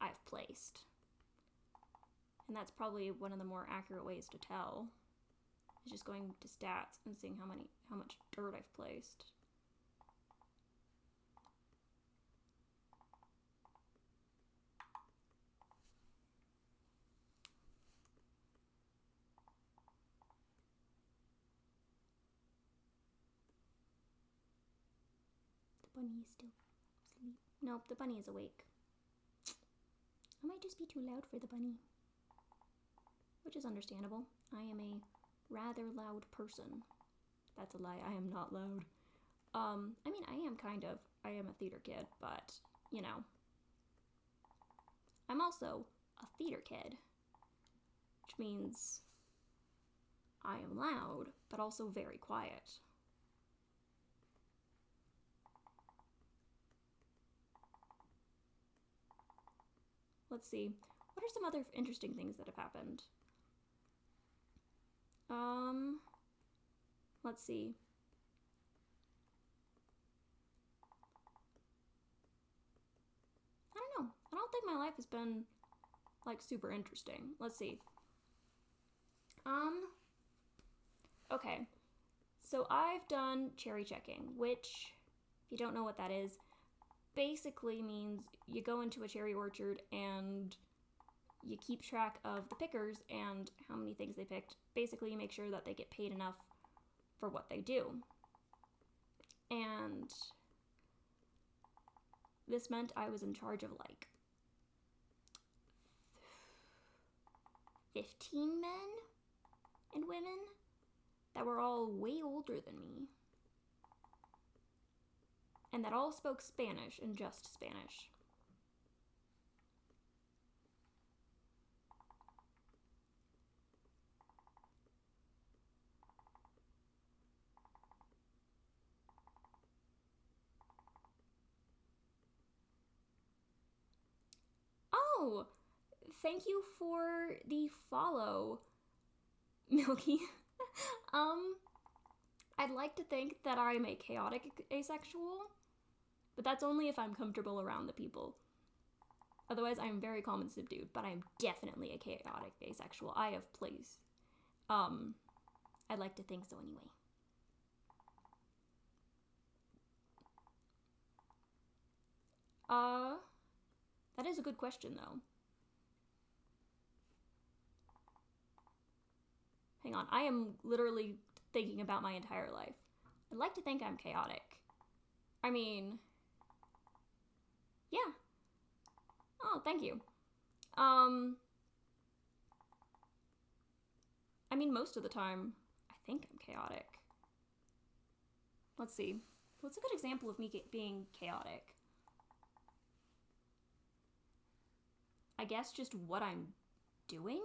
I've placed. And that's probably one of the more accurate ways to tell. Is just going to stats and seeing how much dirt I've placed. The bunny is still asleep. Nope, the bunny is awake. I might just be too loud for the bunny. Which is understandable. I am a rather loud person. That's a lie, I am not loud. I mean, I am kind of. I am a theater kid, but, you know. I'm also a theater kid. Which means I am loud, but also very quiet. Let's see. What are some other interesting things that have happened? Let's see. I don't know. I don't think my life has been, like, super interesting. Let's see. Okay. So I've done cherry checking, which, if you don't know what that is, basically means you go into a cherry orchard and you keep track of the pickers and how many things they picked. Basically, you make sure that they get paid enough for what they do. And this meant I was in charge of like 15 men and women that were all way older than me. And that all spoke Spanish and just Spanish. Oh, thank you for the follow, Milky. I'd like to think that I'm a chaotic asexual, but that's only if I'm comfortable around the people. Otherwise, I'm very calm and subdued, but I'm definitely a chaotic asexual. I have place. I'd like to think so anyway. That is a good question, though. Hang on, I am literally thinking about my entire life. I'd like to think I'm chaotic. I mean, yeah. Oh, thank you. I mean, most of the time, I think I'm chaotic. Let's see. What's a good example of me being chaotic? I guess just what I'm doing?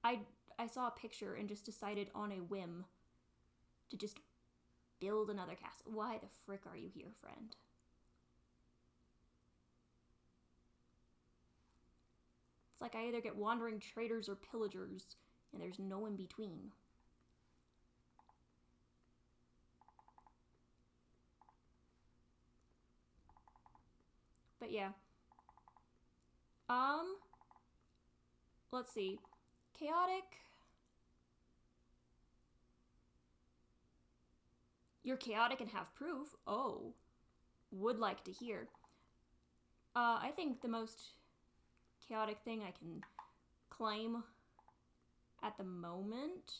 I saw a picture and just decided on a whim to just build another castle. Why the frick are you here, friend? It's like I either get wandering traders or pillagers, and there's no in between. But yeah. Let's see. Chaotic. You're chaotic and have proof? Oh. Would like to hear. I think the most chaotic thing I can claim at the moment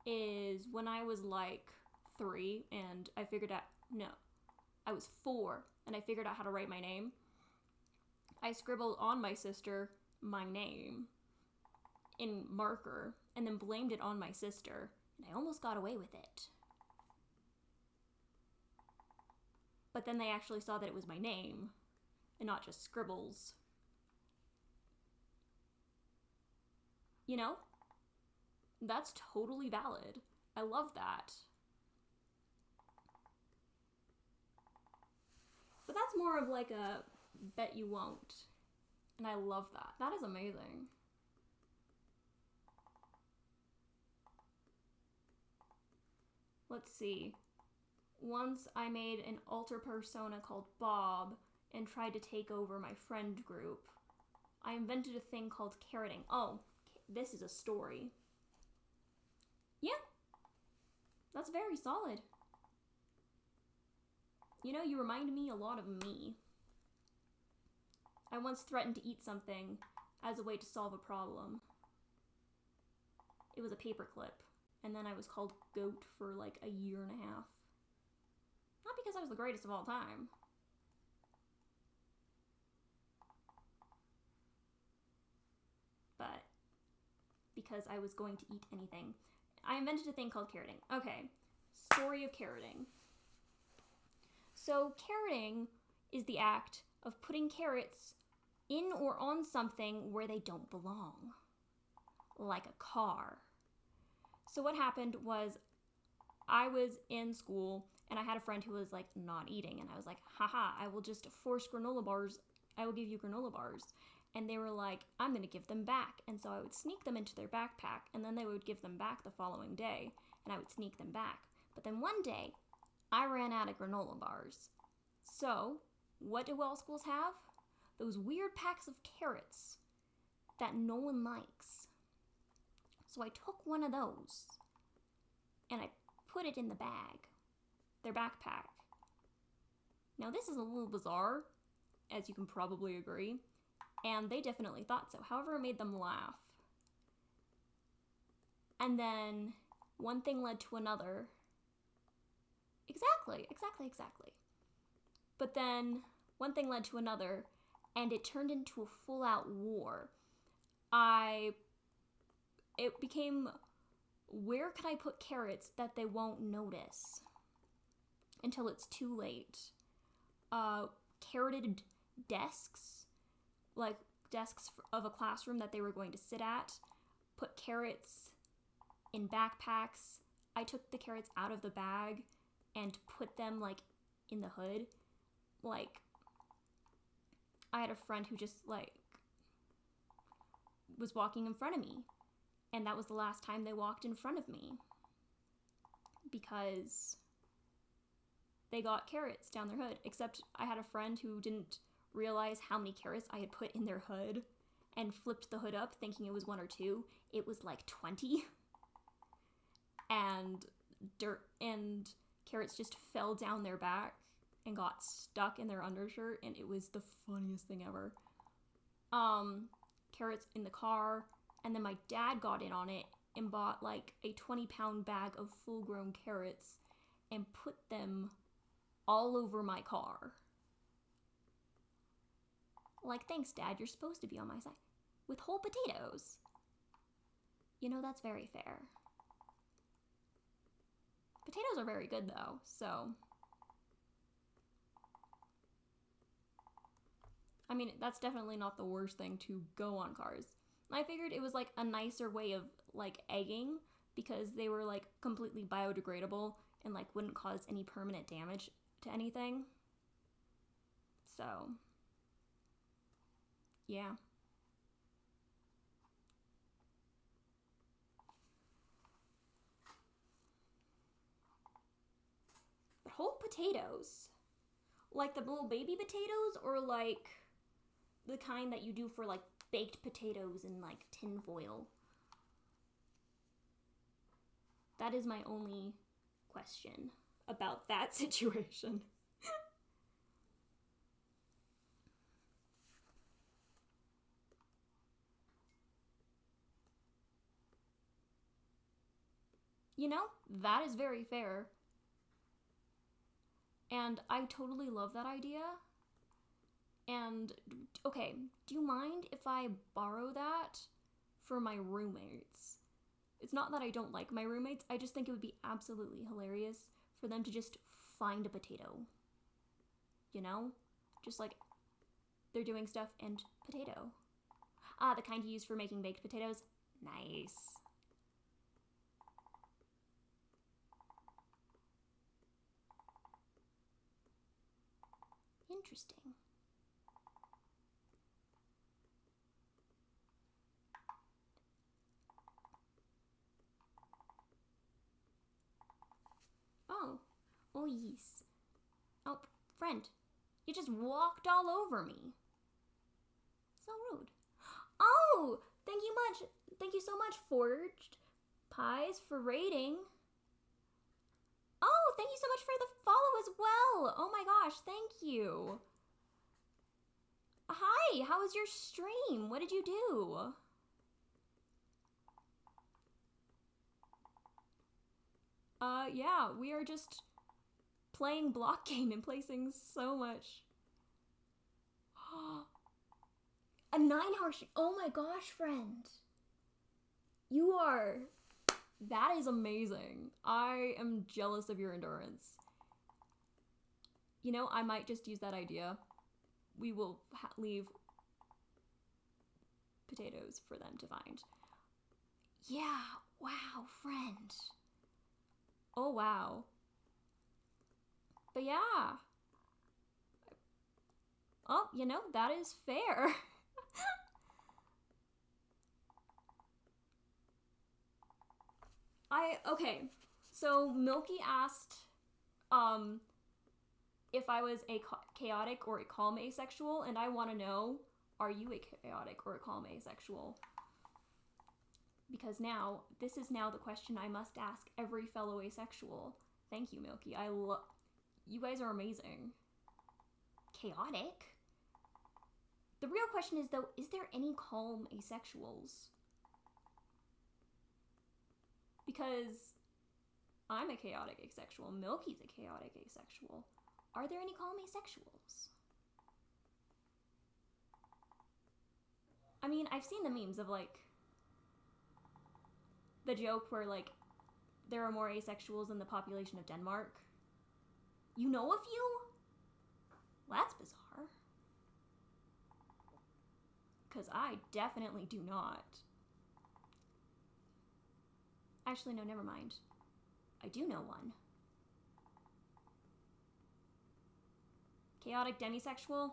is when I was like 3 and I figured out, no, I was 4 and I figured out how to write my name. I scribbled on my sister my name in marker and then blamed it on my sister, and I almost got away with it. But then they actually saw that it was my name and not just scribbles. You know? That's totally valid. I love that. But that's more of like a bet you won't. And I love that. That is amazing. Let's see. Once I made an alter persona called Bob and tried to take over my friend group. I invented a thing called carroting. Oh, this is a story. Yeah. That's very solid. You know, you remind me a lot of me. I once threatened to eat something as a way to solve a problem. It was a paperclip, and then I was called GOAT for like a year and a half. Not because I was the greatest of all time. But because I was going to eat anything. I invented a thing called carroting. Okay, story of carroting. So carroting is the act of putting carrots in or on something where they don't belong, like a car. So what happened was I was in school and I had a friend who was like not eating, and I was like, haha, I will just force granola bars. I will give you granola bars. And they were like, I'm going to give them back. And so I would sneak them into their backpack, and then they would give them back the following day, and I would sneak them back. But then one day, I ran out of granola bars. So, what do all schools have? Those weird packs of carrots that no one likes. So I took one of those and I put it in the bag, their backpack. Now this is a little bizarre, as you can probably agree, and they definitely thought so. However, it made them laugh. And then one thing led to another. Exactly. But then one thing led to another, and it turned into a full-out war. It became, where can I put carrots that they won't notice until it's too late? Carroted desks, like desks of a classroom that they were going to sit at, put carrots in backpacks. I took the carrots out of the bag and put them like in the hood. Like, I had a friend who just like was walking in front of me, and that was the last time they walked in front of me because they got carrots down their hood. Except I had a friend who didn't realize how many carrots I had put in their hood and flipped the hood up thinking it was 1 or 2. It was like 20. And dirt and carrots just fell down their back and got stuck in their undershirt, and it was the funniest thing ever. Carrots in the car, and then my dad got in on it and bought like a 20-pound bag of full-grown carrots and put them all over my car. Like, thanks, Dad, you're supposed to be on my side. With whole potatoes. You know, that's very fair. Potatoes are very good, though, so... I mean, that's definitely not the worst thing to go on cars. I figured it was, like, a nicer way of, like, egging, because they were, like, completely biodegradable and, like, wouldn't cause any permanent damage to anything. So... yeah. But whole potatoes? Like the little baby potatoes, or like the kind that you do for like baked potatoes in like tin foil? That is my only question about that situation. You know, that is very fair. And I totally love that idea. And, okay, do you mind if I borrow that for my roommates? It's not that I don't like my roommates, I just think it would be absolutely hilarious for them to just find a potato. You know? Just like, they're doing stuff and potato. Ah, the kind you use for making baked potatoes? Nice. Interesting. Oh yes. Oh, friend, you just walked all over me. So rude. Oh, thank you so much, Forged Pies, for raiding. Oh, thank you so much for the follow as well. Oh my gosh, thank you. Hi, how was your stream? What did you do? Yeah, we are just playing block game and placing so much. A 9-hour stream. Oh my gosh, friend. You are... That is amazing. I am jealous of your endurance. You know, I might just use that idea. We will leave potatoes for them to find. Yeah, wow, friend. Oh, wow. But yeah. Oh, you know, that is fair. Okay, so Milky asked, if I was a chaotic or a calm asexual, and I want to know, are you a chaotic or a calm asexual? because this is now the question I must ask every fellow asexual. Thank you, Milky. You guys are amazing. Chaotic? The real question is, though, is there any calm asexuals? Because I'm a chaotic asexual. Milky's a chaotic asexual. Are there any calm asexuals? I mean, I've seen the memes of, like, the joke where, like, there are more asexuals than the population of Denmark. You know a few? Well, that's bizarre. Because I definitely do not. Actually, no, never mind. I do know one. Chaotic demisexual?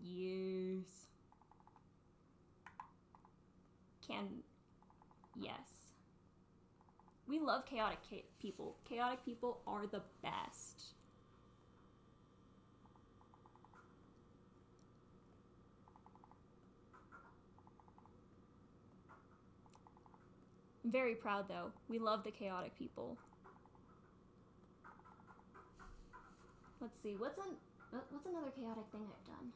Yes. Yes. We love chaotic people. Chaotic people are the best. I'm very proud, though. We love the chaotic people. Let's see, what's another chaotic thing I've done?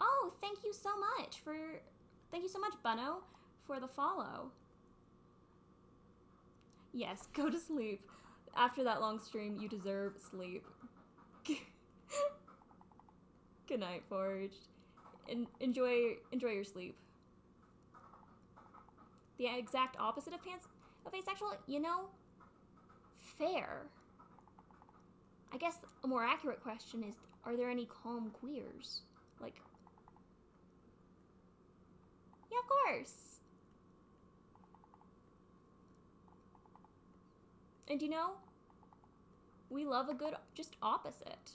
Oh, thank you so much, Bunno, for the follow. Yes, go to sleep. After that long stream, you deserve sleep. Good night, Forged. Enjoy your sleep. The exact opposite of asexual, you know? Fair. I guess a more accurate question is, are there any calm queers? Like, yeah, of course. And you know, we love a good just opposite.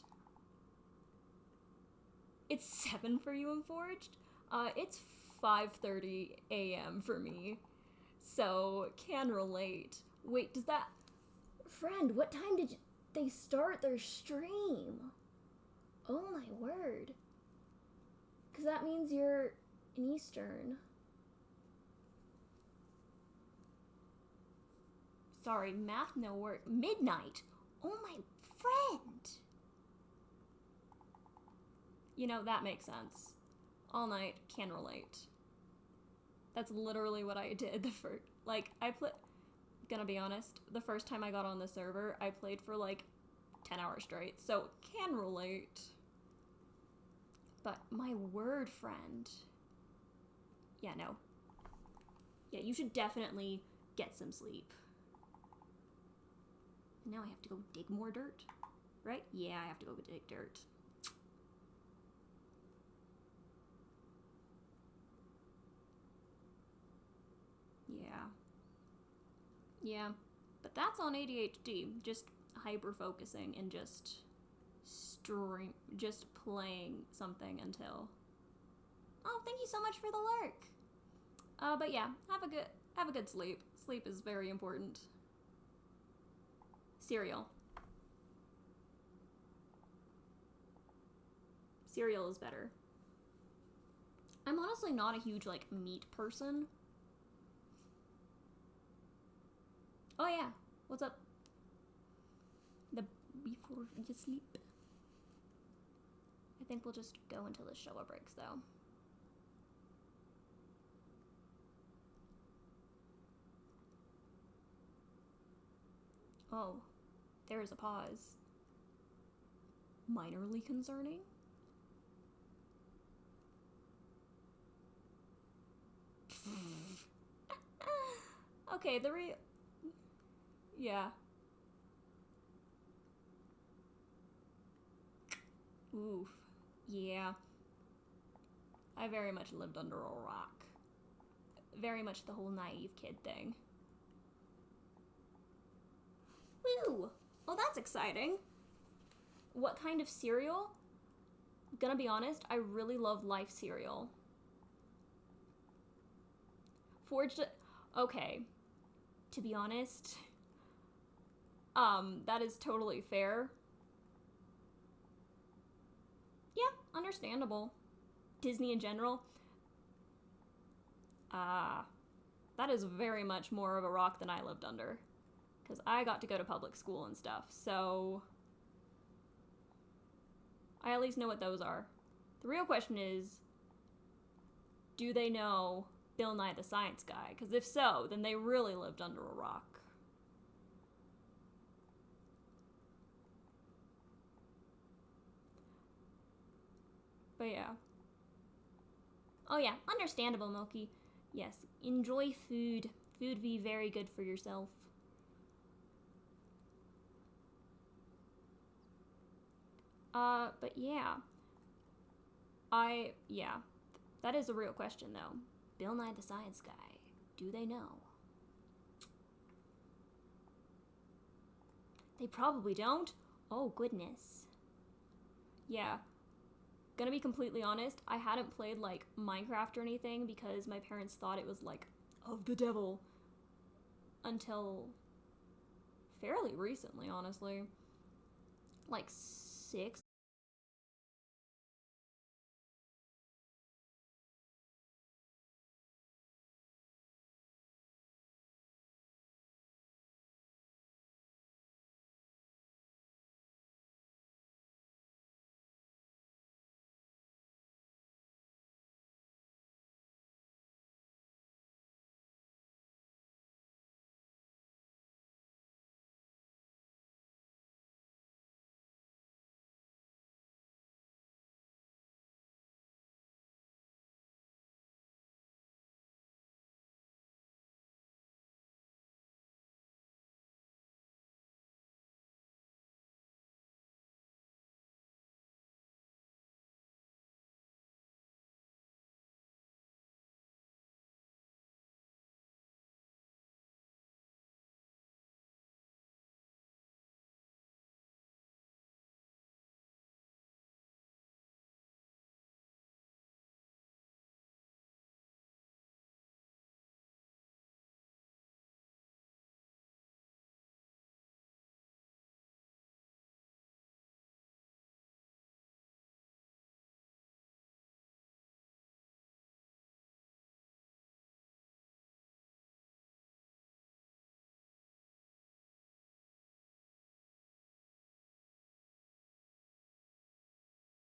It's 7 for you and Forged? It's 5:30 a.m. for me. So, can relate. Wait, does that... Friend, what time did they start their stream? Oh my word. Because that means you're in Eastern. Sorry, math no work. Midnight! Oh my friend! You know, that makes sense. All night, can relate. That's literally what I did the first... Like, gonna be honest, the first time I got on the server, I played for like 10 hours straight, so can relate. But my word, friend. Yeah, no. Yeah, you should definitely get some sleep. Now I have to go dig more dirt, right? Yeah, I have to go dig dirt. Yeah, but that's on ADHD, just hyper-focusing and just playing something until... Oh, thank you so much for the lurk! But yeah, have a good sleep. Sleep is very important. Cereal. Cereal is better. I'm honestly not a huge, like, meat person. Oh yeah, what's up? Before you sleep. I think we'll just go until the Showa breaks, though. Oh, there is a pause. Minorly concerning? Okay, yeah. Oof. Yeah. I very much lived under a rock. Very much the whole naive kid thing. Woo! Oh, that's exciting. What kind of cereal? Gonna be honest, I really love Life cereal. Forged... Okay. To be honest... that is totally fair. Yeah, understandable. Disney in general. Ah, that is very much more of a rock than I lived under. Because I got to go to public school and stuff, so I at least know what those are. The real question is, do they know Bill Nye the Science Guy? Because if so, then they really lived under a rock. But yeah. Oh yeah, understandable, Milky. Yes, enjoy food. Food be very good for yourself. But yeah. Yeah. That is a real question, though. Bill Nye the Science Guy. Do they know? They probably don't. Oh, goodness. Yeah. Gonna be completely honest, I hadn't played, like, Minecraft or anything because my parents thought it was, like, of the devil. Until fairly recently, honestly. Like, 6